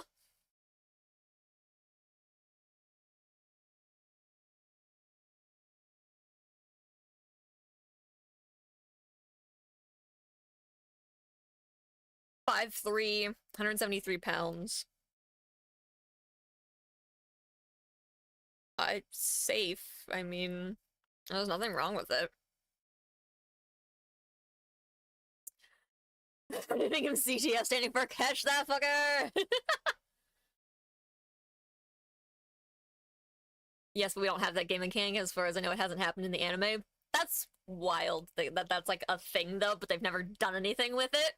(5'3", 173 pounds. It's safe. I mean, there's nothing wrong with it. I think of CTF standing for catch that fucker! Yes, but we don't have that game mechanic. As far as I know, it hasn't happened in the anime. That's wild. That's like a thing, though, but they've never done anything with it.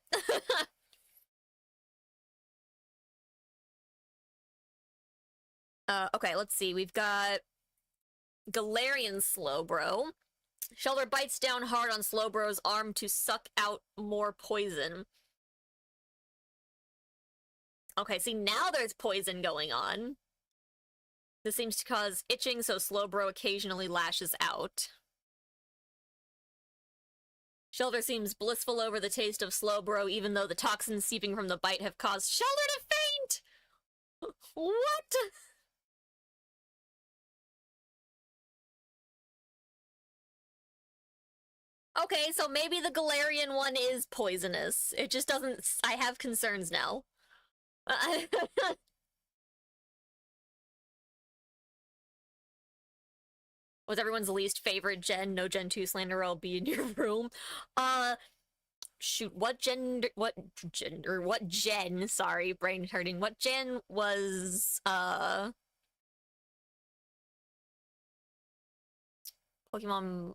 Okay, let's see. We've got Galarian Slowbro. Shelter bites down hard on Slowbro's arm to suck out more poison. Okay, see, now there's poison going on. This seems to cause itching, so Slowbro occasionally lashes out. Shelter seems blissful over the taste of Slowbro, even though the toxins seeping from the bite have caused Shelter to faint! What? Okay, so maybe the Galarian one is poisonous. It just doesn't... I have concerns now. Was everyone's least favorite gen? No Gen 2 slander, I'll be in your room. Shoot, what gen, sorry, brain hurting. What gen was, Pokemon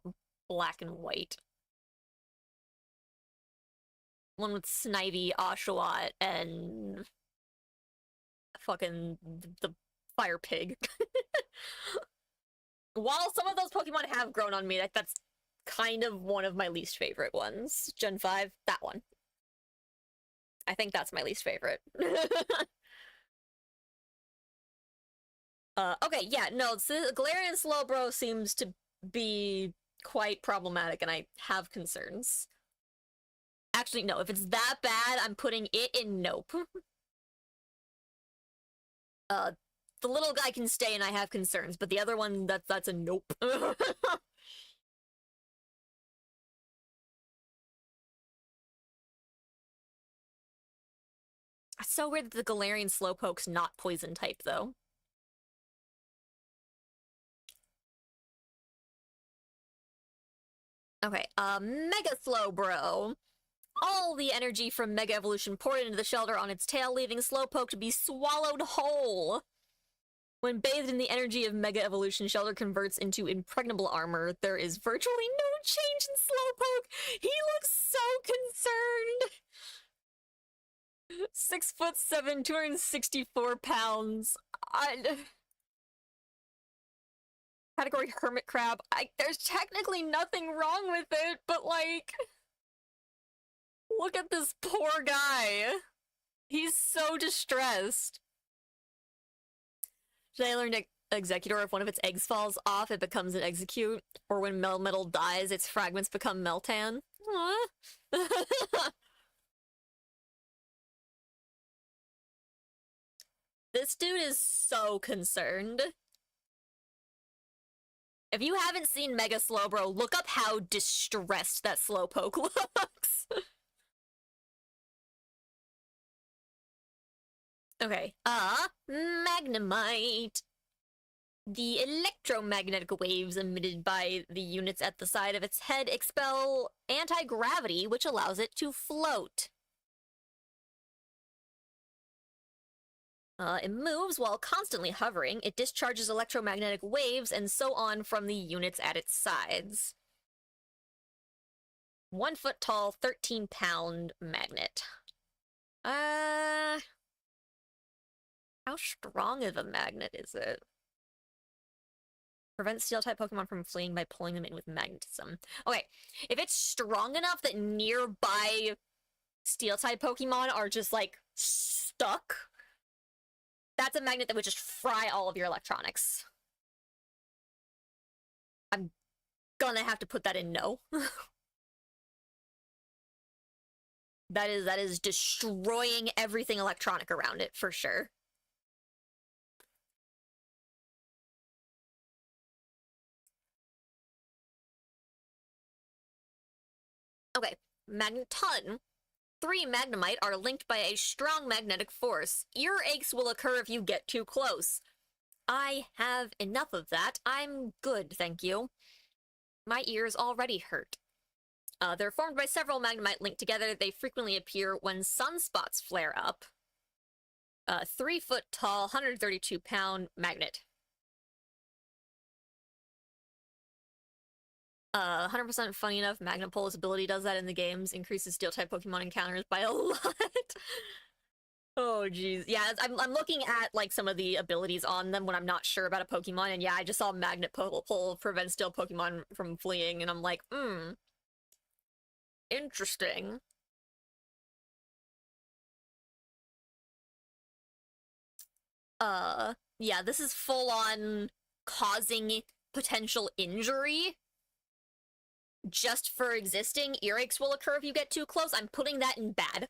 Black and White? One with Snivy, Oshawott, and fucking the Fire Pig. While some of those Pokemon have grown on me, that's kind of one of my least favorite ones. Gen 5, that one. I think that's my least favorite. Okay, yeah, no, Galarian Slowbro seems to be quite problematic, and I have concerns. Actually, no, if it's that bad, I'm putting it in nope. The little guy can stay and I have concerns, but the other one, that's a nope. It's so weird that the Galarian Slowpoke's not poison type, though. Okay, Mega Slowbro. All the energy from Mega Evolution poured into the shelter on its tail, leaving Slowpoke to be swallowed whole. When bathed in the energy of Mega Evolution, Shelter converts into impregnable armor. There is virtually no change in Slowpoke. He looks so concerned. 6'7", 264 pounds. Category Hermit Crab. There's technically nothing wrong with it, but like, look at this poor guy. He's so distressed. Today I learned Executor, if one of its eggs falls off, it becomes an Execute. Or when Melmetal dies, its fragments become Meltan. This dude is so concerned. If you haven't seen Mega Slowbro, look up how distressed that Slowpoke looks. Okay, Magnemite. The electromagnetic waves emitted by the units at the side of its head expel anti-gravity, which allows it to float. It moves while constantly hovering. It discharges electromagnetic waves and so on from the units at its sides. 1 foot tall, 13-pound magnet. How strong of a magnet is it? Prevent Steel-type Pokemon from fleeing by pulling them in with magnetism. Okay, if it's strong enough that nearby Steel-type Pokemon are just, like, stuck, that's a magnet that would just fry all of your electronics. I'm gonna have to put that in no. That is destroying everything electronic around it, for sure. Okay, Magneton. 3 Magnemite are linked by a strong magnetic force. Earaches will occur if you get too close. I have enough of that. I'm good, thank you. My ears already hurt. They're formed by several Magnemite linked together. They frequently appear when sunspots flare up. 3 foot tall, 132-pound magnet. 100% funny enough, Magnapul's ability does that in the games, increases Steel-type Pokemon encounters by a lot. Oh, jeez. Yeah, I'm looking at, like, some of the abilities on them when I'm not sure about a Pokemon, and yeah, I just saw Magnet Pull prevent Steel Pokemon from fleeing, and I'm like, interesting. Yeah, this is full-on causing potential injury just for existing. Earaches will occur if you get too close. I'm putting that in bad.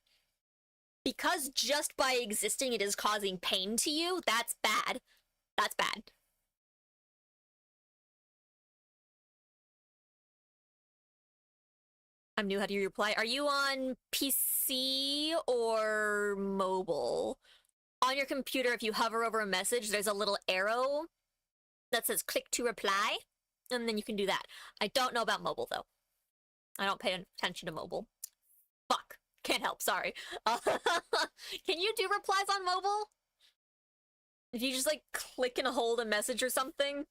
Because just by existing it is causing pain to you, that's bad. That's bad. I'm new. How do you reply? Are you on PC or mobile? On your computer, if you hover over a message, there's a little arrow that says click to reply, and then you can do that. I don't know about mobile, though. I don't pay attention to mobile. Fuck. Can't help, sorry. Can you do replies on mobile? If you just, like, click and hold a message or something?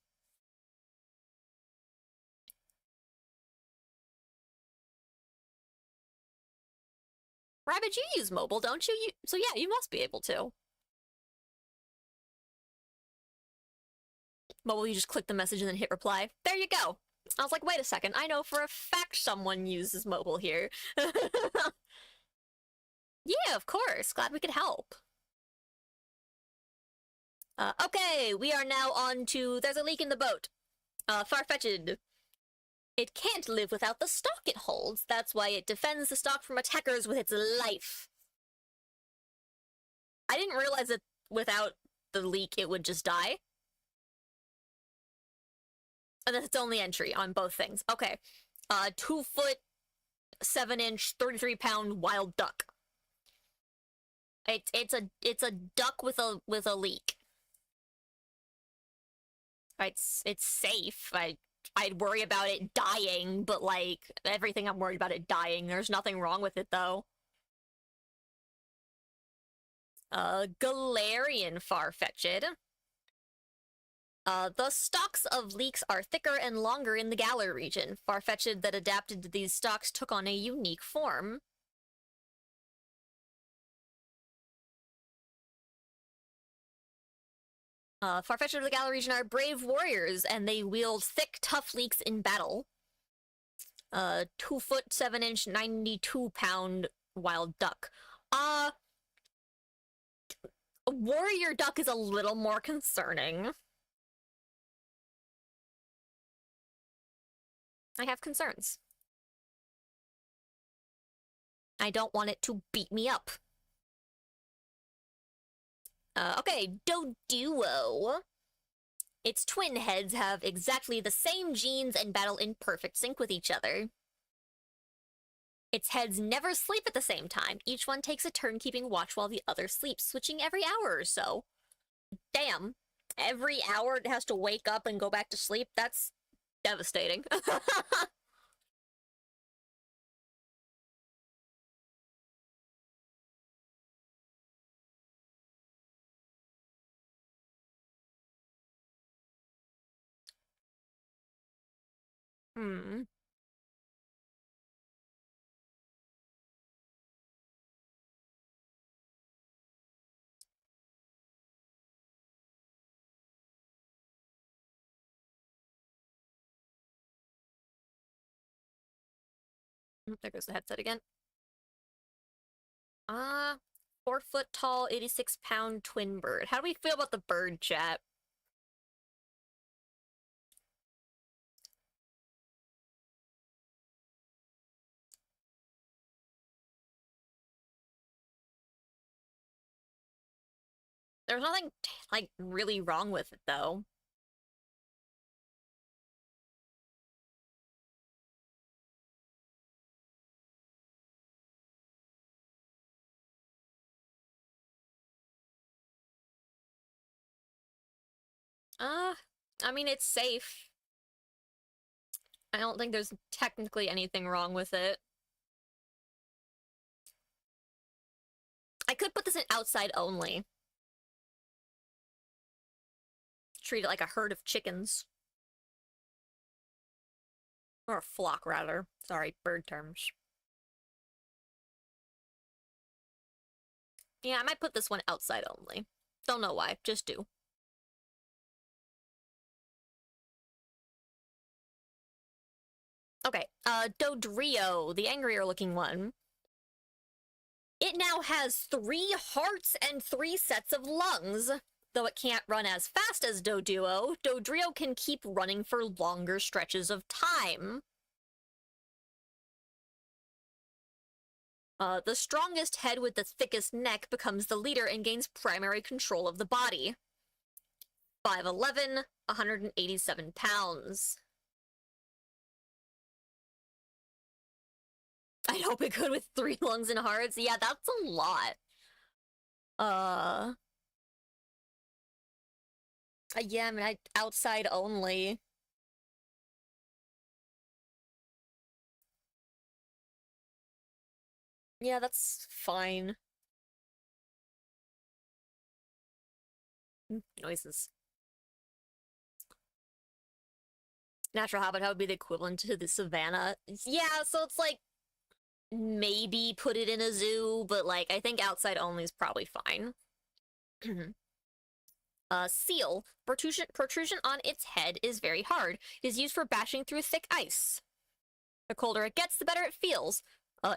Rabbit, you use mobile, don't you? So yeah, you must be able to. Mobile, you just click the message and then hit reply. There you go. I was like, wait a second, I know for a fact someone uses mobile here. Yeah, of course. Glad we could help. Okay, we are now on to There's a Leak in the Boat. Farfetch'd. It can't live without the stock it holds. That's why it defends the stock from attackers with its life. I didn't realize that without the leak it would just die. And that's its only entry on both things. Okay. 2 foot, 7 inch, 33-pound wild duck. It's a duck with a leak. It's safe. I'd worry about it dying, but like everything I'm worried about it dying. There's nothing wrong with it though. Galarian Farfetch'd. The stalks of leeks are thicker and longer in the Galar region. Farfetch'd that adapted to these stalks took on a unique form. Farfetch'd of the Galar region are brave warriors, and they wield thick, tough leeks in battle. 2 foot 7 inch, 92-pound wild duck. A warrior duck is a little more concerning. I have concerns. I don't want it to beat me up. Okay, Doduo. Its twin heads have exactly the same genes and battle in perfect sync with each other. Its heads never sleep at the same time. Each one takes a turn keeping watch while the other sleeps, switching every hour or so. Damn. Every hour it has to wake up and go back to sleep? That's devastating. Hmm. There goes the headset again. 4 foot tall, 86-pound twin bird. How do we feel about the bird, chat? There's nothing, like, really wrong with it, though. I mean, it's safe. I don't think there's technically anything wrong with it. I could put this in outside only. Treat it like a herd of chickens. Or a flock, rather. Sorry, bird terms. Yeah, I might put this one outside only. Don't know why, just do. Okay, Dodrio, the angrier looking one. It now has 3 hearts and 3 sets of lungs. Though it can't run as fast as Doduo, Dodrio can keep running for longer stretches of time. The strongest head with the thickest neck becomes the leader and gains primary control of the body. 5'11", 187 pounds. I'd hope it could with 3 lungs and hearts. Yeah, that's a lot. Yeah, I mean, outside only. Yeah, that's fine. Noises. Natural habitat would be the equivalent to the savannah. Yeah, so it's like, maybe put it in a zoo, but like, I think outside only is probably fine. Seal. Protrusion on its head is very hard. It is used for bashing through thick ice. The colder it gets, the better it feels.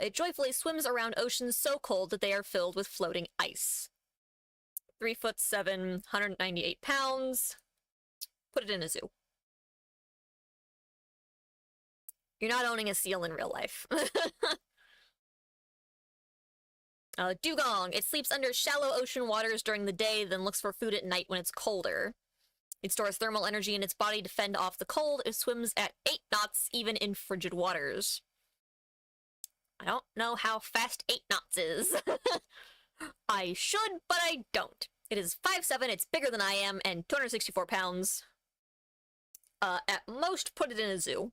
It joyfully swims around oceans so cold that they are filled with floating ice. 3'7", 198 pounds. Put it in a zoo. You're not owning a seal in real life. Dugong. It sleeps under shallow ocean waters during the day, then looks for food at night when it's colder. It stores thermal energy in its body to fend off the cold. It swims at 8 knots, even in frigid waters. I don't know how fast 8 knots is. I should, but I don't. It is 5'7", it's bigger than I am, and 264 pounds. At most, put it in a zoo.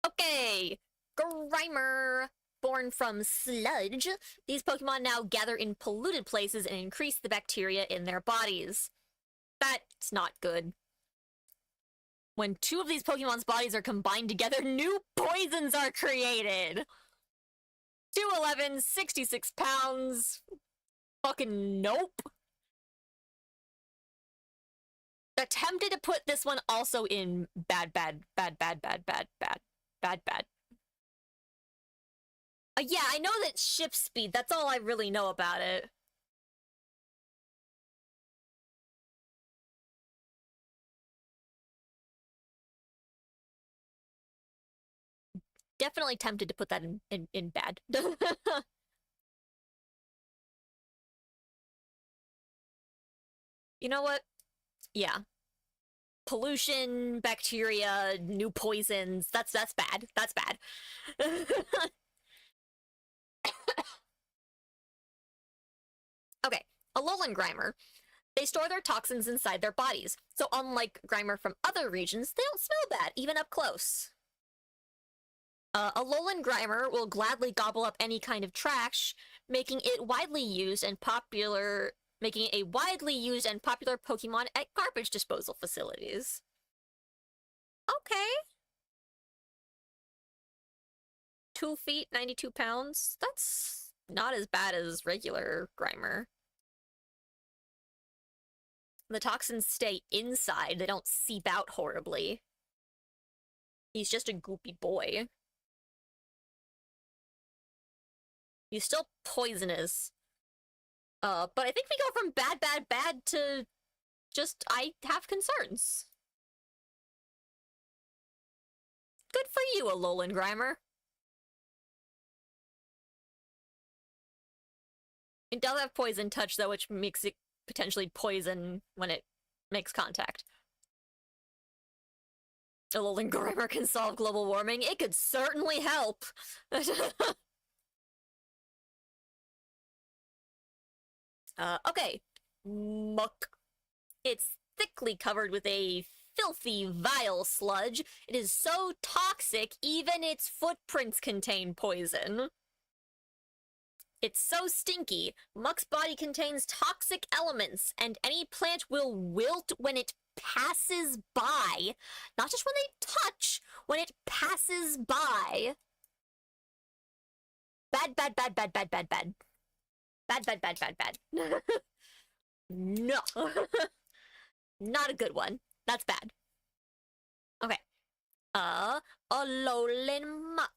Okay, Grimer. Born from sludge, these Pokemon now gather in polluted places and increase the bacteria in their bodies. That's not good. When two of these Pokemon's bodies are combined together, new poisons are created! 211, 66 pounds. Fucking nope. Attempted to put this one also in bad. Yeah, I know that ship speed, that's all I really know about it. Definitely tempted to put that in bad. You know what? Yeah. Pollution, bacteria, new poisons, that's bad. That's bad. Okay, Alolan Grimer. They store their toxins inside their bodies, so unlike Grimer from other regions, they don't smell bad, even up close. Alolan Grimer will gladly gobble up any kind of trash, making it a widely used and popular Pokemon at garbage disposal facilities. Okay. 2 feet, 92 pounds. That's not as bad as regular Grimer. The toxins stay inside, they don't seep out horribly. He's just a goopy boy. He's still poisonous. But I think we go from bad to just, I have concerns. Good for you, Alolan Grimer. It does have poison touch, though, which makes it potentially poison when it makes contact. Alolan Grimer can solve global warming. It could certainly help. Okay. Muck. It's thickly covered with a filthy, vile sludge. It is so toxic, even its footprints contain poison. It's so stinky. Muck's body contains toxic elements, and any plant will wilt when it passes by. Not just when they touch, when it passes by. Bad. Bad. No. Not a good one. That's bad. Okay. Alolan Muck.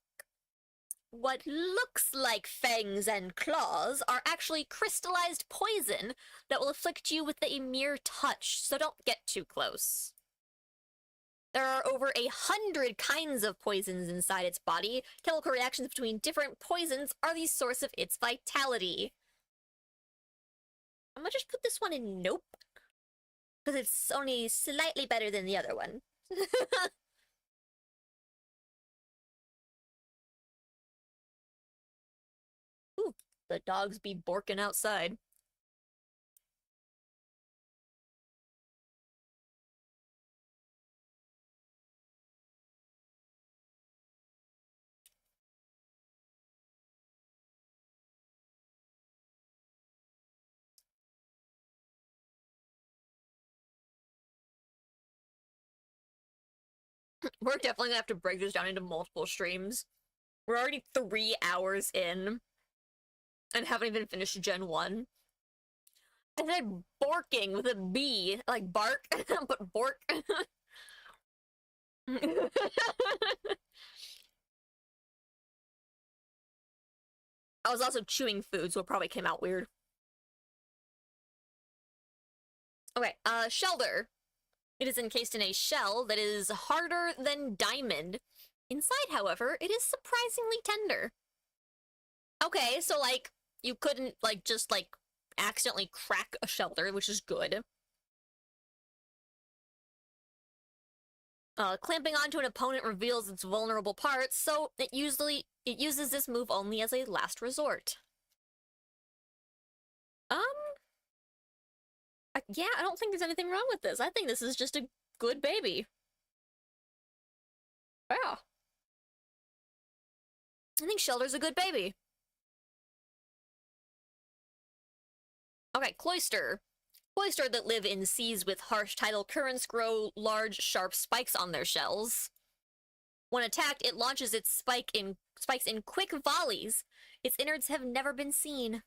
What looks like fangs and claws are actually crystallized poison that will afflict you with a mere touch, so don't get too close. There are over 100 kinds of poisons inside its body. Chemical reactions between different poisons are the source of its vitality. I'm gonna just put this one in nope, because it's only slightly better than the other one. Ooh, the dogs be borking outside. We're definitely gonna have to break this down into multiple streams. We're already 3 hours in and haven't even finished Gen 1. I said borking with a B, like bark, but bork. I was also chewing food, so it probably came out weird. Okay, Shelder. It is encased in a shell that is harder than diamond. Inside, however, it is surprisingly tender. Okay, so, like, you couldn't, like, just, like, accidentally crack a Shelder, which is good. Clamping onto an opponent reveals its vulnerable parts, so it uses this move only as a last resort. Yeah, I don't think there's anything wrong with this. I think this is just a good baby. Yeah. I think Shelter's a good baby. Okay, Cloyster. Cloyster that live in seas with harsh tidal currents grow large, sharp spikes on their shells. When attacked, it launches its spikes in quick volleys. Its innards have never been seen.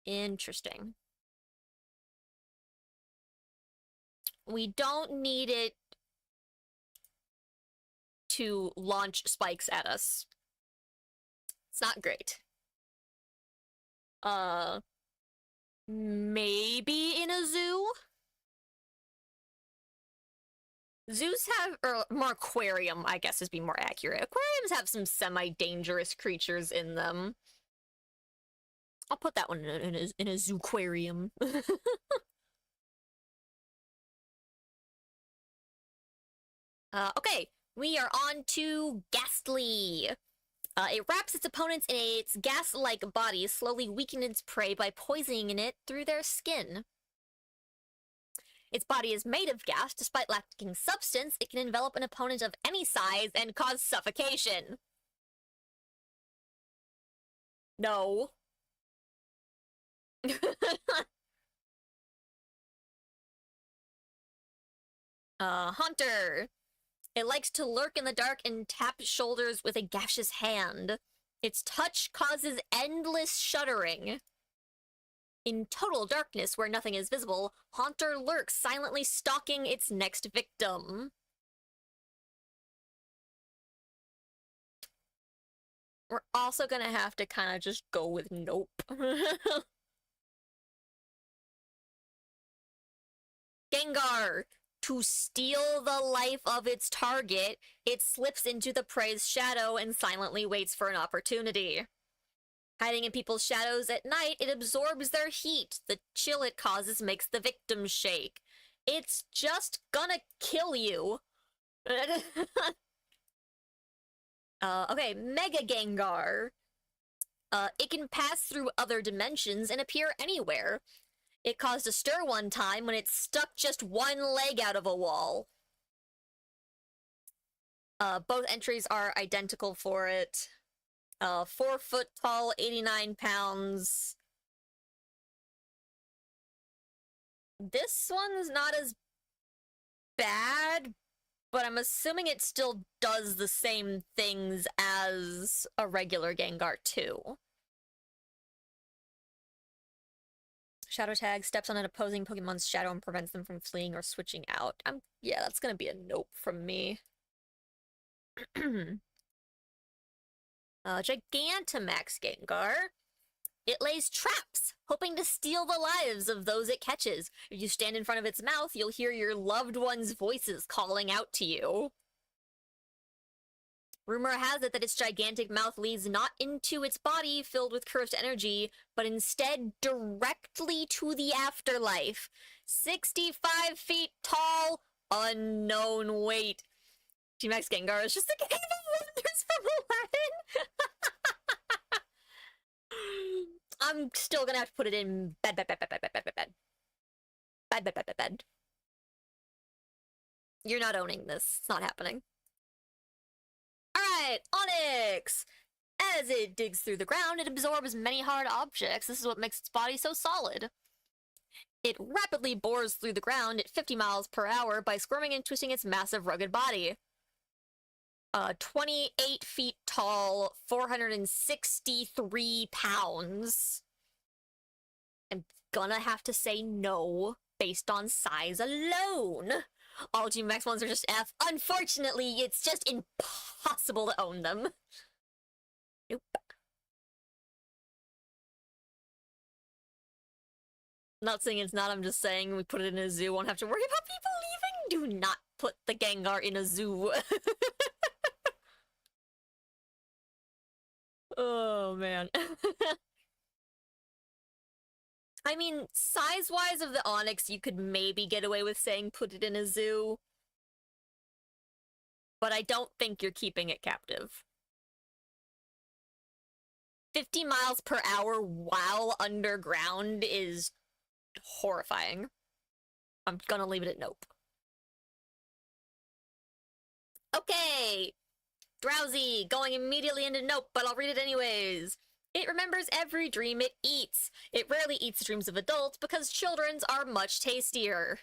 Interesting. We don't need it to launch spikes at us. It's not great. Maybe in a zoo? Zoos have, or more aquarium, I guess is being more accurate. Aquariums have some semi-dangerous creatures in them. I'll put that one in a zooquarium. Okay, we are on to Ghastly. It wraps its opponents in its gas-like body, slowly weakening its prey by poisoning it through their skin. Its body is made of gas. Despite lacking substance, it can envelop an opponent of any size and cause suffocation. No. Haunter. It likes to lurk in the dark and tap shoulders with a gaseous hand. Its touch causes endless shuddering. In total darkness, where nothing is visible, Haunter lurks, silently stalking its next victim. We're also gonna have to kind of just go with nope. Gengar. To steal the life of its target, it slips into the prey's shadow and silently waits for an opportunity. Hiding in people's shadows at night, it absorbs their heat. The chill it causes makes the victim shake. It's just gonna kill you. Okay, Mega Gengar. It can pass through other dimensions and appear anywhere. It caused a stir one time when it stuck just one leg out of a wall. Both entries are identical for it. 4 foot tall, 89 pounds. This one's not as bad, but I'm assuming it still does the same things as a regular Gengar too. Shadow Tag steps on an opposing Pokemon's shadow and prevents them from fleeing or switching out. Yeah, that's gonna be a nope from me. Gigantamax Gengar. It lays traps, hoping to steal the lives of those it catches. If you stand in front of its mouth, you'll hear your loved one's voices calling out to you. Rumor has it that its gigantic mouth leads not into its body filled with cursed energy, but instead directly to the afterlife. 65 feet tall, unknown weight. G-Max Gengar is just a game of wonders from Aladdin. I'm still gonna have to put it in bed. You're not owning this. It's not happening. Alright, Onix! As it digs through the ground, it absorbs many hard objects. This is what makes its body so solid. It rapidly bores through the ground at 50 miles per hour by squirming and twisting its massive, rugged body. 28 feet tall, 463 pounds. I'm gonna have to say no based on size alone. All G-Max ones are just F. Unfortunately, it's just impossible to own them. Nope. Not saying it's not, I'm just saying we put it in a zoo, won't have to worry about people leaving. Do not put the Gengar in a zoo. Oh, man. I mean, size-wise of the onyx, you could maybe get away with saying put it in a zoo. But I don't think you're keeping it captive. 50 miles per hour while underground is horrifying. I'm gonna leave it at nope. Okay! Drowsy, going immediately into nope, but I'll read it anyways. It remembers every dream it eats. It rarely eats the dreams of adults because children's are much tastier.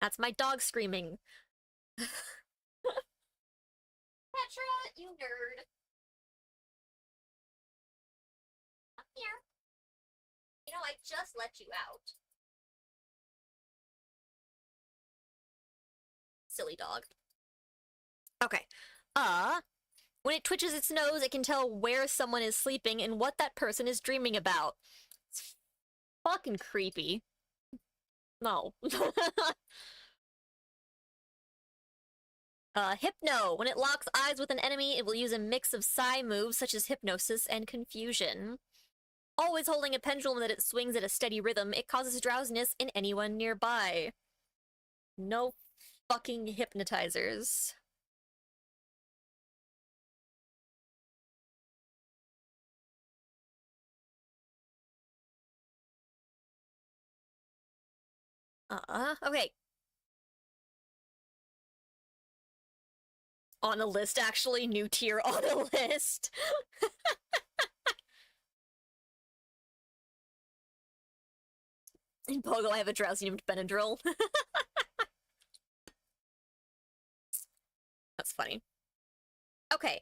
That's my dog screaming. Petra, you nerd. Come here. You know, I just let you out. Silly dog. Okay. When it twitches its nose, it can tell where someone is sleeping and what that person is dreaming about. It's fucking creepy. No. Hypno. When it locks eyes with an enemy, it will use a mix of psi moves such as hypnosis and confusion. Always holding a pendulum that it swings at a steady rhythm, it causes drowsiness in anyone nearby. No fucking hypnotizers. Okay. On a list, actually. New tier on a list. In Pogo, I have a drowsy named Benadryl. That's funny. Okay,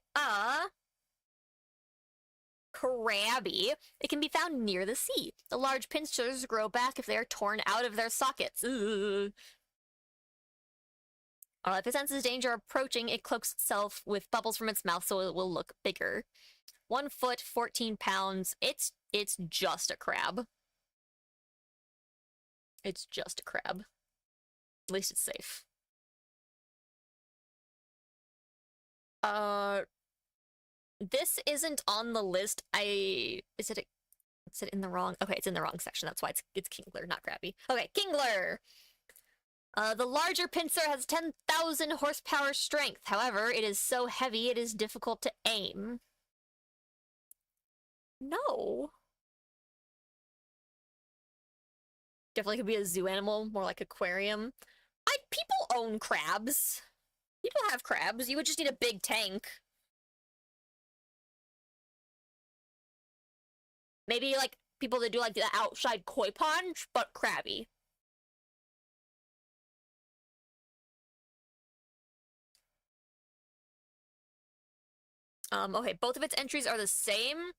Crabby. It can be found near the sea. The large pincers grow back if they are torn out of their sockets. Ugh. If it senses danger approaching, it cloaks itself with bubbles from its mouth so it will look bigger. 1 foot, 14 pounds. It's just a crab. It's just a crab. At least it's safe. This isn't on the list. Is it in the wrong? Okay, it's in the wrong section. That's why it's Kingler, not Crabby. Okay, Kingler. The larger pincer has 10,000 horsepower strength. However, it is so heavy it is difficult to aim. No. Definitely could be a zoo animal, more like aquarium. People own crabs. People have crabs. You would just need a big tank. Maybe like people that do like the outside koi pond, but crabby. Okay, both of its entries are the same.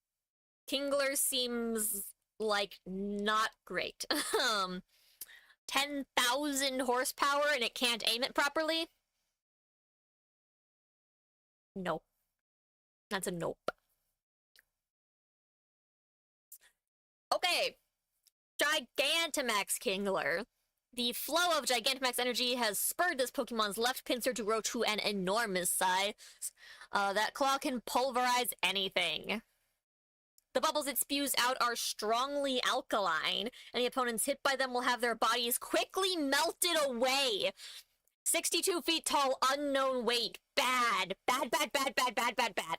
Kingler seems like not great. 10,000 horsepower and it can't aim it properly? Nope. That's a nope. Okay. Gigantamax Kingler. The flow of Gigantamax energy has spurred this Pokemon's left pincer to grow to an enormous size. That claw can pulverize anything. The bubbles it spews out are strongly alkaline. Any opponents hit by them will have their bodies quickly melted away. 62 feet tall, unknown weight. Bad. Bad, bad, bad, bad, bad, bad, bad.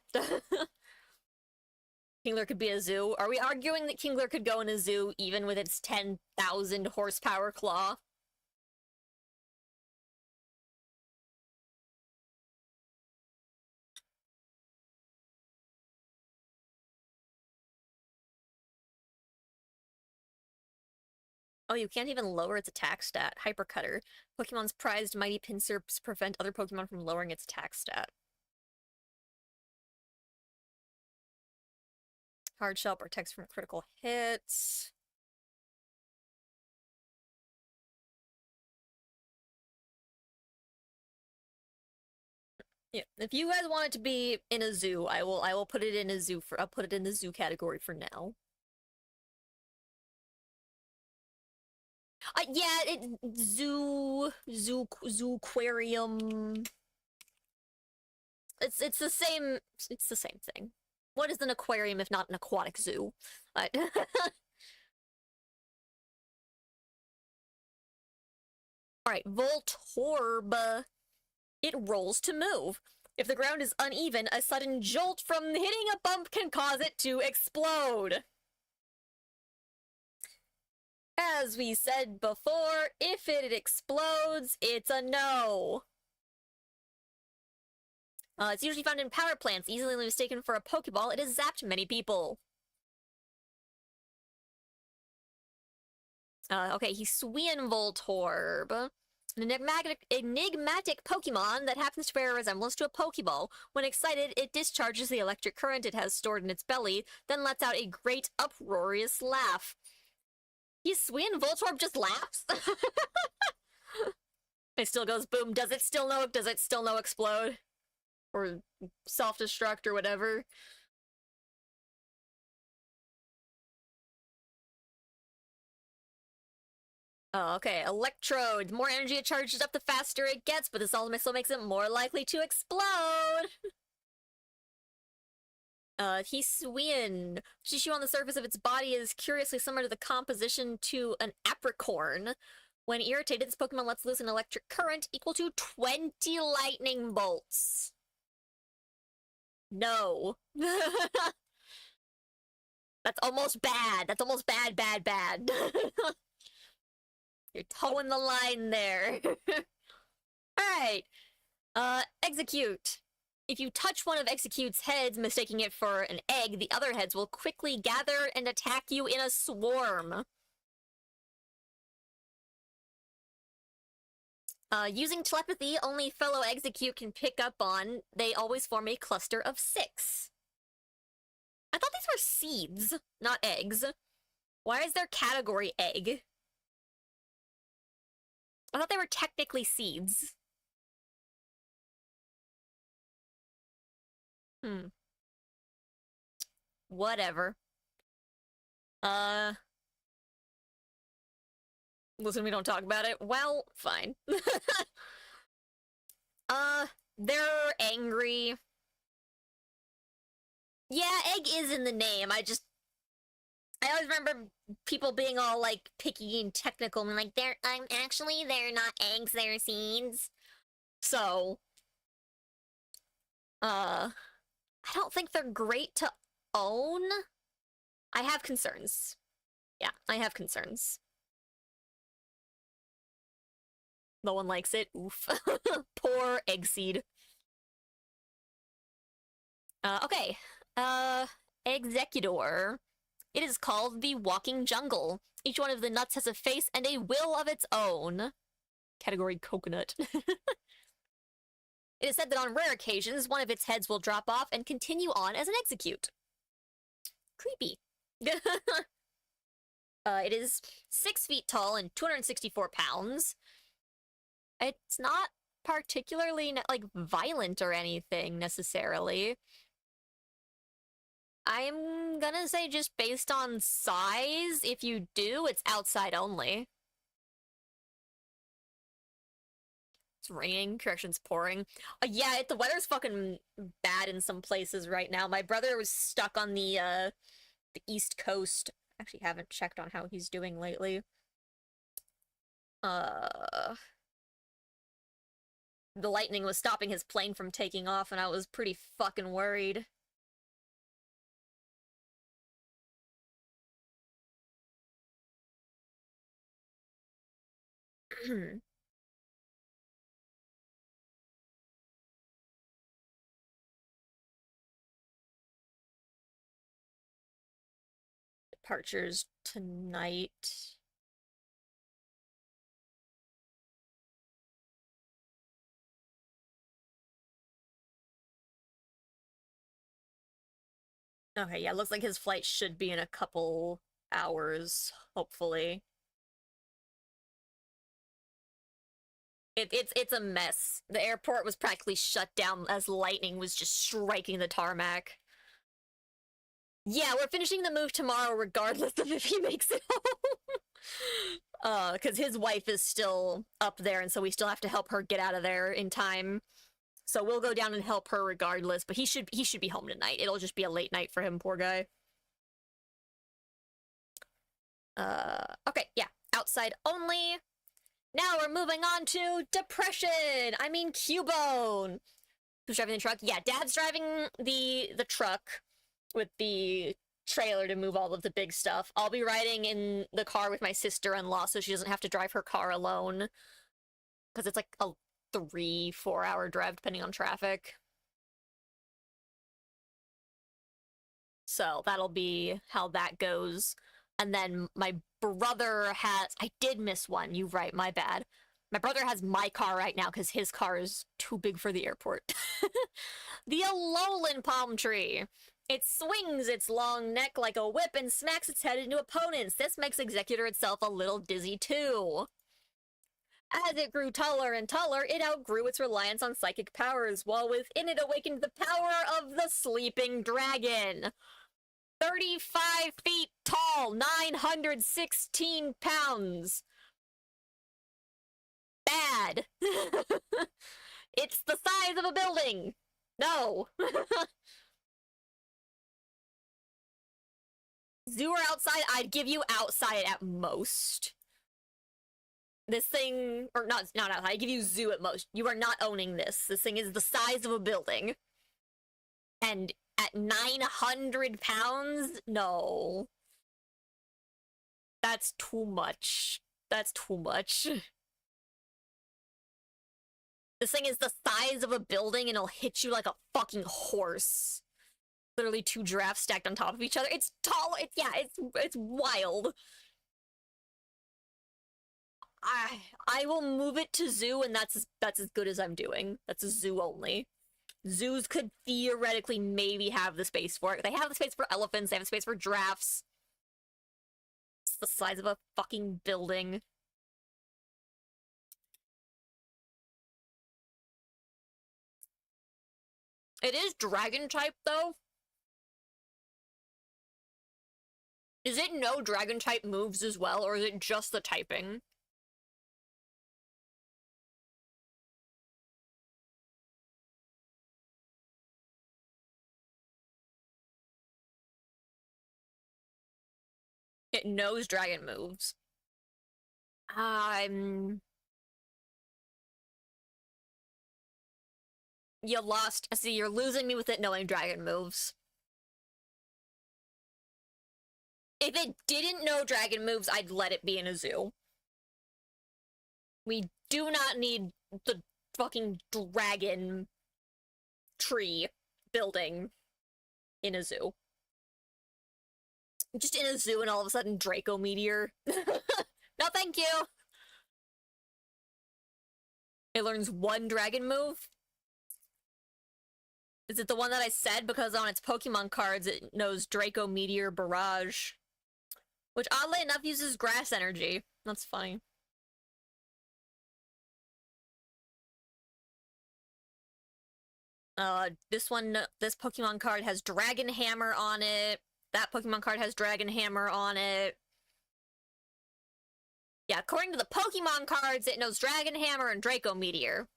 Kingler could be a zoo. Are we arguing that Kingler could go in a zoo even with its 10,000 horsepower claw? Oh, you can't even lower its attack stat. Hypercutter. Pokemon's prized mighty pincers prevent other Pokemon from lowering its attack stat. Hard shell protects from critical hits. Yeah, if you guys want it to be in a zoo, I will put it in a zoo for I'll put it in the zoo category for now. Yeah, zoo aquarium. It's the same. It's the same thing. What is an aquarium if not an aquatic zoo? Alright, Voltorb. It rolls to move. If the ground is uneven, a sudden jolt from hitting a bump can cause it to explode. As we said before, if it explodes, it's a no. It's usually found in power plants, easily mistaken for a Pokeball. It has zapped many people. Okay, Hisuian Voltorb. An enigmatic Pokemon that happens to bear a resemblance to a Pokeball. When excited, it discharges the electric current it has stored in its belly, then lets out a great uproarious laugh. Hisuian Voltorb just laughs? It still goes boom. Does it still know explode? Or self-destruct or whatever? Oh, okay. Electrode. The more energy it charges up, the faster it gets, but this also makes it more likely to explode. Hisuian. Tissue on the surface of its body is curiously similar to the composition to an apricorn. When irritated, this Pokemon lets loose an electric current equal to 20 lightning bolts. No. That's almost bad. That's almost bad. You're towing the line there. Alright. Execute. If you touch one of Execute's heads, mistaking it for an egg, the other heads will quickly gather and attack you in a swarm. Using telepathy, only fellow Execute can pick up on, they always form a cluster of 6. I thought these were seeds, not eggs. Why is their category egg? I thought they were technically seeds. Whatever. Listen, we don't talk about it. Well, fine. They're angry. Yeah, egg is in the name. I always remember people being all, like, picky and technical and like, they're not eggs, they're seeds. So, I don't think they're great to own. I have concerns. Yeah, I have concerns. No one likes it. Oof. Poor egg seed. Okay. Executor. It is called the Walking Jungle. Each one of the nuts has a face and a will of its own. Category coconut. It is said that on rare occasions, one of its heads will drop off and continue on as an Execute. Creepy. It is 6 feet tall and 264 pounds. It's not particularly, like, violent or anything, necessarily. I'm gonna say just based on size, if you do, it's outside only. It's raining, corrections pouring. Yeah, the weather's fucking bad in some places right now. My brother was stuck on the East Coast. Actually haven't checked on how he's doing lately. The lightning was stopping his plane from taking off, and I was pretty fucking worried. Departures tonight. Okay, yeah, looks like his flight should be in a couple hours, hopefully. It's a mess. The airport was practically shut down as lightning was just striking the tarmac. Yeah, we're finishing the move tomorrow regardless of if he makes it home. Because his wife is still up there, and so we still have to help her get out of there in time. So we'll go down and help her regardless, but he should be home tonight. It'll just be a late night for him, poor guy. Okay, yeah. Outside only. Now we're moving on to depression. I mean, Cubone. Who's driving the truck? Yeah, Dad's driving the truck with the trailer to move all of the big stuff. I'll be riding in the car with my sister-in-law so she doesn't have to drive her car alone. Because it's like a 3-4 hour drive depending on traffic. So that'll be how that goes. And then my brother has... I did miss one. You're right, my bad. My brother has my car right now because his car is too big for the airport. The Alolan palm tree. It swings its long neck like a whip and smacks its head into opponents. This makes Executor itself a little dizzy too. As it grew taller and taller, it outgrew its reliance on psychic powers, while within it awakened the power of the sleeping dragon. 35 feet tall, 916 pounds. Bad. It's the size of a building. No. Zoo or outside? I'd give you outside at most. This thing, or not outside, I'd give you zoo at most. You are not owning this. This thing is the size of a building. And at 900 pounds? No. That's too much. That's too much. This thing is the size of a building and it'll hit you like a fucking horse. Literally 2 giraffes stacked on top of each other. It's tall. It's wild. I will move it to zoo, and that's as good as I'm doing. That's a zoo only. Zoos could theoretically maybe have the space for it. They have the space for elephants. They have the space for giraffes. It's the size of a fucking building. It is dragon type, though. Is it no dragon type moves as well, or is it just the typing? It knows dragon moves. You lost. See, you're losing me with it knowing dragon moves. If it didn't know dragon moves, I'd let it be in a zoo. We do not need the fucking dragon tree building in a zoo. Just in a zoo and all of a sudden Draco Meteor. No, thank you! It learns 1 dragon move? Is it the one that I said? Because on its Pokemon cards, it knows Draco Meteor Barrage. Which, oddly enough, uses grass energy. That's funny. This Pokemon card has Dragon Hammer on it. That Pokemon card has Dragon Hammer on it. Yeah, according to the Pokemon cards, it knows Dragon Hammer and Draco Meteor.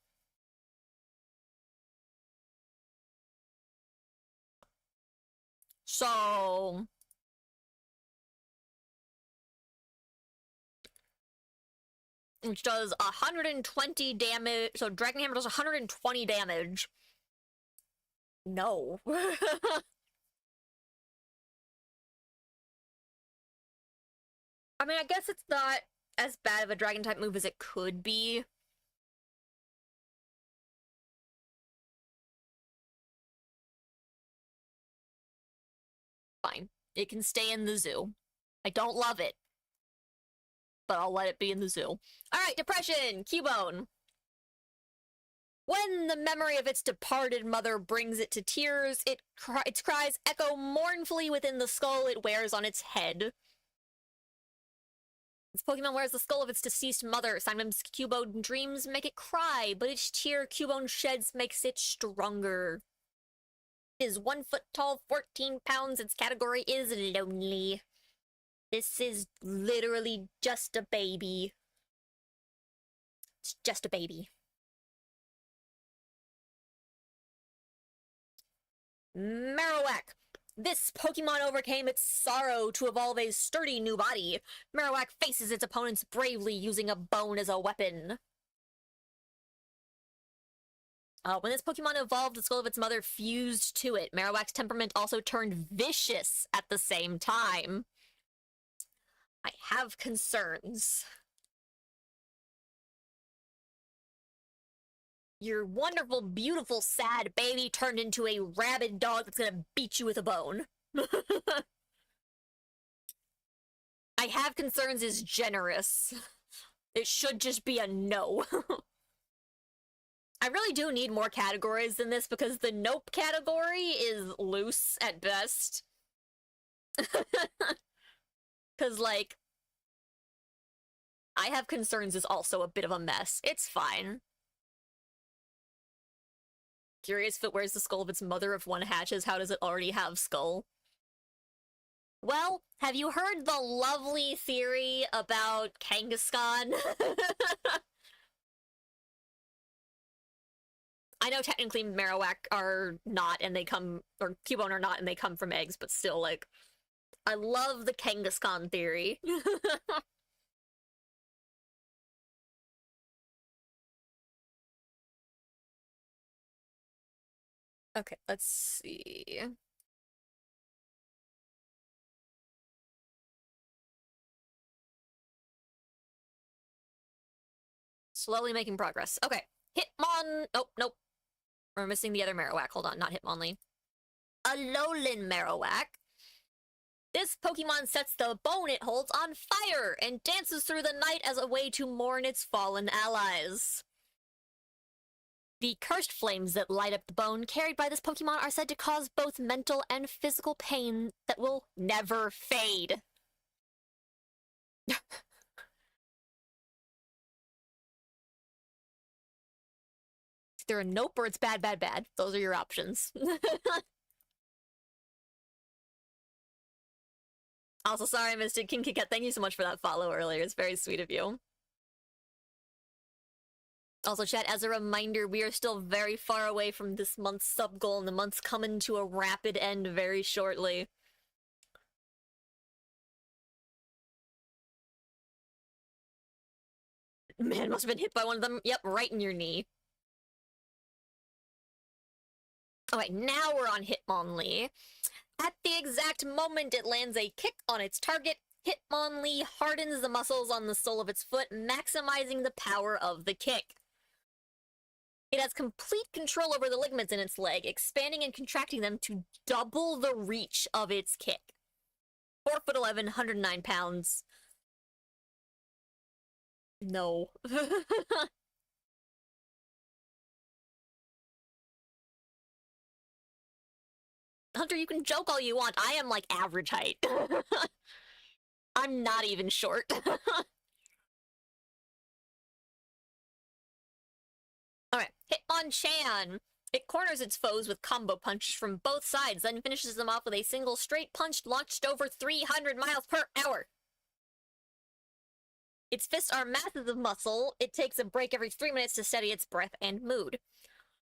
So... which does 120 damage. So Dragon Hammer does 120 damage. No. I mean, I guess it's not as bad of a dragon type move as it could be. Fine. It can stay in the zoo. I don't love it, but I'll let it be in the zoo. Alright, depression! Cubone! When the memory of its departed mother brings it to tears, its cries echo mournfully within the skull it wears on its head. This Pokemon wears the skull of its deceased mother. Sometimes Cubone dreams make it cry, but each tear Cubone sheds makes it stronger. It is 1 foot tall, 14 pounds. Its category is lonely. This is literally just a baby. It's just a baby. Marowak. This Pokemon overcame its sorrow to evolve a sturdy new body. Marowak faces its opponents bravely using a bone as a weapon. When this Pokemon evolved, the skull of its mother fused to it. Marowak's temperament also turned vicious at the same time. I have concerns. Your wonderful, beautiful, sad baby turned into a rabid dog that's gonna beat you with a bone. I have concerns is generous. It should just be a no. I really do need more categories than this because the nope category is loose at best. Because, like, I have concerns is also a bit of a mess. It's fine. Curious if it wears the skull of its mother if one hatches, how does it already have skull? Well, have you heard the lovely theory about Kangaskhan? I know technically Marowak are not, and they come, or Cubone are not, and they come from eggs, but still, like, I love the Kangaskhan theory. Okay, let's see. Slowly making progress. Okay, Hitmon... Oh, nope. We're missing the other Marowak. Hold on, not Hitmonlee. Alolan Marowak. This Pokemon sets the bone it holds on fire and dances through the night as a way to mourn its fallen allies. The cursed flames that light up the bone carried by this Pokemon are said to cause both mental and physical pain that will never fade. Either a nope or it's bad, bad, bad. Those are your options. Also, sorry I missed it. King Kiket, thank you so much for that follow earlier. It's very sweet of you. Also, chat, as a reminder, we are still very far away from this month's sub goal, and the month's coming to a rapid end very shortly. Man, must have been hit by one of them. Yep, right in your knee. Alright, now we're on Hitmonlee. At the exact moment it lands a kick on its target, Hitmonlee hardens the muscles on the sole of its foot, maximizing the power of the kick. It has complete control over the ligaments in its leg, expanding and contracting them to double the reach of its kick. 4'11", 109 pounds. No. Hunter, you can joke all you want. I am, like, average height. I'm not even short. Alright, Hitmonchan. It corners its foes with combo punches from both sides, then finishes them off with a single straight punch launched over 300 miles per hour. Its fists are masses of muscle. It takes a break every 3 minutes to steady its breath and mood.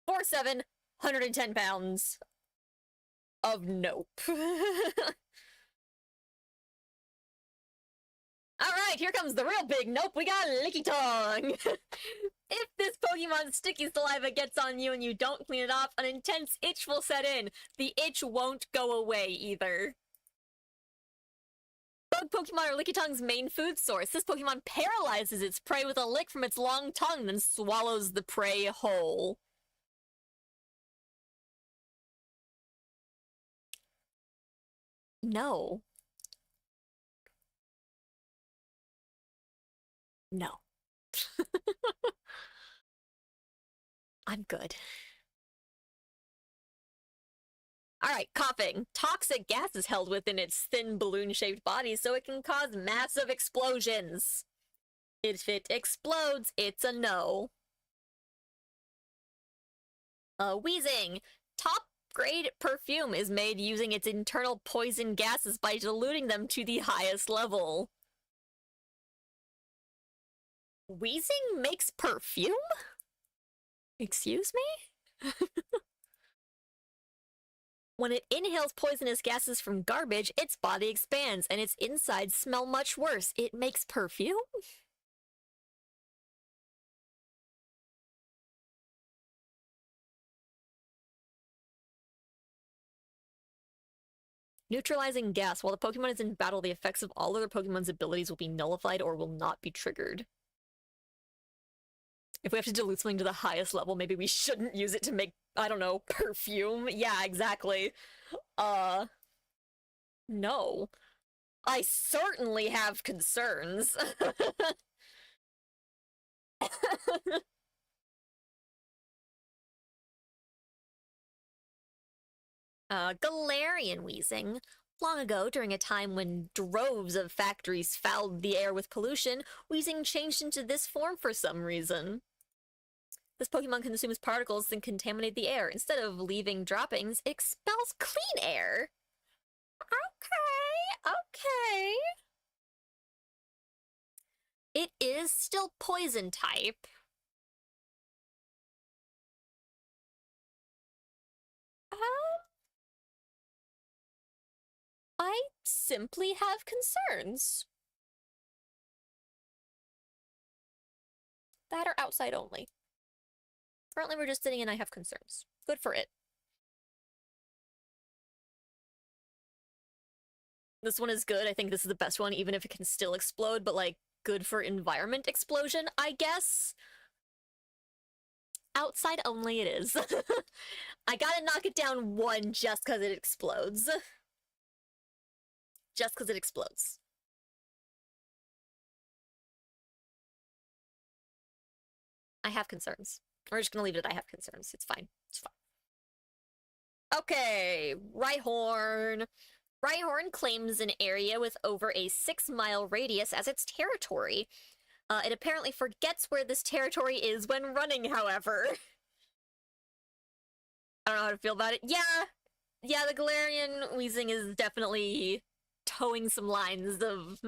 4'7", 110 pounds. Of nope. Alright, here comes the real big nope. We got Lickitung. If this Pokemon's sticky saliva gets on you and you don't clean it off, an intense itch will set in. The itch won't go away either. Bug Pokemon are Lickitung's main food source. This Pokemon paralyzes its prey with a lick from its long tongue, then swallows the prey whole. No. No. I'm good. Alright, coughing. Toxic gas is held within its thin balloon-shaped body, so it can cause massive explosions. If it explodes, it's a no. Wheezing. Top-grade perfume is made using its internal poison gases by diluting them to the highest level. Wheezing makes perfume? Excuse me? When it inhales poisonous gases from garbage, its body expands and its insides smell much worse. It makes perfume? Neutralizing gas. While the Pokemon is in battle, the effects of all other Pokemon's abilities will be nullified or will not be triggered. If we have to dilute something to the highest level, maybe we shouldn't use it to make, I don't know, perfume? Yeah, exactly. No. I certainly have concerns. Galarian wheezing. Long ago, during a time when droves of factories fouled the air with pollution, wheezing changed into this form for some reason. This Pokemon consumes particles that contaminate the air. Instead of leaving droppings, it expels clean air. Okay. It is still poison type. I simply have concerns. That are outside only. Currently, we're just sitting and I have concerns. Good for it. This one is good. I think this is the best one, even if it can still explode, but like, good for environment explosion, I guess. Outside only it is. I gotta knock it down one just because it explodes. Just because it explodes. I have concerns. We're just gonna leave it at I have concerns. It's fine. It's fine. Okay, Rhyhorn. Rhyhorn claims an area with over a 6-mile radius as its territory. It apparently forgets where this territory is when running, however. I don't know how to feel about it. Yeah, the Galarian wheezing is definitely towing some lines of,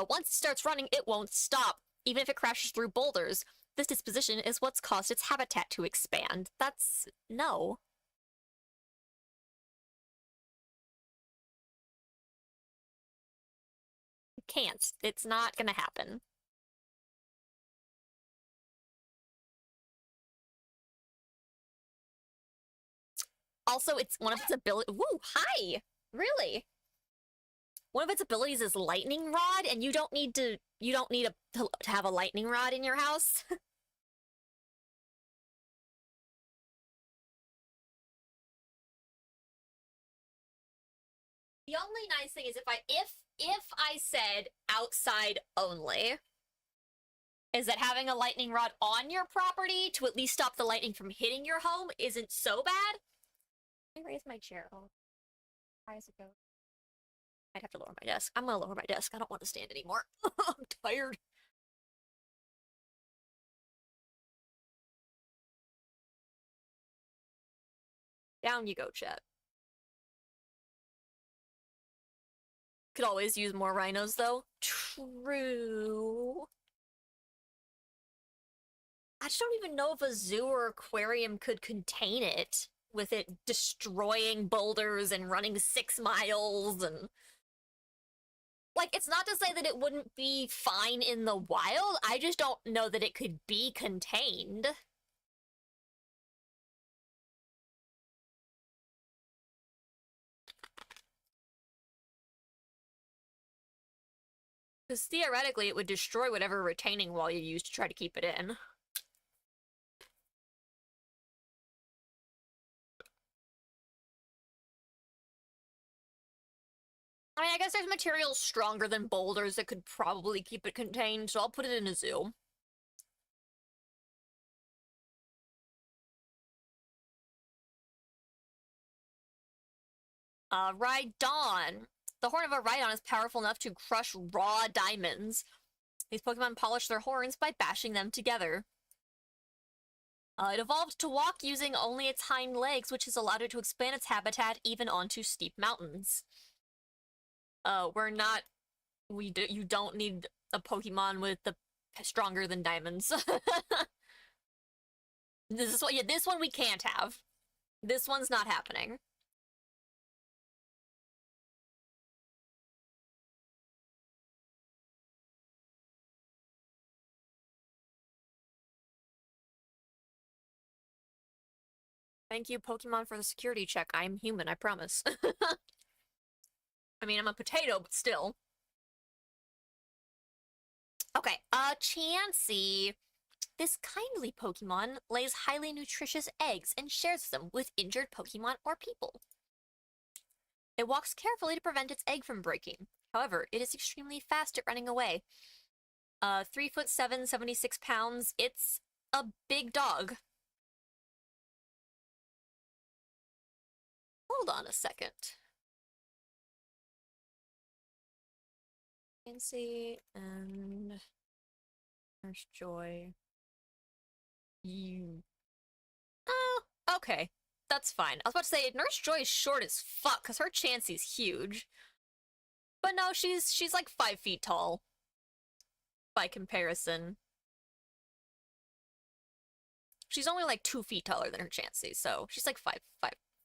once it starts running, it won't stop, even if it crashes through boulders. This disposition is what's caused its habitat to expand. That's... no. Can't. It's not gonna happen. Also, it's one of its abilities. Woo, hi! Really? One of its abilities is lightning rod, and you don't need to have a lightning rod in your house. The only nice thing is if I said outside only, is that having a lightning rod on your property to at least stop the lightning from hitting your home isn't so bad. Let me raise my chair. Oh, how does it go? I'd have to lower my desk. I'm gonna lower my desk. I don't want to stand anymore. I'm tired. Down you go, chat. Could always use more rhinos, though. True. I just don't even know if a zoo or aquarium could contain it, with it destroying boulders and running 6 miles and... Like, it's not to say that it wouldn't be fine in the wild, I just don't know that it could be contained. Because theoretically, it would destroy whatever retaining wall you use to try to keep it in. I mean, I guess there's materials stronger than boulders that could probably keep it contained, so I'll put it in a zoo. Rhydon. The horn of a Rhydon is powerful enough to crush raw diamonds. These Pokemon polish their horns by bashing them together. It evolved to walk using only its hind legs, which has allowed it to expand its habitat even onto steep mountains. You don't need a Pokemon with the stronger than diamonds. This is what, yeah, this one we can't have. This one's not happening. Thank you, Pokemon, for the security check. I'm human, I promise. I mean, I'm a potato, but still. Okay, Chansey. This kindly Pokemon lays highly nutritious eggs and shares them with injured Pokemon or people. It walks carefully to prevent its egg from breaking. However, it is extremely fast at running away. 3'7", 76 pounds. It's a big dog. Hold on a second. Nancy and Nurse Joy. You. Oh, okay. That's fine. I was about to say Nurse Joy is short as fuck because her Chansey's huge. But no, she's like 5 feet tall. By comparison. She's only like 2 feet taller than her Chansey, so she's like 5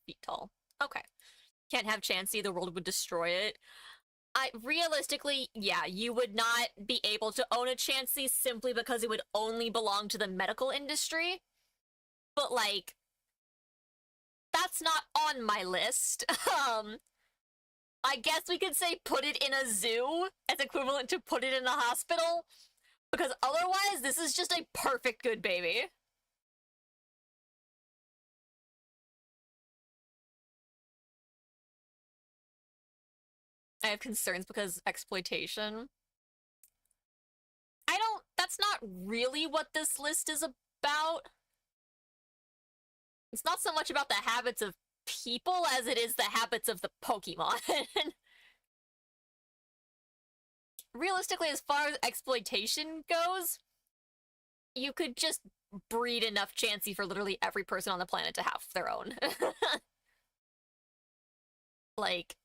feet tall. Okay. Can't have Chansey, the world would destroy it. Realistically, yeah, you would not be able to own a Chansey simply because it would only belong to the medical industry. But, like, that's not on my list. I guess we could say put it in a zoo as equivalent to put it in a hospital. Because otherwise, this is just a perfect good baby. I have concerns because exploitation. That's not really what this list is about. It's not so much about the habits of people as it is the habits of the Pokemon. Realistically, as far as exploitation goes, you could just breed enough Chansey for literally every person on the planet to have their own. Like,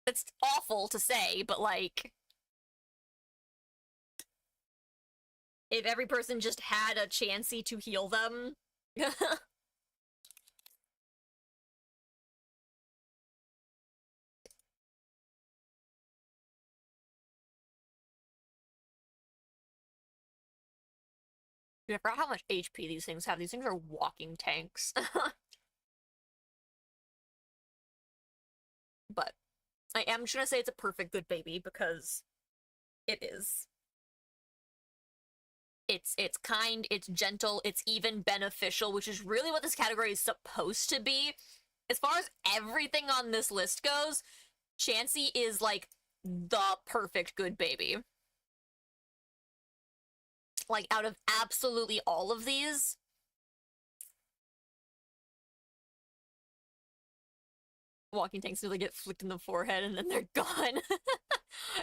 it's awful to say, but like, if every person just had a Chansey to heal them. I forgot how much HP these things have. These things are walking tanks. But I am just gonna say it's a perfect good baby because it is. It's kind, it's gentle, it's even beneficial, which is really what this category is supposed to be. As far as everything on this list goes, Chansey is like the perfect good baby. Like, out of absolutely all of these. Walking tanks really get flicked in the forehead and then they're gone.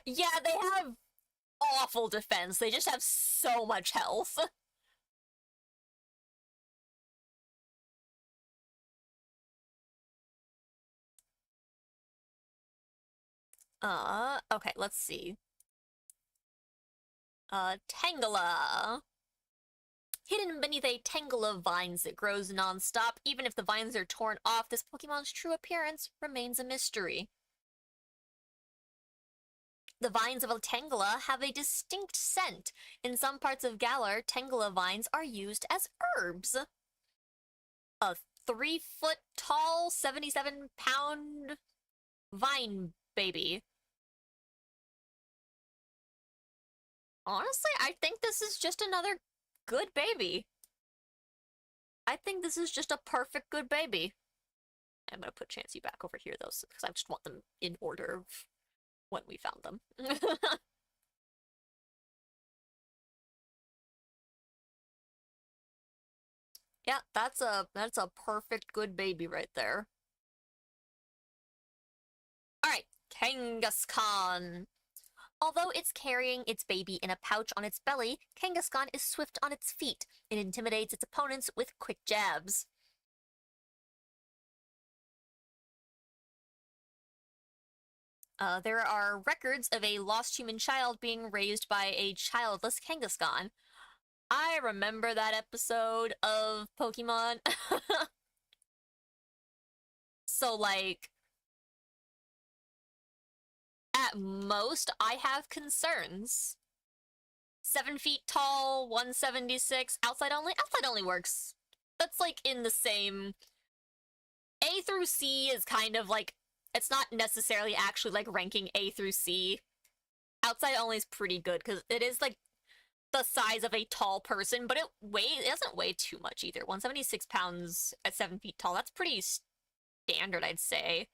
Yeah, they have awful defense. They just have so much health. Okay, let's see. Tangela. Hidden beneath a tangle of vines that grows non-stop, even if the vines are torn off, this Pokemon's true appearance remains a mystery. The vines of a Tangela have a distinct scent. In some parts of Galar, Tangela vines are used as herbs. A 3-foot tall, 77-pound vine baby. Honestly, I think this is just another good baby. I think this is just a perfect good baby. I'm gonna put Chansey back over here, though, because I just want them in order of when we found them. Yeah, that's a perfect good baby right there. Alright, Kangaskhan. Although it's carrying its baby in a pouch on its belly, Kangaskhan is swift on its feet. It intimidates its opponents with quick jabs. There are records of a lost human child being raised by a childless Kangaskhan. I remember that episode of Pokemon. So, like, at most, I have concerns. 7 feet tall, 176, outside only? Outside only works. That's, like, in the same... A through C is kind of, like... It's not necessarily actually, like, ranking A through C. Outside only is pretty good, because it is, like, the size of a tall person, but it doesn't weigh too much either. 176 pounds at 7 feet tall, that's pretty standard, I'd say.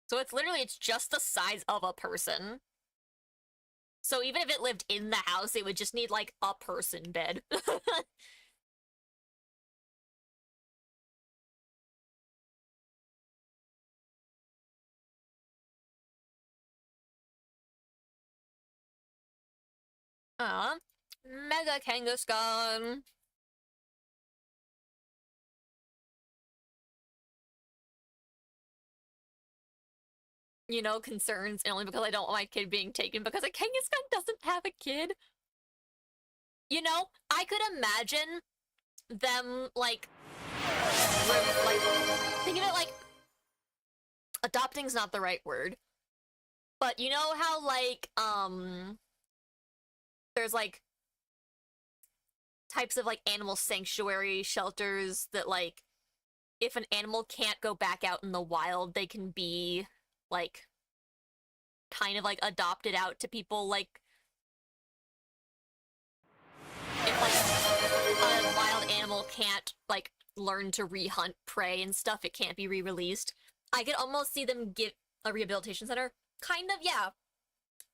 So it's just the size of a person. So even if it lived in the house, it would just need, like, a person bed. uh, Mega Kangaskhan. You know, concerns, and only because I don't want my kid being taken because a Kangaskhan doesn't have a kid. You know, I could imagine them, like, think of it like, adopting's not the right word, but you know how, like, there's, like, types of, like, animal sanctuary shelters that, like, if an animal can't go back out in the wild, they can be, like, kind of, like, adopted out to people, like, if, like, a wild animal can't, like, learn to re-hunt prey and stuff, it can't be re-released. I could almost see them get a rehabilitation center. Kind of, yeah.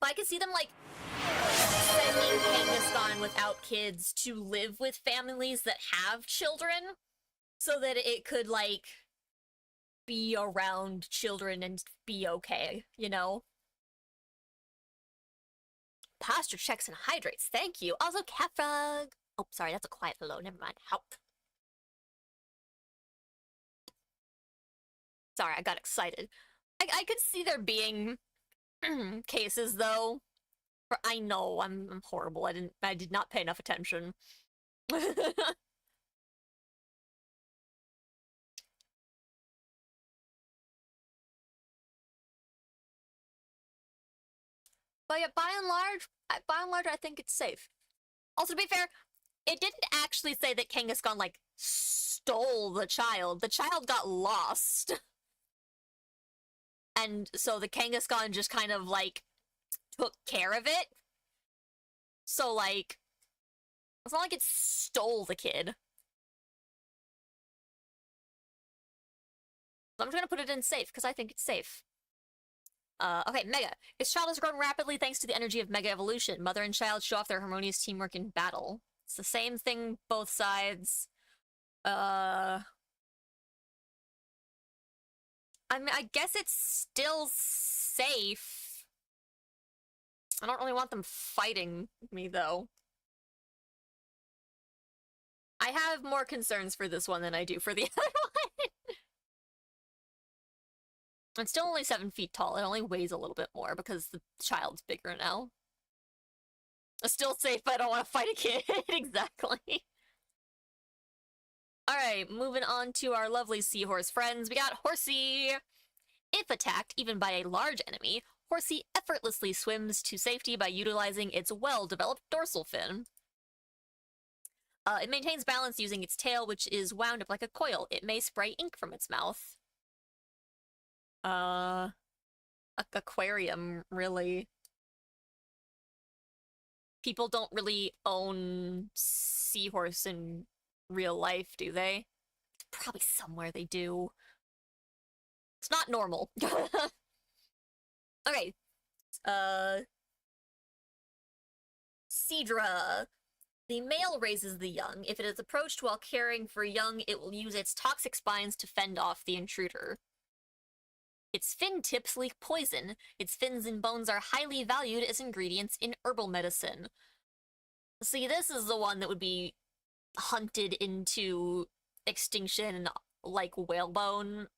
But I could see them, like, sending Kangaskhan without kids to live with families that have children so that it could, like, be around children and be okay, you know? Posture checks and hydrates, thank you. Also, cat frog. Oh, sorry, that's a quiet hello, never mind. Help. Sorry, I got excited. I could see there being cases, though. I know, I'm horrible. I did not pay enough attention. But yeah, by and large, I think it's safe. Also, to be fair, it didn't actually say that Kangaskhan, like, stole the child. The child got lost. And so the Kangaskhan just kind of, like, took care of it. So, like, it's not like it stole the kid. So I'm just gonna put it in safe, because I think it's safe. Okay, Mega. Its child has grown rapidly thanks to the energy of Mega Evolution. Mother and child show off their harmonious teamwork in battle. It's the same thing, both sides. I mean, I guess it's still safe. I don't really want them fighting me, though. I have more concerns for this one than I do for the other one. It's still only 7 feet tall. It only weighs a little bit more because the child's bigger now. It's still safe, but I don't want to fight a kid. Exactly. Alright, moving on to our lovely seahorse friends. We got Horsey. If attacked, even by a large enemy, Horsey effortlessly swims to safety by utilizing its well-developed dorsal fin. It maintains balance using its tail, which is wound up like a coil. It may spray ink from its mouth. Aquarium, really. People don't really own seahorse in real life, do they? Probably somewhere they do. It's not normal. Okay. Seadra. The male raises the young. If it is approached while caring for young, it will use its toxic spines to fend off the intruder. Its fin tips leak poison. Its fins and bones are highly valued as ingredients in herbal medicine. See, this is the one that would be hunted into extinction like whalebone.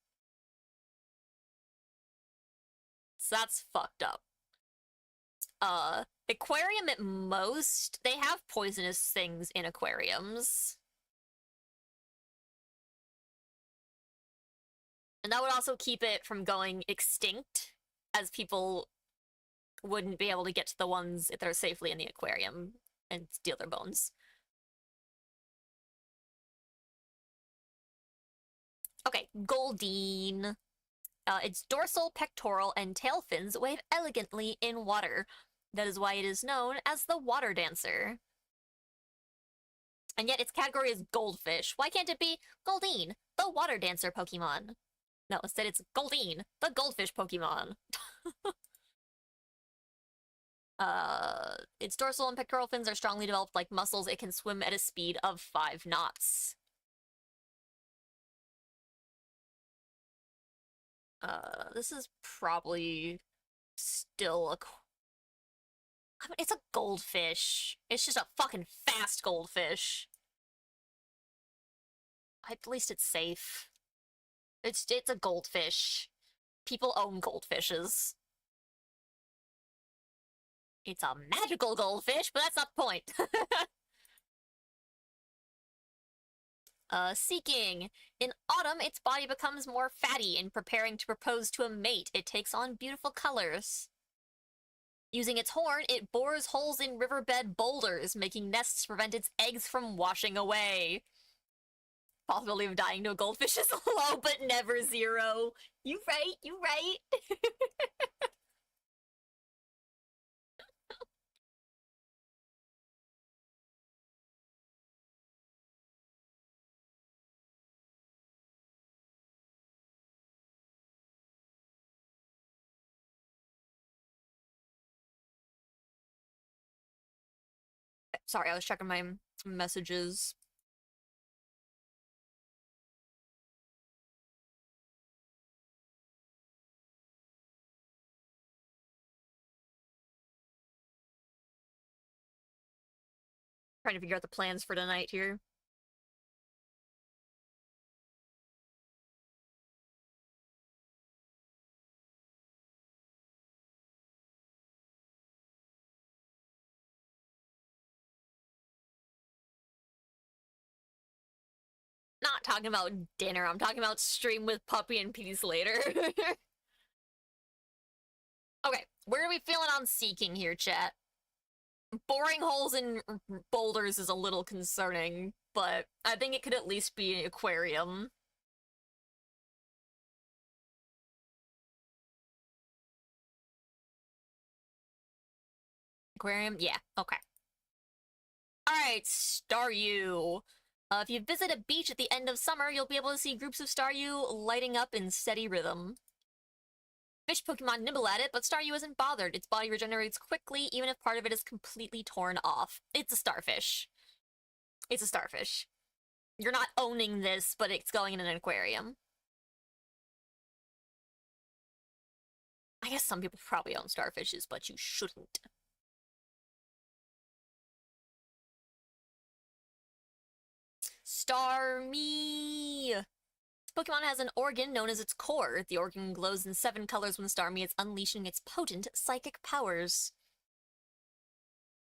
So that's fucked up. Aquarium at most. They have poisonous things in aquariums. And that would also keep it from going extinct, as people wouldn't be able to get to the ones that are safely in the aquarium and steal their bones. Okay, Goldeen. Its dorsal, pectoral, and tail fins wave elegantly in water. That is why it is known as the water dancer. And yet its category is goldfish. Why can't it be Goldeen, the water dancer Pokemon? No, instead it's Goldeen, the goldfish Pokemon. Its dorsal and pectoral fins are strongly developed like muscles. It can swim at a speed of 5 knots. This is probably still a... I mean, it's a goldfish. It's just a fucking fast goldfish. At least it's safe. It's a goldfish. People own goldfishes. It's a magical goldfish, but that's not the point. Seeking. In autumn, its body becomes more fatty. In preparing to propose to a mate, it takes on beautiful colors. Using its horn, it bores holes in riverbed boulders, making nests to prevent its eggs from washing away. Possibility of dying to a goldfish is low, but never zero. You right, you right. Sorry, I was checking my messages. Trying to figure out the plans for tonight here. Not talking about dinner, I'm talking about stream with Puppy and Peace later. Okay, where are we feeling on seeking here, chat? Boring holes in boulders is a little concerning, but I think it could at least be an aquarium. Aquarium? Yeah, okay. Alright, Staryu. If you visit a beach at the end of summer, you'll be able to see groups of Staryu lighting up in steady rhythm. Fish Pokemon nibble at it, but Staryu isn't bothered. Its body regenerates quickly, even if part of it is completely torn off. It's a starfish. It's a starfish. You're not owning this, but it's going in an aquarium. I guess some people probably own starfishes, but you shouldn't. Starmie! This Pokemon has an organ known as its core. The organ glows in 7 colors when Starmie is unleashing its potent psychic powers.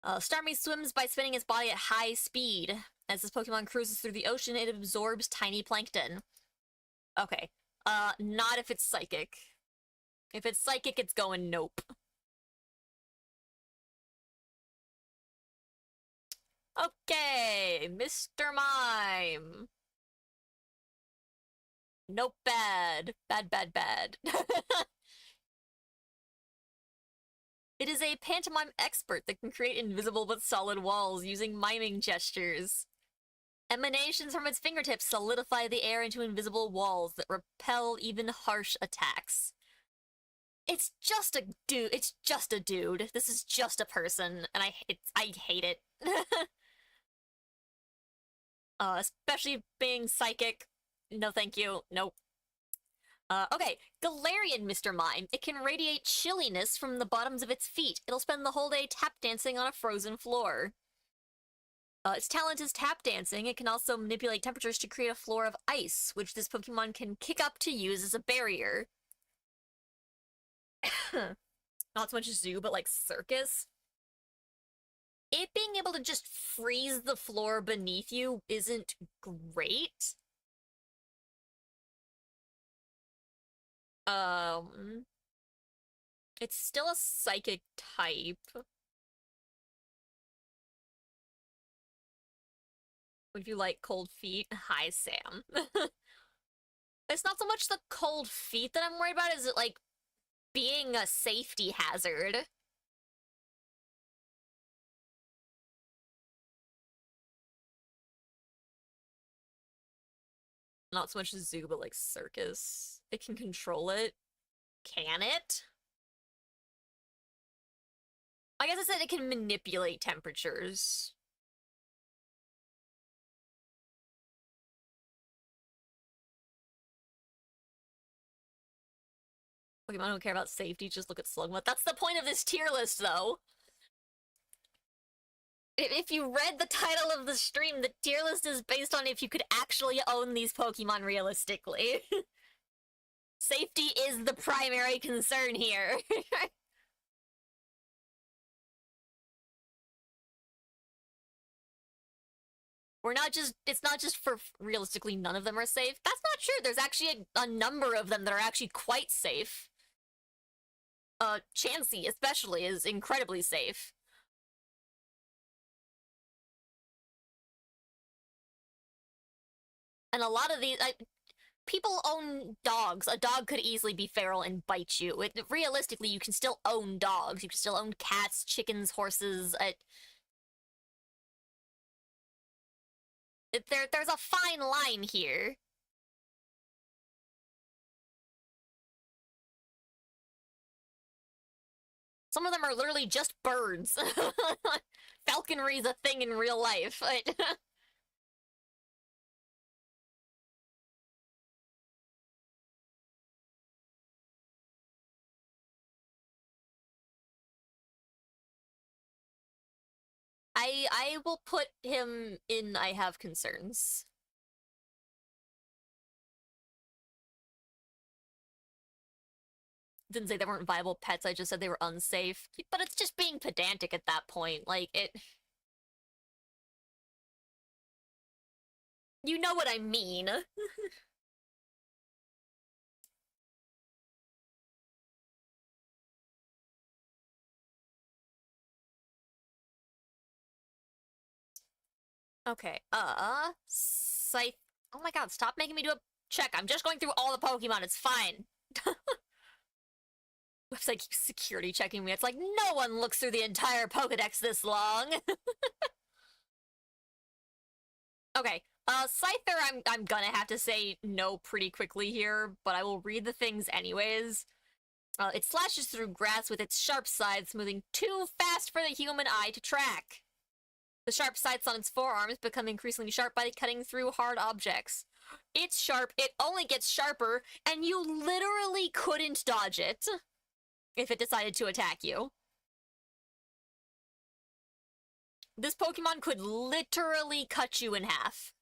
Starmie swims by spinning its body at high speed. As this Pokemon cruises through the ocean, it absorbs tiny plankton. Okay. Not if it's psychic. If it's psychic, it's going nope. Okay, Mr. Mime. Nope, bad. Bad, bad, bad. It is a pantomime expert that can create invisible but solid walls using miming gestures. Emanations from its fingertips solidify the air into invisible walls that repel even harsh attacks. It's just a dude. It's just a dude. This is just a person, and I hate it. Especially being psychic. No, thank you. Nope. Okay, Galarian Mr. Mime. It can radiate chilliness from the bottoms of its feet. It'll spend the whole day tap dancing on a frozen floor. Its talent is tap dancing. It can also manipulate temperatures to create a floor of ice, which this Pokemon can kick up to use as a barrier. not so much zoo, but like circus. It being able to just freeze the floor beneath you isn't great. Um, it's still a psychic type. If you like cold feet, hi Sam. It's not so much the cold feet that I'm worried about, is it like being a safety hazard? Not so much a zoo, but like circus. It can control it. Can it? I guess I said it can manipulate temperatures. Pokemon don't care about safety, just look at Slugma. That's the point of this tier list, though. If you read the title of the stream, the tier list is based on if you could actually own these Pokemon realistically. Safety is the primary concern here. It's not just for realistically none of them are safe. That's not true. There's actually a number of them that are actually quite safe. Chansey especially is incredibly safe. And a lot of these, people own dogs. A dog could easily be feral and bite you. Realistically, you can still own dogs. You can still own cats, chickens, horses. There's a fine line here. Some of them are literally just birds. Falconry is a thing in real life. I will put him in I have concerns. Didn't say they weren't viable pets, I just said they were unsafe. But it's just being pedantic at that point. Like, it... You know what I mean. Okay, Scythe... Oh my god, stop making me do a check. I'm just going through all the Pokemon, it's fine. Website keeps security checking me. It's like, no one looks through the entire Pokedex this long. Okay, Scyther, I'm gonna have to say no pretty quickly here, but I will read the things anyways. It slashes through grass with its sharp side, smoothing too fast for the human eye to track. The sharp sights on its forearms become increasingly sharp by cutting through hard objects. It's sharp, it only gets sharper, and you literally couldn't dodge it if it decided to attack you. This Pokemon could literally cut you in half.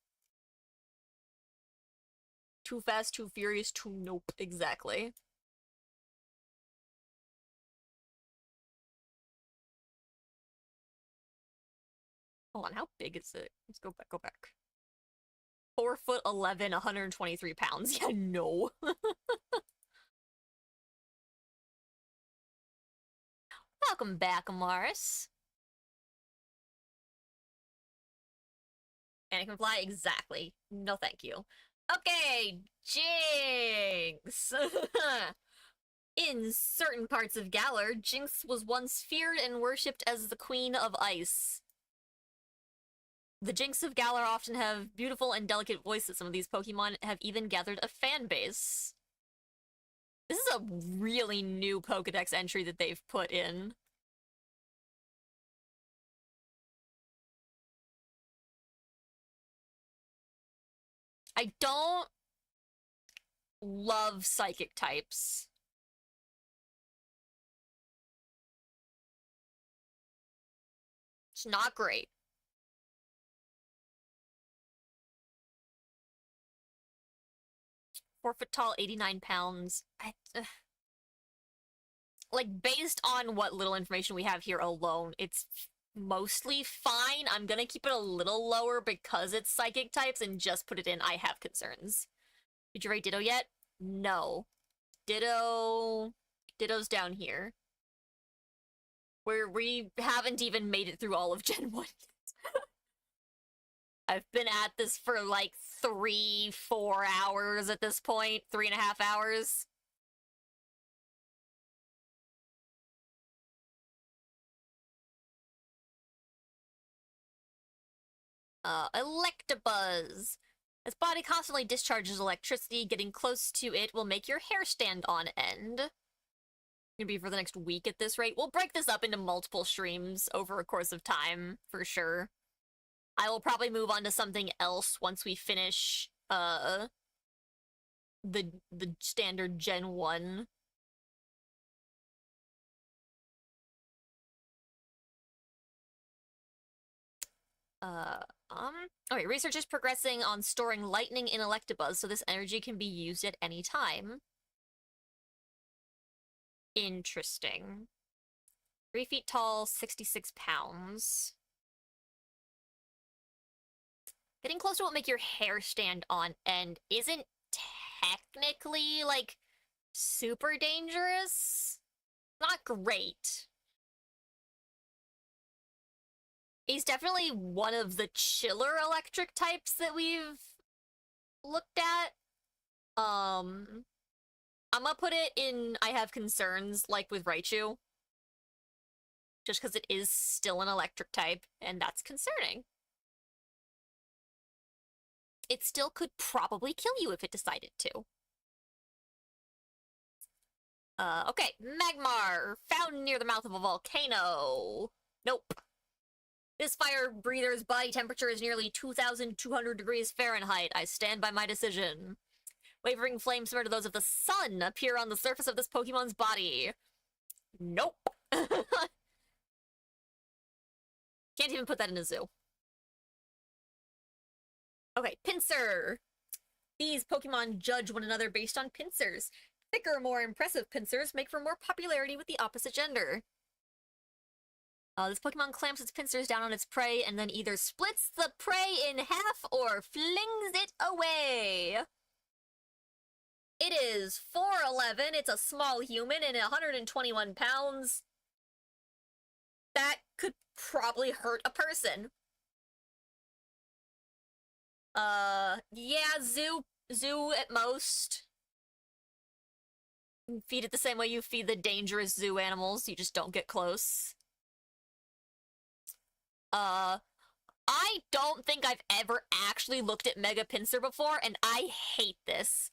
Too fast, too furious, too nope, exactly. Hold on, how big is it? Let's go back. 4'11", 123 pounds. Yeah, no. Welcome back, Amaris. And it can fly? Exactly. No, thank you. Okay, Jinx! In certain parts of Galar, Jinx was once feared and worshipped as the Queen of Ice. The Jinx of Galar often have beautiful and delicate voices. Some of these Pokemon have even gathered a fan base. This is a really new Pokedex entry that they've put in. I don't love psychic types. It's not great. 4 foot tall, 89 pounds. like, based on what little information we have here alone, it's mostly fine. I'm gonna keep it a little lower because it's psychic types and just put it in I have concerns. Did you rate Ditto yet? No. Ditto's down here. Where we haven't even made it through all of Gen 1 yet. I've been at this for like 3-4 hours at this point. 3.5 hours. Electabuzz. Its body constantly discharges electricity. Getting close to it will make your hair stand on end. Gonna be for the next week at this rate. We'll break this up into multiple streams over a course of time, for sure. I will probably move on to something else once we finish, the standard Gen 1. Okay, research is progressing on storing lightning in Electabuzz, so this energy can be used at any time. Interesting. 3 feet tall, 66 pounds. Getting close to will make your hair stand on end isn't technically, like, super dangerous. Not great. He's definitely one of the chiller electric types that we've looked at. I'm gonna put it in I have concerns, like with Raichu. Just because it is still an electric type, and that's concerning. It still could probably kill you if it decided to. Okay, Magmar, found near the mouth of a volcano. Nope. This fire breather's body temperature is nearly 2,200 degrees Fahrenheit. I stand by my decision. Wavering flames similar to those of the sun appear on the surface of this Pokemon's body. Nope. Can't even put that in a zoo. Okay, Pinsir. These Pokemon judge one another based on pincers. Thicker, more impressive pincers make for more popularity with the opposite gender. This Pokemon clamps its pincers down on its prey and then either splits the prey in half or flings it away. It is 4'11". It's a small human and 121 pounds. That could probably hurt a person. Yeah, zoo at most. Feed it the same way you feed the dangerous zoo animals, you just don't get close. I don't think I've ever actually looked at Mega Pinsir before, and I hate this.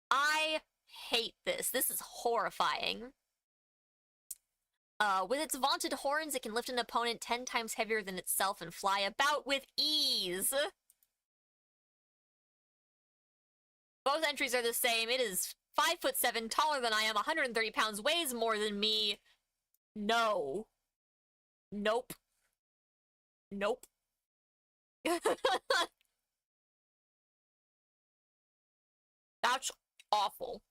I hate this. This is horrifying. With its vaunted horns, it can lift an opponent 10 times heavier than itself and fly about with ease. Both entries are the same. It is 5'7", taller than I am, 130 pounds, weighs more than me. No. Nope. Nope. That's awful.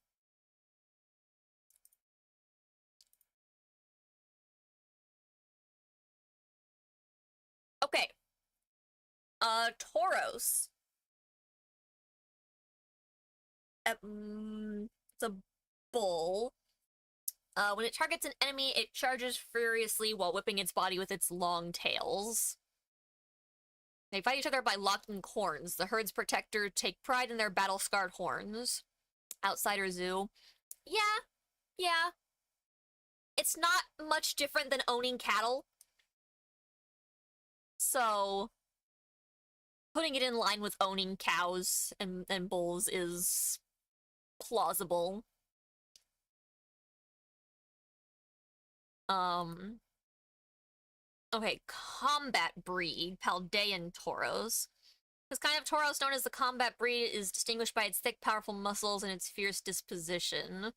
Okay. Tauros. It's a bull. When it targets an enemy, it charges furiously while whipping its body with its long tails. They fight each other by locking horns. The herd's protector take pride in their battle-scarred horns. Outsider Zoo. Yeah. It's not much different than owning cattle. So, putting it in line with owning cows and bulls is plausible. Okay, combat breed, Paldean Tauros. This kind of Tauros, known as the combat breed, is distinguished by its thick, powerful muscles and its fierce disposition.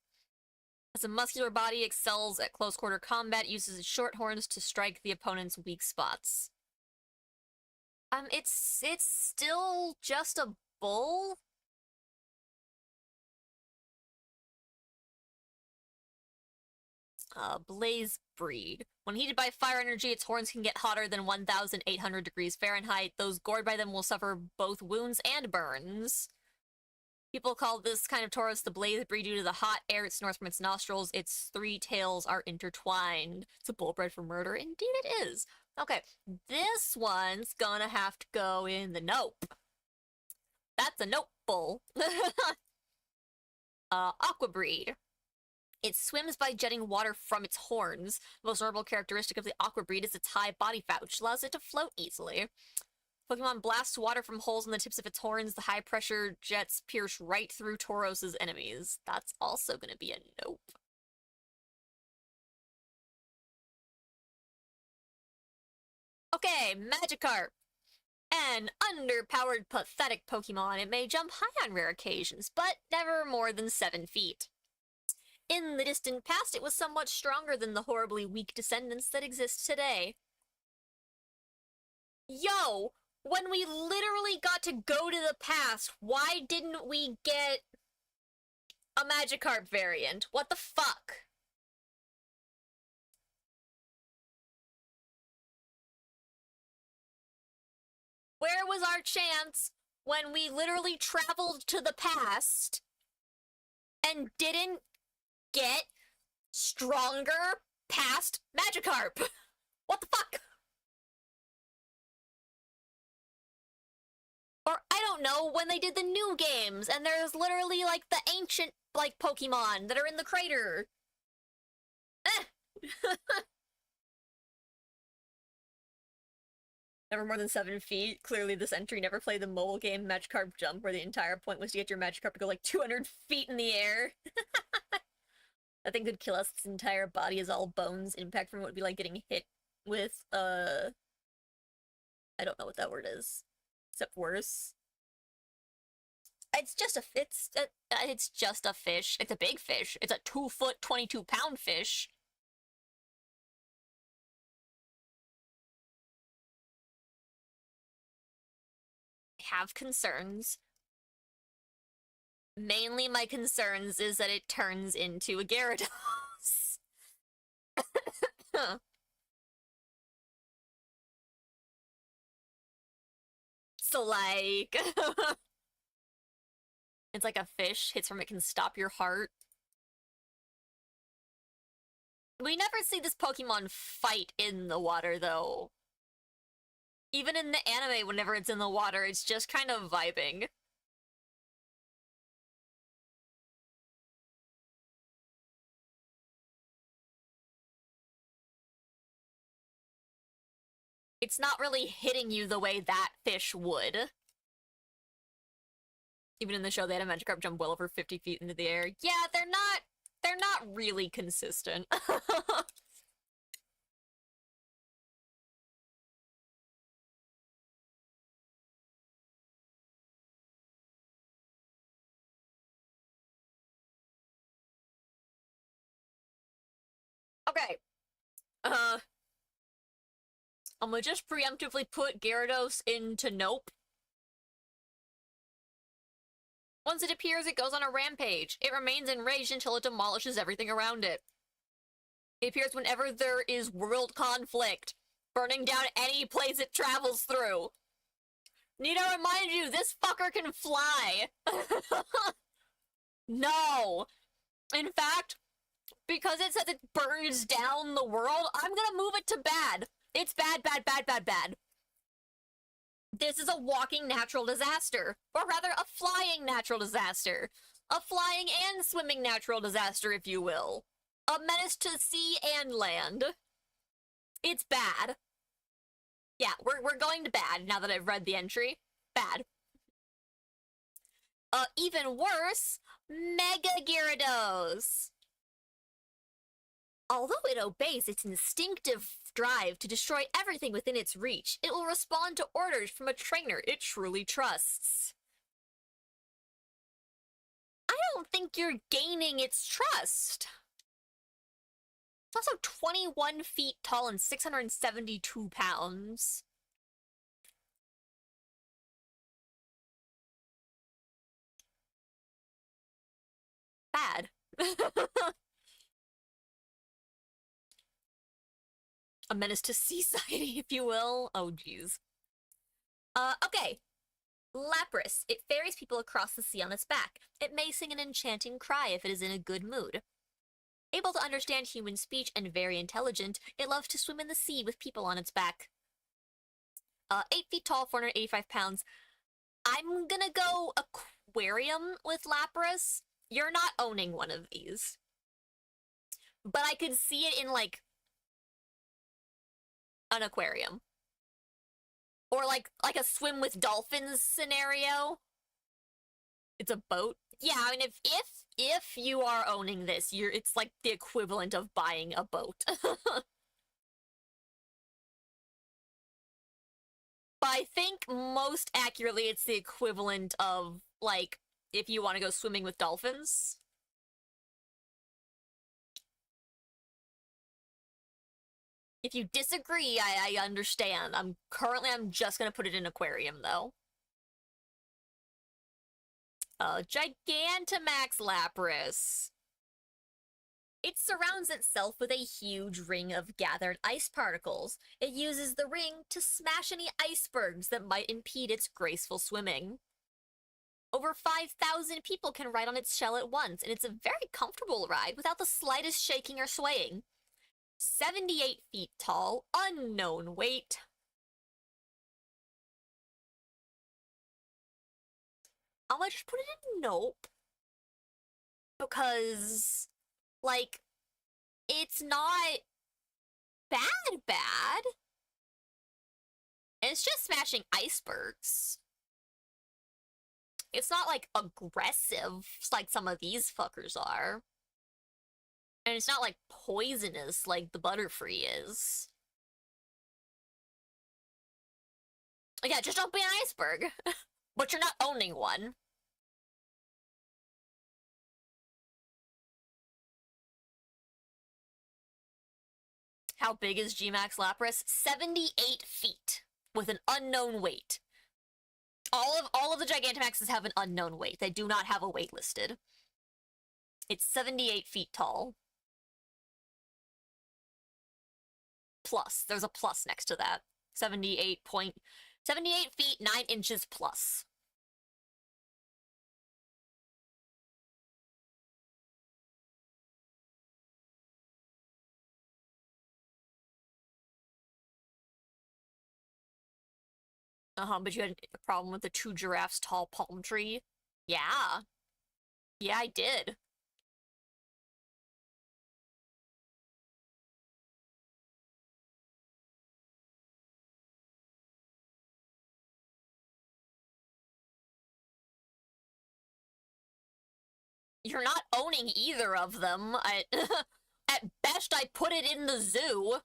As a muscular body, excels at close-quarter combat, uses its short horns to strike the opponent's weak spots. It's still just a bull? Blaze Breed. When heated by fire energy, its horns can get hotter than 1,800 degrees Fahrenheit. Those gored by them will suffer both wounds and burns. People call this kind of Tauros the Blaze Breed due to the hot air it snorts from its nostrils. Its three tails are intertwined. It's a bull bred for murder. Indeed it is. Okay, this one's gonna have to go in the nope. That's a nope bull. Aqua Breed. It swims by jetting water from its horns. The most notable characteristic of the Aqua Breed is its high body fat, which allows it to float easily. Pokemon blasts water from holes in the tips of its horns. The high-pressure jets pierce right through Tauros' enemies. That's also going to be a nope. Okay, Magikarp. An underpowered, pathetic Pokemon. It may jump high on rare occasions, but never more than 7 feet. In the distant past, it was somewhat stronger than the horribly weak descendants that exist today. Yo! When we literally got to go to the past, why didn't we get a Magikarp variant? What the fuck? Where was our chance when we literally traveled to the past and didn't get stronger past Magikarp? What the fuck? Or, I don't know, when they did the new games, and there's literally, like, the ancient, like, Pokemon that are in the crater. Never more than 7 feet. Clearly this entry never played the mobile game Magikarp Jump, where the entire point was to get your Magikarp to go, like, 200 feet in the air. That thing could kill us. Its entire body is all bones. Impact from it would be like getting hit with, I don't know what that word is. Except worse. It's just a it's just a fish. It's a big fish. It's a 2-foot, 22-pound fish. I have concerns. Mainly my concerns is that it turns into a Gyarados. So, like... it's like a fish. Hits from it can stop your heart. We never see this Pokemon fight in the water, though. Even in the anime, whenever it's in the water, it's just kind of vibing. It's not really hitting you the way that fish would. Even in the show, they had a Magikarp jump well over 50 feet into the air. Yeah, they're not really consistent. Okay. I'm gonna just preemptively put Gyarados into nope. Once it appears, it goes on a rampage. It remains enraged until it demolishes everything around it. It appears whenever there is world conflict, burning down any place it travels through. Need to remind you, this fucker can fly. No. In fact, because it says it burns down the world, I'm gonna move it to bad. It's bad, bad, bad, bad, bad. This is a walking natural disaster. Or rather, a flying natural disaster. A flying and swimming natural disaster, if you will. A menace to sea and land. It's bad. Yeah, we're going to bad now that I've read the entry. Bad. Even worse, Mega Gyarados. Although it obeys its instinctive drive to destroy everything within its reach, it will respond to orders from a trainer it truly trusts. I don't think you're gaining its trust. It's also 21 feet tall and 672 pounds. Bad. A menace to society, if you will. Oh, jeez. Okay. Lapras. It ferries people across the sea on its back. It may sing an enchanting cry if it is in a good mood. Able to understand human speech and very intelligent, it loves to swim in the sea with people on its back. 8 feet tall, 485 pounds. I'm gonna go aquarium with Lapras. You're not owning one of these. But I could see it in, like, an aquarium. Or like a swim with dolphins scenario. It's a boat. Yeah, I mean, if you are owning this, it's like the equivalent of buying a boat. But I think most accurately it's the equivalent of, like, if you want to go swimming with dolphins. If you disagree, I understand. I'm just gonna put it in aquarium, though. Gigantamax Lapras. It surrounds itself with a huge ring of gathered ice particles. It uses the ring to smash any icebergs that might impede its graceful swimming. Over 5,000 people can ride on its shell at once, and it's a very comfortable ride without the slightest shaking or swaying. 78 feet tall, unknown weight. I'm gonna just put it in nope. Because, like, it's not bad. And it's just smashing icebergs. It's not, like, aggressive like some of these fuckers are. And it's not, like, poisonous like the Butterfree is. Yeah, just don't be an iceberg. But you're not owning one. How big is Gmax Lapras? 78 feet with an unknown weight. All of the Gigantamaxes have an unknown weight. They do not have a weight listed. It's 78 feet tall. Plus. There's a plus next to that. 78 feet, 9 inches plus. But you had a problem with the 2 giraffes tall palm tree? Yeah. Yeah, I did. You're not owning either of them. At best, I put it in the zoo.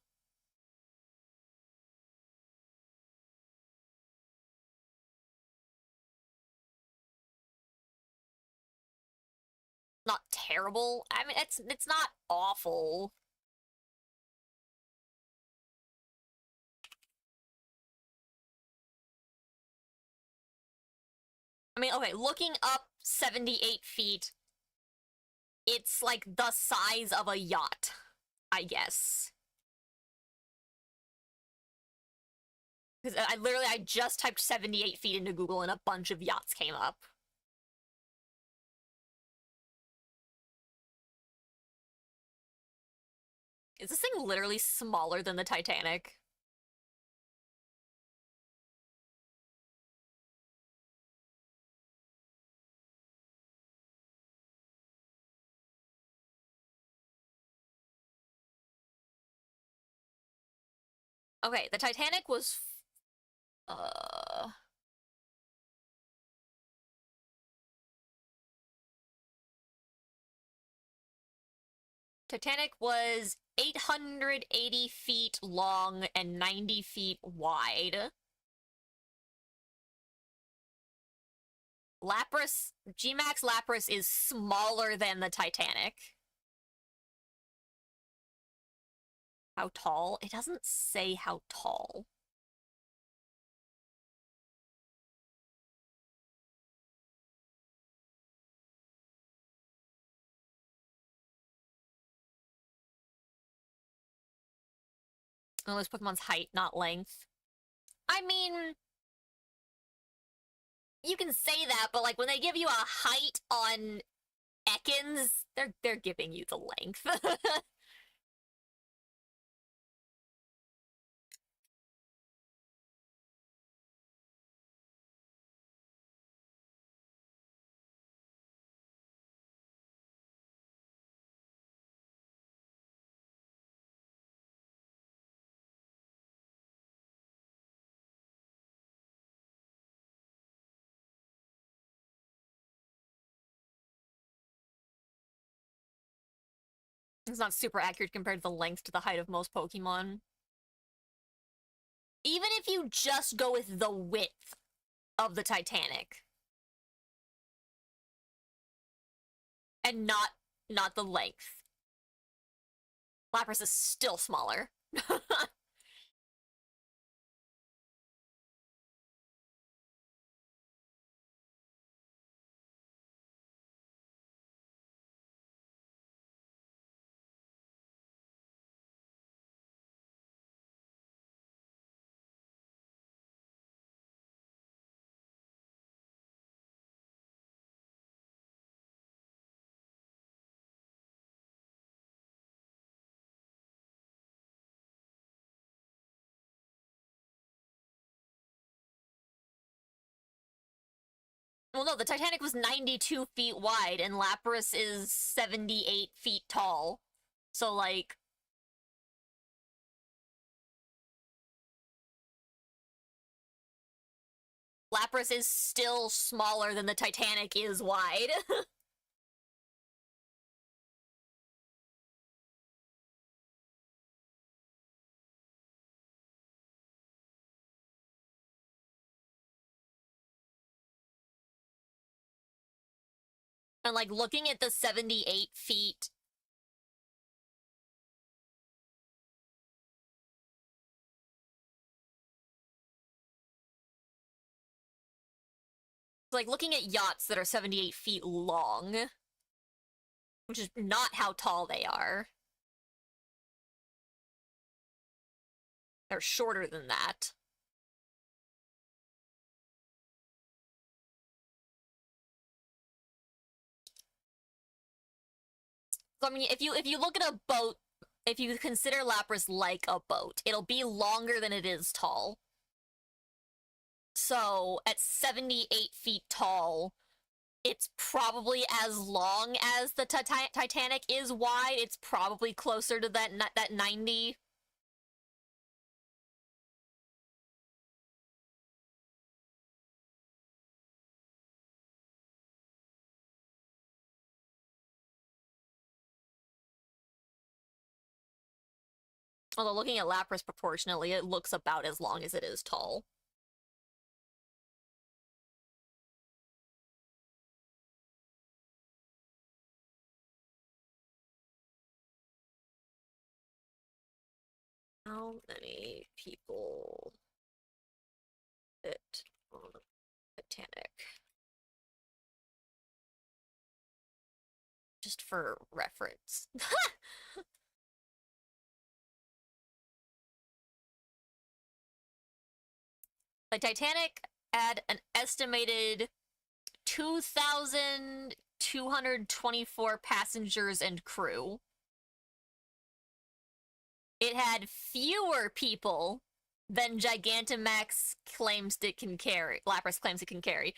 Not terrible. I mean, it's not awful. I mean, okay, looking up 78 feet, it's like the size of a yacht, I guess. Because I just typed 78 feet into Google and a bunch of yachts came up. Is this thing literally smaller than the Titanic? Okay, the Titanic was... Titanic was 880 feet long and 90 feet wide. Gmax Lapras is smaller than the Titanic. How tall? It doesn't say how tall. Oh, it's Pokemon's height, not length. I mean, you can say that, but like when they give you a height on Ekans, they're giving you the length. It's not super accurate compared to the length to the height of most Pokemon. Even if you just go with the width of the Titanic and not the length, Lapras is still smaller. Well, no, the Titanic was 92 feet wide, and Lapras is 78 feet tall. So, like... Lapras is still smaller than the Titanic is wide. And, like, looking at the 78 feet... Like, looking at yachts that are 78 feet long, which is not how tall they are. They're shorter than that. So, I mean, if you look at a boat, if you consider Lapras like a boat, it'll be longer than it is tall. So, at 78 feet tall, it's probably as long as the Titanic is wide. It's probably closer to that 90. Although looking at Lapras proportionally, it looks about as long as it is tall. How many people fit on Titanic? Just for reference. The Titanic had an estimated 2,224 passengers and crew. It had fewer people than Gigantamax claims it can carry. Lapras claims it can carry.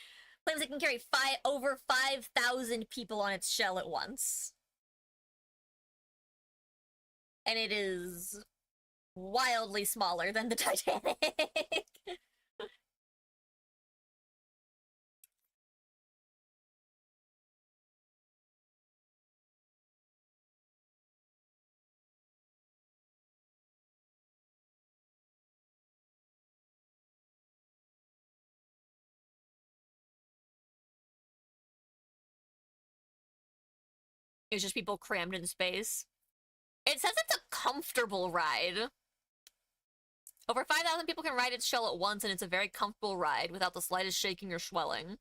Claims it can carry over 5,000 people on its shell at once. And it is wildly smaller than the Titanic. It's just people crammed in space. It says it's a comfortable ride. Over 5,000 people can ride its shell at once, and it's a very comfortable ride without the slightest shaking or swelling.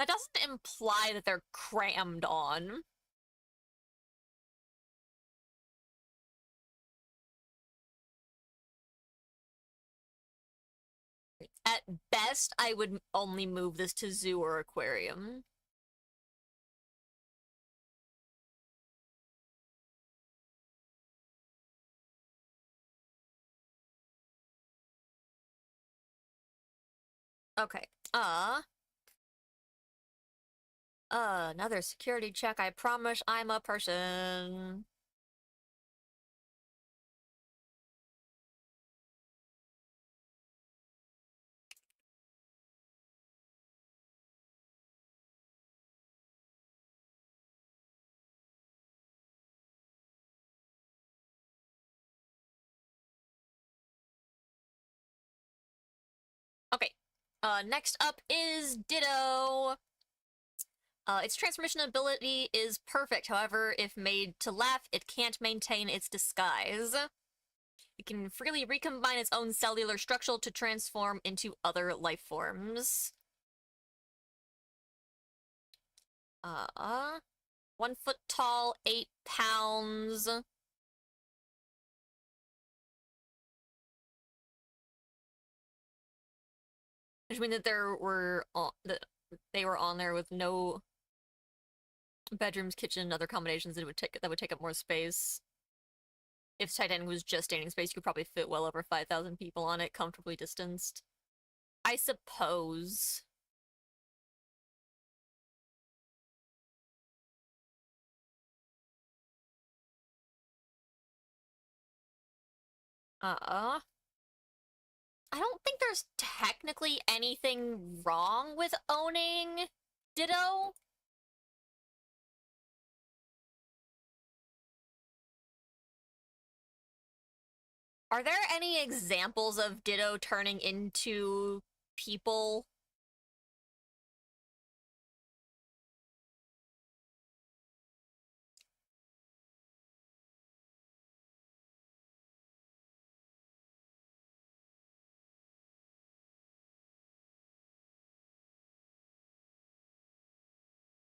That doesn't imply that they're crammed on. At best, I would only move this to zoo or aquarium. Okay. Another security check. I promise I'm a person. Okay. Next up is Ditto. Its transformation ability is perfect. However, if made to laugh, it can't maintain its disguise. It can freely recombine its own cellular structure to transform into other life forms. 1 foot tall, 8 pounds. Which means that they were on there with no bedrooms, kitchen, and other accommodations that would take up more space. If Titanic was just standing space, you could probably fit well over 5,000 people on it, comfortably distanced. I suppose. I don't think there's technically anything wrong with owning Ditto. Are there any examples of Ditto turning into people?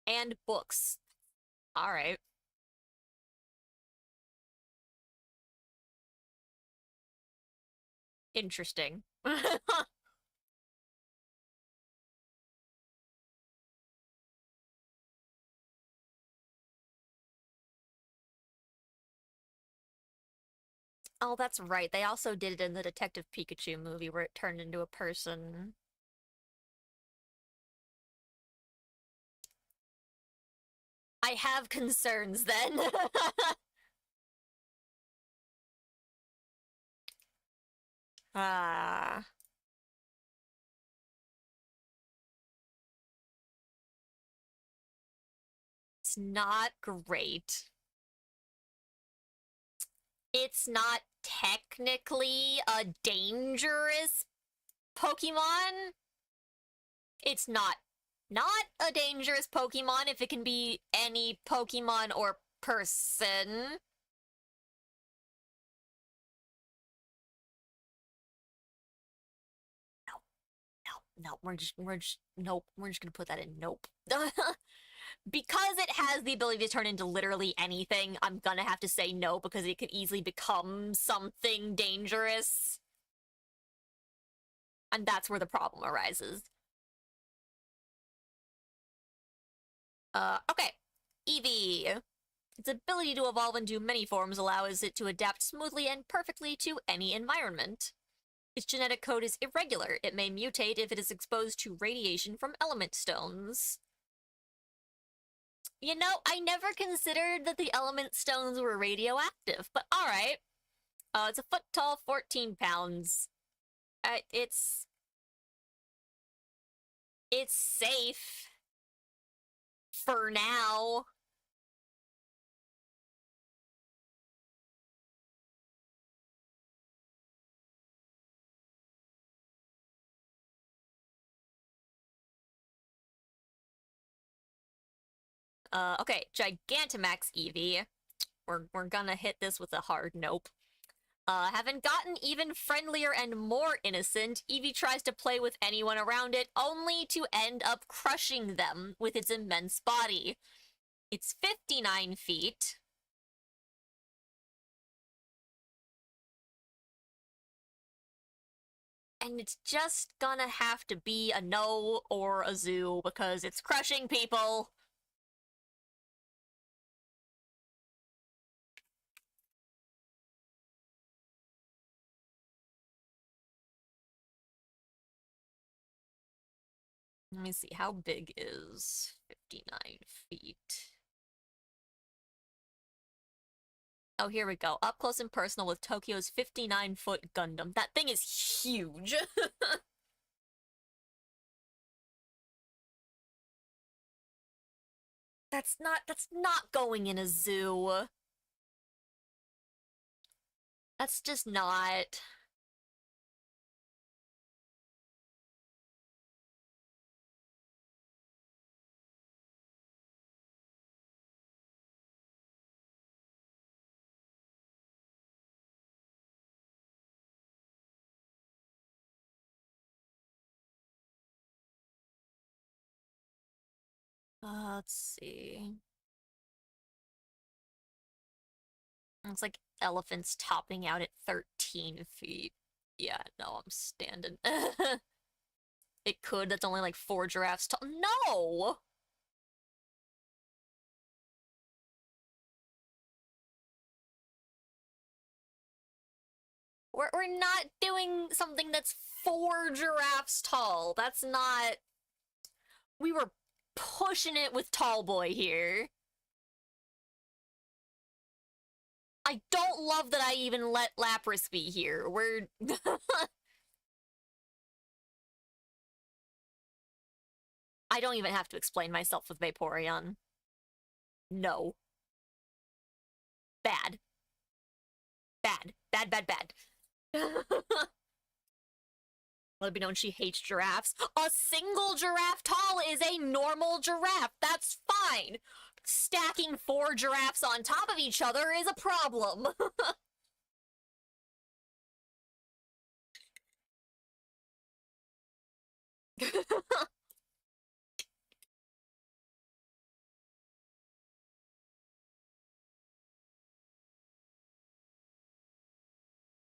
And books. Alright. Interesting. Oh, that's right. They also did it in the Detective Pikachu movie where it turned into a person. I have concerns then. Ah. It's not great. It's not technically a dangerous Pokemon. It's not a dangerous Pokemon if it can be any Pokemon or person. No, we're just nope. We're just gonna put that in nope. Because it has the ability to turn into literally anything, I'm gonna have to say no because it could easily become something dangerous. And that's where the problem arises. Okay. Eevee. Its ability to evolve into many forms allows it to adapt smoothly and perfectly to any environment. Its genetic code is irregular. It may mutate if it is exposed to radiation from element stones. You know, I never considered that the element stones were radioactive, but alright. It's a foot tall, 14 pounds. It's safe. For now. Okay, Gigantamax Eevee. We're gonna hit this with a hard nope. Having gotten even friendlier and more innocent, Eevee tries to play with anyone around it, only to end up crushing them with its immense body. It's 59 feet. And it's just gonna have to be a no or a zoo because it's crushing people. Let me see, how big is 59 feet? Oh, here we go. Up close and personal with Tokyo's 59-foot Gundam. That thing is huge. That's not going in a zoo. That's just not. Let's see. Looks like elephants topping out at 13 feet. Yeah, no, I'm standing. It could, that's only like 4 giraffes tall. No! We're not doing something that's 4 giraffes tall. That's not... We were pushing it with Tall Boy here. I don't love that I even let Lapras be here. We're... I don't even have to explain myself with Vaporeon. No. Bad. Bad. Bad, bad, bad. Let it be known she hates giraffes. A single giraffe tall is a normal giraffe. That's fine. Stacking 4 giraffes on top of each other is a problem.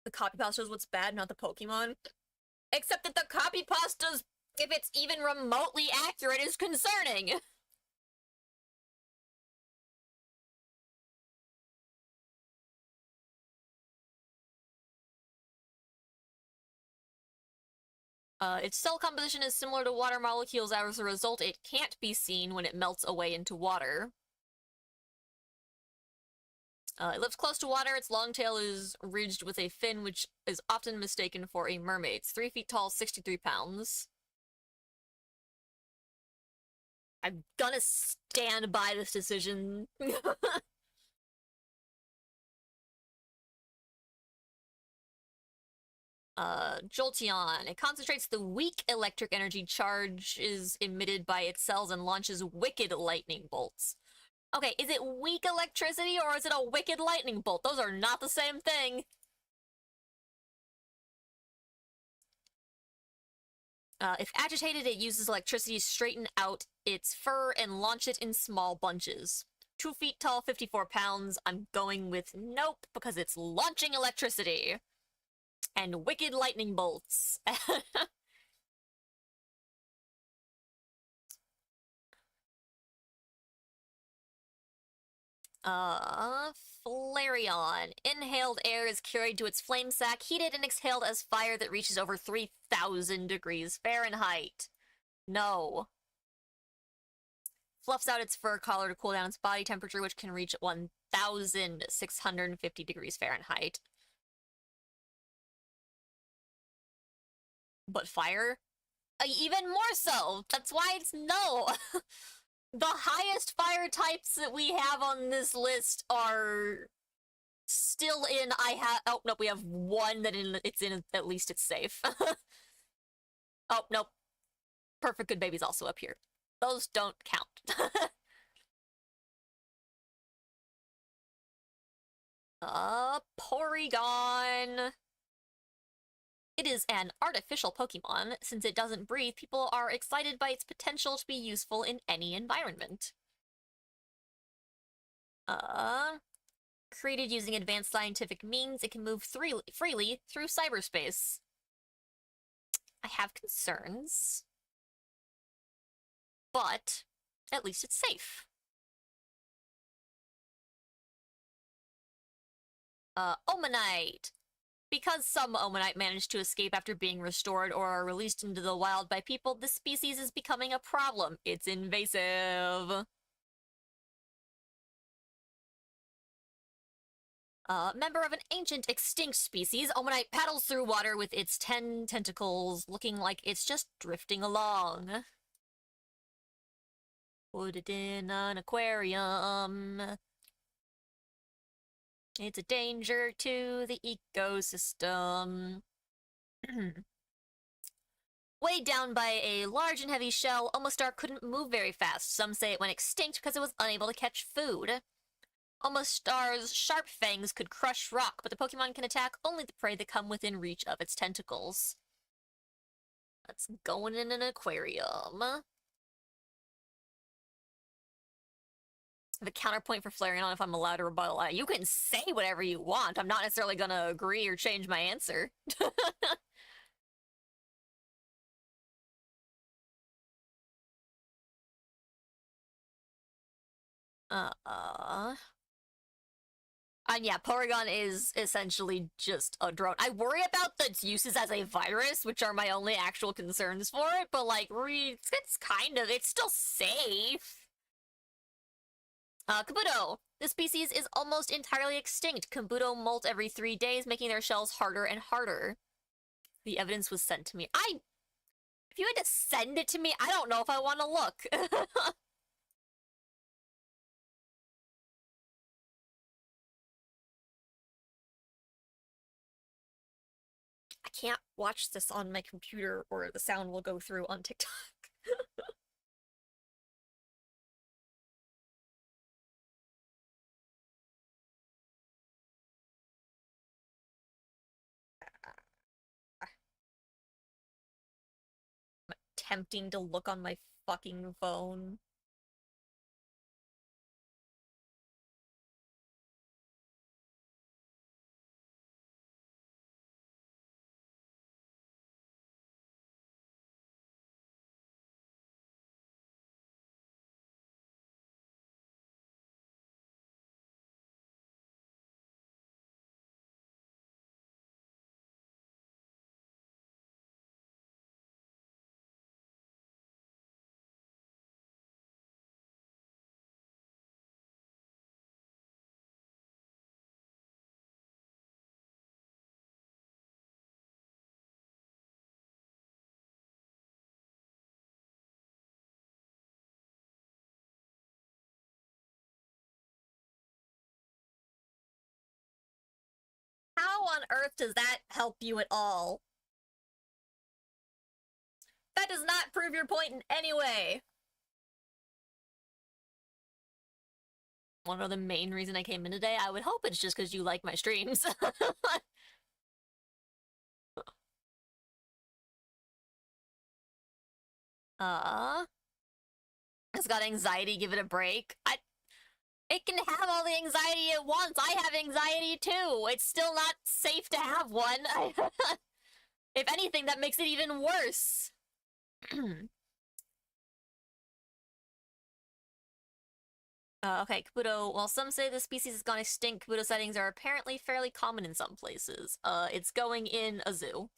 The copy pasta is what's bad, not the Pokemon. Except that the copy pasta's, if it's even remotely accurate, is concerning. Its cell composition is similar to water molecules. As a result, it can't be seen when it melts away into water. It lives close to water. Its long tail is ridged with a fin, which is often mistaken for a mermaid's. 3 feet tall, 63 pounds. I'm gonna stand by this decision. Jolteon. It concentrates the weak electric energy charges emitted by its cells and launches wicked lightning bolts. Okay, is it weak electricity or is it a wicked lightning bolt? Those are not the same thing. If agitated, it uses electricity to straighten out its fur and launch it in small bunches. 2 feet tall, 54 pounds. I'm going with nope, because it's launching electricity. And wicked lightning bolts. Flareon. Inhaled air is carried to its flame sac, heated and exhaled as fire that reaches over 3,000 degrees Fahrenheit. No. Fluffs out its fur collar to cool down its body temperature, which can reach 1,650 degrees Fahrenheit. But fire? Even more so! That's why it's no! The highest fire types that we have on this list are still in oh nope, we have one that it's in, at least it's safe. Oh nope, perfect good baby's also up here. Those don't count. Porygon. It is an artificial Pokemon. Since it doesn't breathe, people are excited by its potential to be useful in any environment. Created using advanced scientific means, it can move freely through cyberspace. I have concerns. But at least it's safe. Omanite. Because some Omanite manage to escape after being restored or are released into the wild by people, this species is becoming a problem. It's invasive. Member of an ancient extinct species, Omanite paddles through water with its 10 tentacles, looking like it's just drifting along. Put it in an aquarium. It's a danger to the ecosystem. Weighed down by a large and heavy shell, Omastar couldn't move very fast. Some say it went extinct because it was unable to catch food. Omastar's sharp fangs could crush rock, but the Pokemon can attack only the prey that come within reach of its tentacles. That's going in an aquarium. The counterpoint for Flareon, if I'm allowed to rebuttal, you can say whatever you want. I'm not necessarily gonna agree or change my answer. And yeah, Porygon is essentially just a drone. I worry about its uses as a virus, which are my only actual concerns for it, but like, it's still safe. Kabuto. This species is almost entirely extinct. Kabuto molt every 3 days, making their shells harder and harder. The evidence was sent to me. If you had to send it to me, I don't know if I want to look. I can't watch this on my computer or the sound will go through on TikTok. I'm attempting to look on my fucking phone. How on earth does that help you at all? That does not prove your point in any way. Wanna know the main reason I came in today? I would hope it's just because you like my streams. It's got anxiety, give it a break. It can have all the anxiety it wants. I have anxiety too. It's still not safe to have one. If anything, that makes it even worse. Okay, Kabuto. While some say the species has gone extinct, Kabuto sightings are apparently fairly common in some places. It's going in a zoo.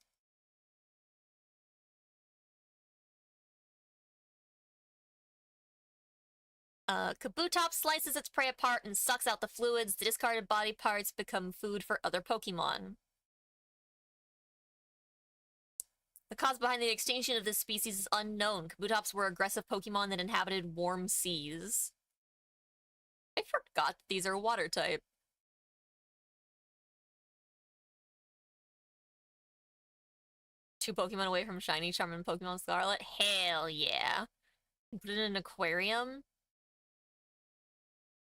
Kabutops slices its prey apart and sucks out the fluids. The discarded body parts become food for other Pokemon. The cause behind the extinction of this species is unknown. Kabutops were aggressive Pokemon that inhabited warm seas. I forgot these are water type. Two Pokemon away from Shiny Charm and Pokemon Scarlet? Hell yeah. Put it in an aquarium?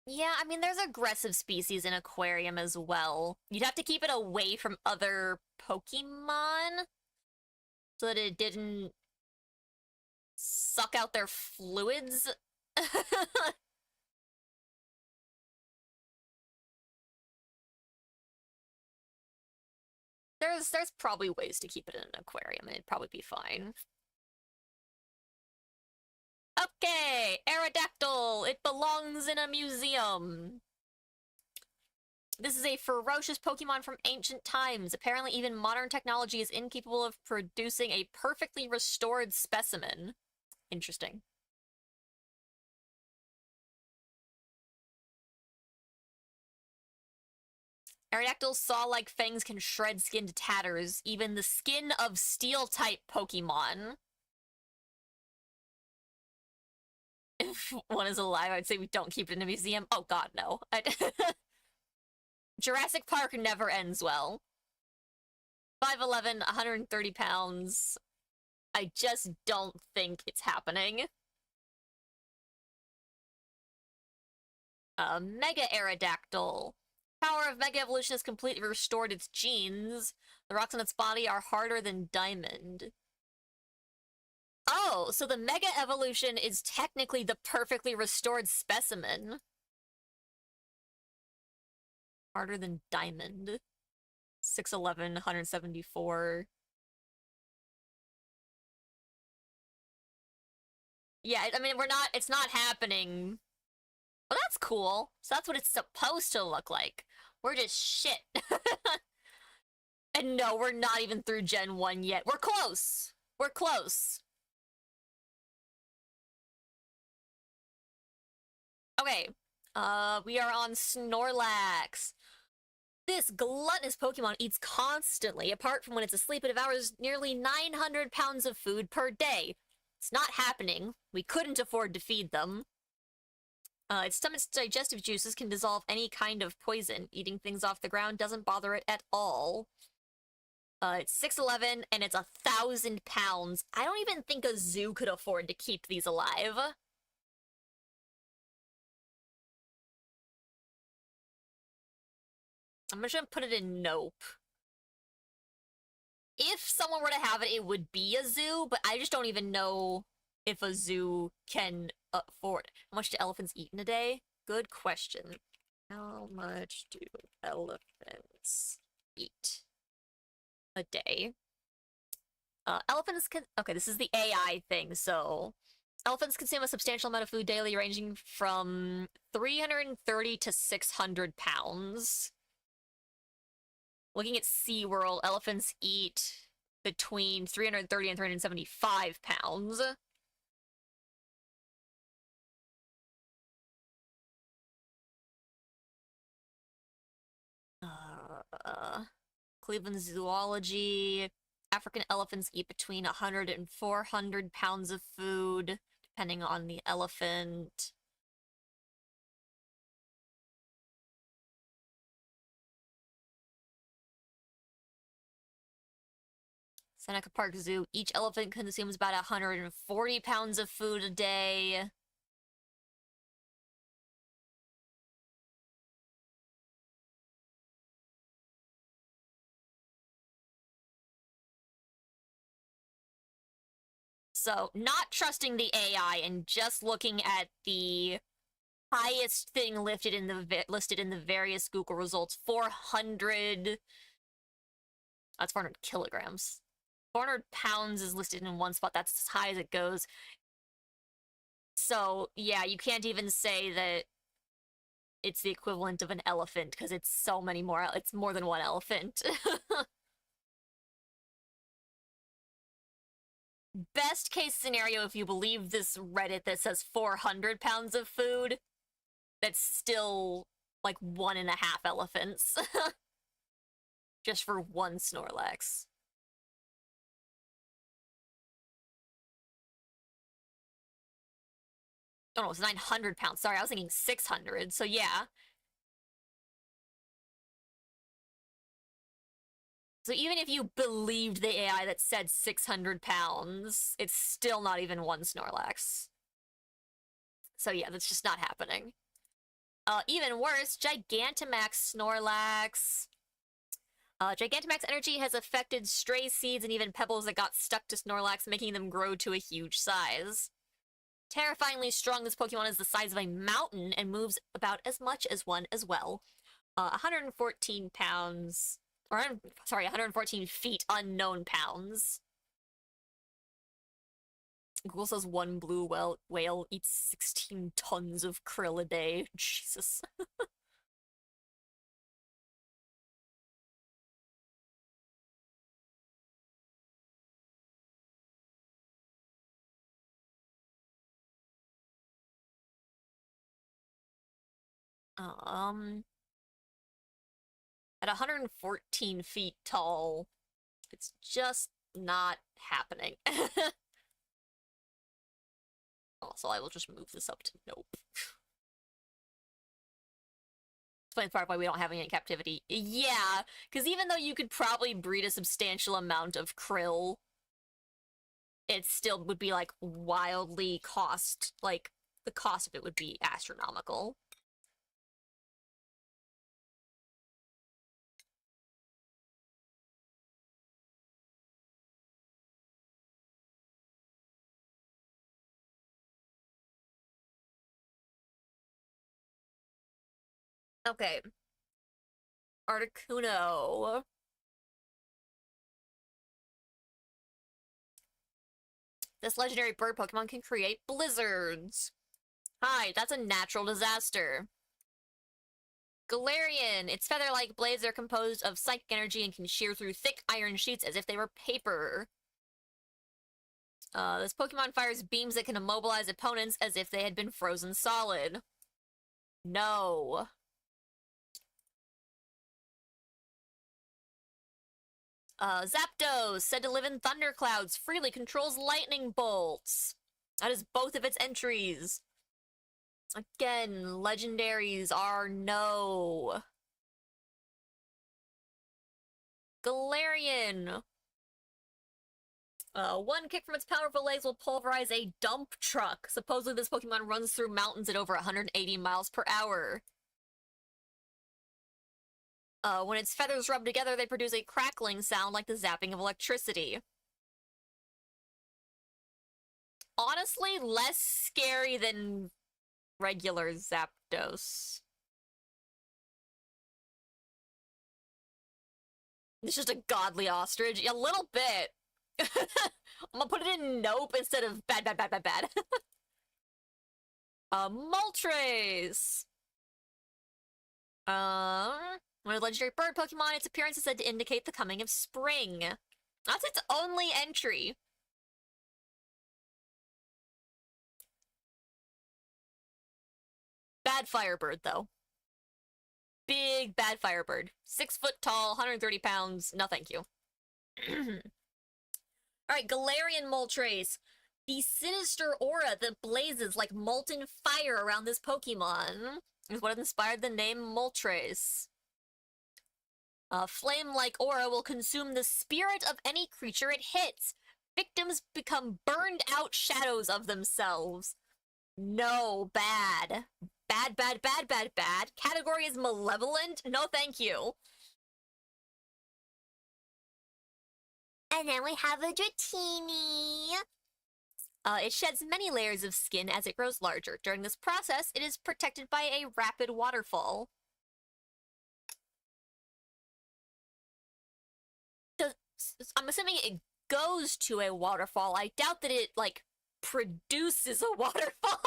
Yeah, I mean, there's aggressive species in aquarium as well. You'd have to keep it away from other Pokemon so that it didn't suck out their fluids. There's probably ways to keep it in an aquarium, and it'd probably be fine. Okay, Aerodactyl! It belongs in a museum! This is a ferocious Pokemon from ancient times. Apparently even modern technology is incapable of producing a perfectly restored specimen. Interesting. Aerodactyl's saw-like fangs can shred skin to tatters, even the skin of Steel-type Pokemon. If one is alive, I'd say we don't keep it in a museum. Oh god, no. Jurassic Park never ends well. 5'11", 130 pounds. I just don't think it's happening. Mega Aerodactyl. Power of Mega Evolution has completely restored its genes. The rocks on its body are harder than diamond. Oh, so the Mega Evolution is technically the perfectly restored specimen. Harder than diamond. 6'11", 174. Yeah, I mean, it's not happening. Well, that's cool. So that's what it's supposed to look like. We're just shit. And no, we're not even through Gen 1 yet. We're close. We're close. Okay. We are on Snorlax. This gluttonous Pokemon eats constantly. Apart from when it's asleep, it devours nearly 900 pounds of food per day. It's not happening. We couldn't afford to feed them. Its stomach's digestive juices can dissolve any kind of poison. Eating things off the ground doesn't bother it at all. It's 6'11", and it's 1,000 pounds. I don't even think a zoo could afford to keep these alive. I'm just gonna put it in nope. If someone were to have it, it would be a zoo, but I just don't even know if a zoo can afford it. How much do elephants eat in a day? Good question. How much do elephants eat a day? Elephants can... Okay, this is the AI thing, so... Elephants consume a substantial amount of food daily, ranging from 330 to 600 pounds. Looking at SeaWorld, elephants eat between 330 and 375 pounds. Cleveland Zoology. African elephants eat between 100 and 400 pounds of food, depending on the elephant. Seneca Park Zoo. Each elephant consumes about 140 pounds of food a day. So, not trusting the AI and just looking at the highest thing listed in the various Google results, 400... That's 400 kilograms. 400 pounds is listed in one spot. That's as high as it goes. So, yeah, you can't even say that it's the equivalent of an elephant, because it's so many more. It's more than one elephant. Best case scenario, if you believe this Reddit that says 400 pounds of food, that's still like 1.5 elephants. Just for one Snorlax. Oh no, it's 900 pounds. Sorry, I was thinking 600. So yeah. So even if you believed the AI that said 600 pounds, it's still not even one Snorlax. So yeah, that's just not happening. Even worse, Gigantamax Snorlax. Gigantamax energy has affected stray seeds and even pebbles that got stuck to Snorlax, making them grow to a huge size. Terrifyingly strong, this Pokemon is the size of a mountain and moves about as much as one as well. 114 pounds, Or, sorry, 114 feet, unknown pounds. Google says one blue whale eats 16 tons of krill a day. Jesus. At 114 feet tall, it's just not happening. Also, I will just move this up to nope. Explains part why we don't have any in captivity. Yeah, because even though you could probably breed a substantial amount of krill, it still would be like wildly like the cost of it would be astronomical. Okay. Articuno. This legendary bird Pokemon can create blizzards. Hi, that's a natural disaster. Galarian. Its feather-like blades are composed of psychic energy and can shear through thick iron sheets as if they were paper. This Pokemon fires beams that can immobilize opponents as if they had been frozen solid. No. Zapdos, said to live in thunderclouds, freely controls lightning bolts. That is both of its entries. Again, legendaries are no. Galarian. One kick from its powerful legs will pulverize a dump truck. Supposedly this Pokemon runs through mountains at over 180 miles per hour. When its feathers rub together, they produce a crackling sound like the zapping of electricity. Honestly, less scary than regular Zapdos. It's just a godly ostrich. A little bit. I'm gonna put it in nope instead of bad, bad, bad, bad, bad. Moltres! When a legendary bird Pokemon, its appearance is said to indicate the coming of spring. That's its only entry. Bad Firebird, though. Big bad Firebird. 6 foot tall, 130 pounds. No, thank you. Alright, Galarian Moltres. The sinister aura that blazes like molten fire around this Pokemon is what inspired the name Moltres. A flame-like aura will consume the spirit of any creature it hits. Victims become burned-out shadows of themselves. No, bad. Bad, bad, bad, bad, bad. Category is malevolent? No, thank you. And then we have a Dratini. It sheds many layers of skin as it grows larger. During this process, it is protected by a rapid waterfall. I'm assuming it goes to a waterfall. I doubt that it, like, produces a waterfall.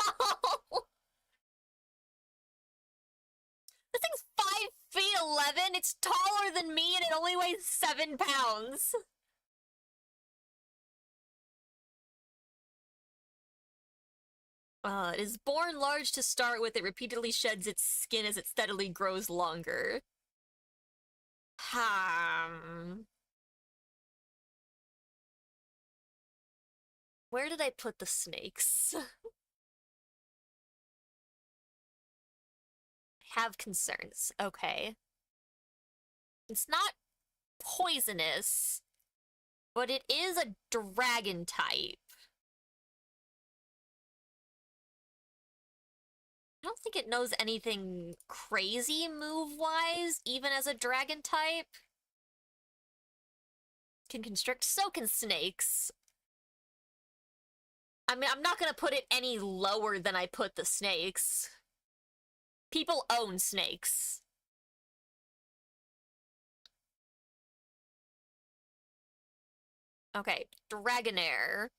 This thing's 5 feet 11. It's taller than me and it only weighs 7 pounds. It is born large to start with. It repeatedly sheds its skin as it steadily grows longer. Where did I put the snakes? Have concerns. Okay. It's not poisonous, but it is a dragon type. I don't think it knows anything crazy move-wise, even as a dragon type. Can constrict, so can snakes. I mean, I'm not gonna put it any lower than I put the snakes. People own snakes. Okay, Dragonair.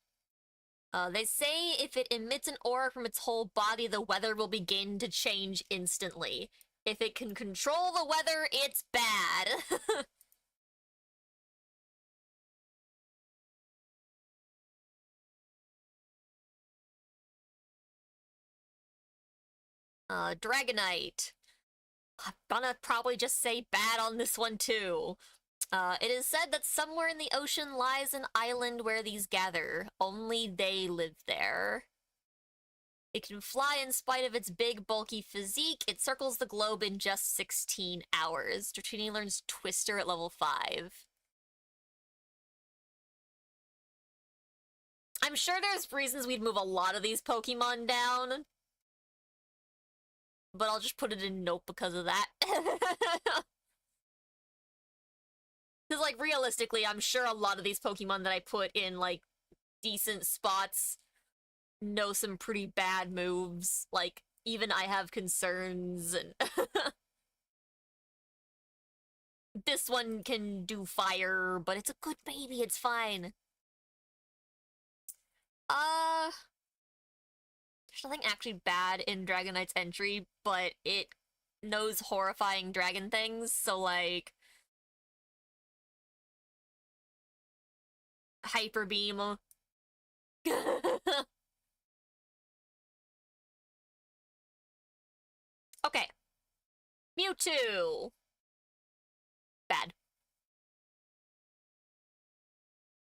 They say if it emits an aura from its whole body, the weather will begin to change instantly. If it can control the weather, it's bad. Dragonite. I'm gonna probably just say bad on this one too. It is said that somewhere in the ocean lies an island where these gather. Only they live there. It can fly in spite of its big, bulky physique. It circles the globe in just 16 hours. Dratini learns Twister at level 5. I'm sure there's reasons we'd move a lot of these Pokemon down. But I'll just put it in nope because of that. Because, like, realistically, I'm sure a lot of these Pokemon that I put in, like, decent spots know some pretty bad moves. Like, even I have concerns, and this one can do fire, but it's a good baby, it's fine. There's nothing actually bad in Dragonite's entry, but it knows horrifying dragon things, so, like, Hyper Beam. Okay. Mewtwo. Bad.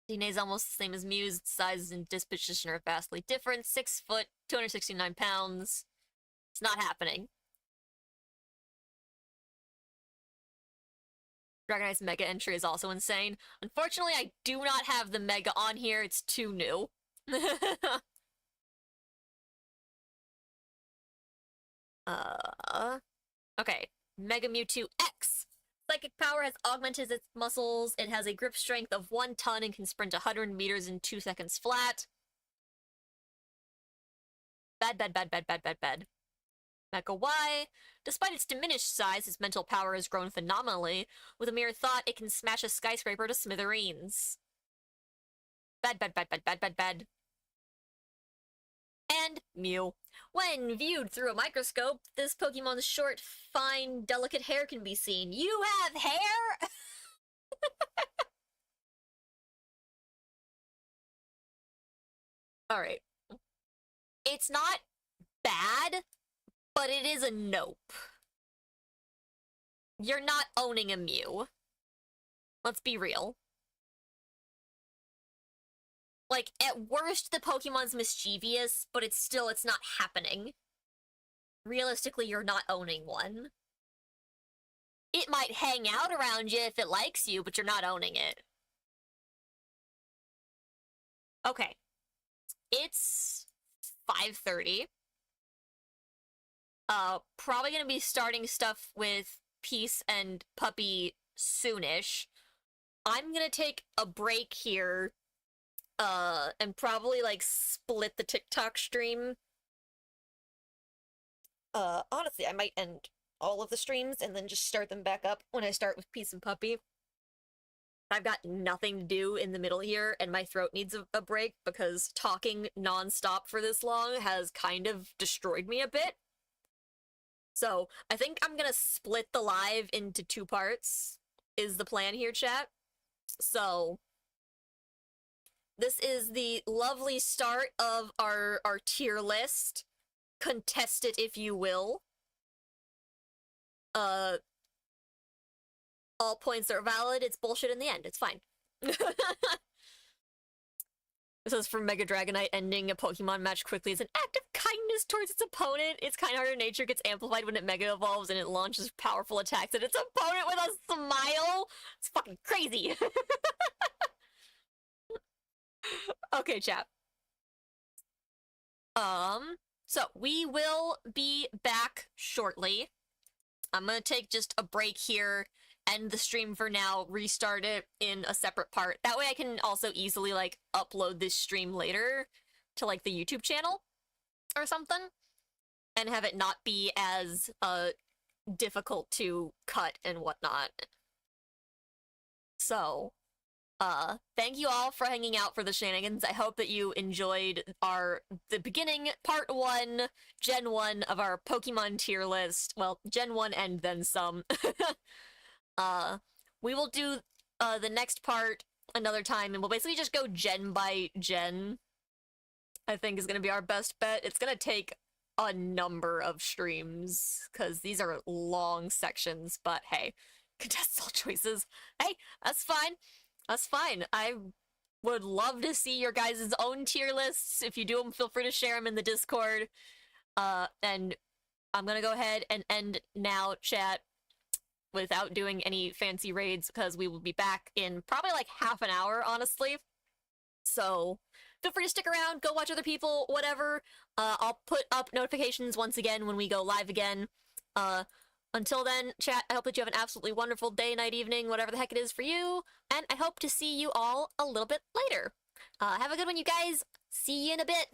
DNA is almost the same as Mew's. Size and disposition are vastly different. 6 foot, 269 pounds. It's not happening. Dragonite's Mega entry is also insane. Unfortunately, I do not have the Mega on here. It's too new. Okay. Mega Mewtwo X. Psychic power has augmented its muscles. It has a grip strength of 1 ton and can sprint 100 meters in 2 seconds flat. Bad, bad, bad, bad, bad, bad, bad. Mecha Y. Despite its diminished size, its mental power has grown phenomenally. With a mere thought, it can smash a skyscraper to smithereens. Bad, bad, bad, bad, bad, bad, bad. And Mew. When viewed through a microscope, this Pokemon's short, fine, delicate hair can be seen. You have hair?! Alright. It's not bad, but it is a nope. You're not owning a Mew. Let's be real. Like, at worst, the Pokemon's mischievous, but it's not happening. Realistically, you're not owning one. It might hang out around you if it likes you, but you're not owning it. Okay. It's 5:30. Probably gonna be starting stuff with Peace and Puppy soonish. I'm gonna take a break here, and probably, like, split the TikTok stream. Honestly, I might end all of the streams and then just start them back up when I start with Peace and Puppy. I've got nothing to do in the middle here, and my throat needs a break because talking nonstop for this long has kind of destroyed me a bit. So, I think I'm gonna split the live into 2 parts, is the plan here, chat. So, this is the lovely start of our tier list. Contest it if you will. All points are valid, it's bullshit in the end, it's fine. This is from Mega Dragonite. Ending a Pokemon match quickly is an act of kindness towards its opponent. Its kind-hearted nature gets amplified when it Mega Evolves and it launches powerful attacks at its opponent with a smile. It's fucking crazy. Okay, chat. So we will be back shortly. I'm gonna take just a break here, end the stream for now, restart it in a separate part. That way I can also easily, like, upload this stream later to, like, the YouTube channel or something, and have it not be as, difficult to cut and whatnot. So, Thank you all for hanging out for the shenanigans. I hope that you enjoyed the beginning, part 1, Gen 1 of our Pokemon tier list. Well, Gen 1 and then some. We will do the next part another time, and we'll basically just go gen by gen. I think is gonna be our best bet. It's gonna take a number of streams, because these are long sections, but hey, contested choices. Hey, that's fine. That's fine. I would love to see your guys' own tier lists. If you do them, feel free to share them in the Discord. And I'm gonna go ahead and end now, chat, without doing any fancy raids, because we will be back in probably like half an hour, honestly. So feel free to stick around, go watch other people, whatever. I'll put up notifications once again when we go live again. Until then, chat, I hope that you have an absolutely wonderful day, night, evening, whatever the heck it is for you, and I hope to see you all a little bit later. Have a good one, you guys. See you in a bit.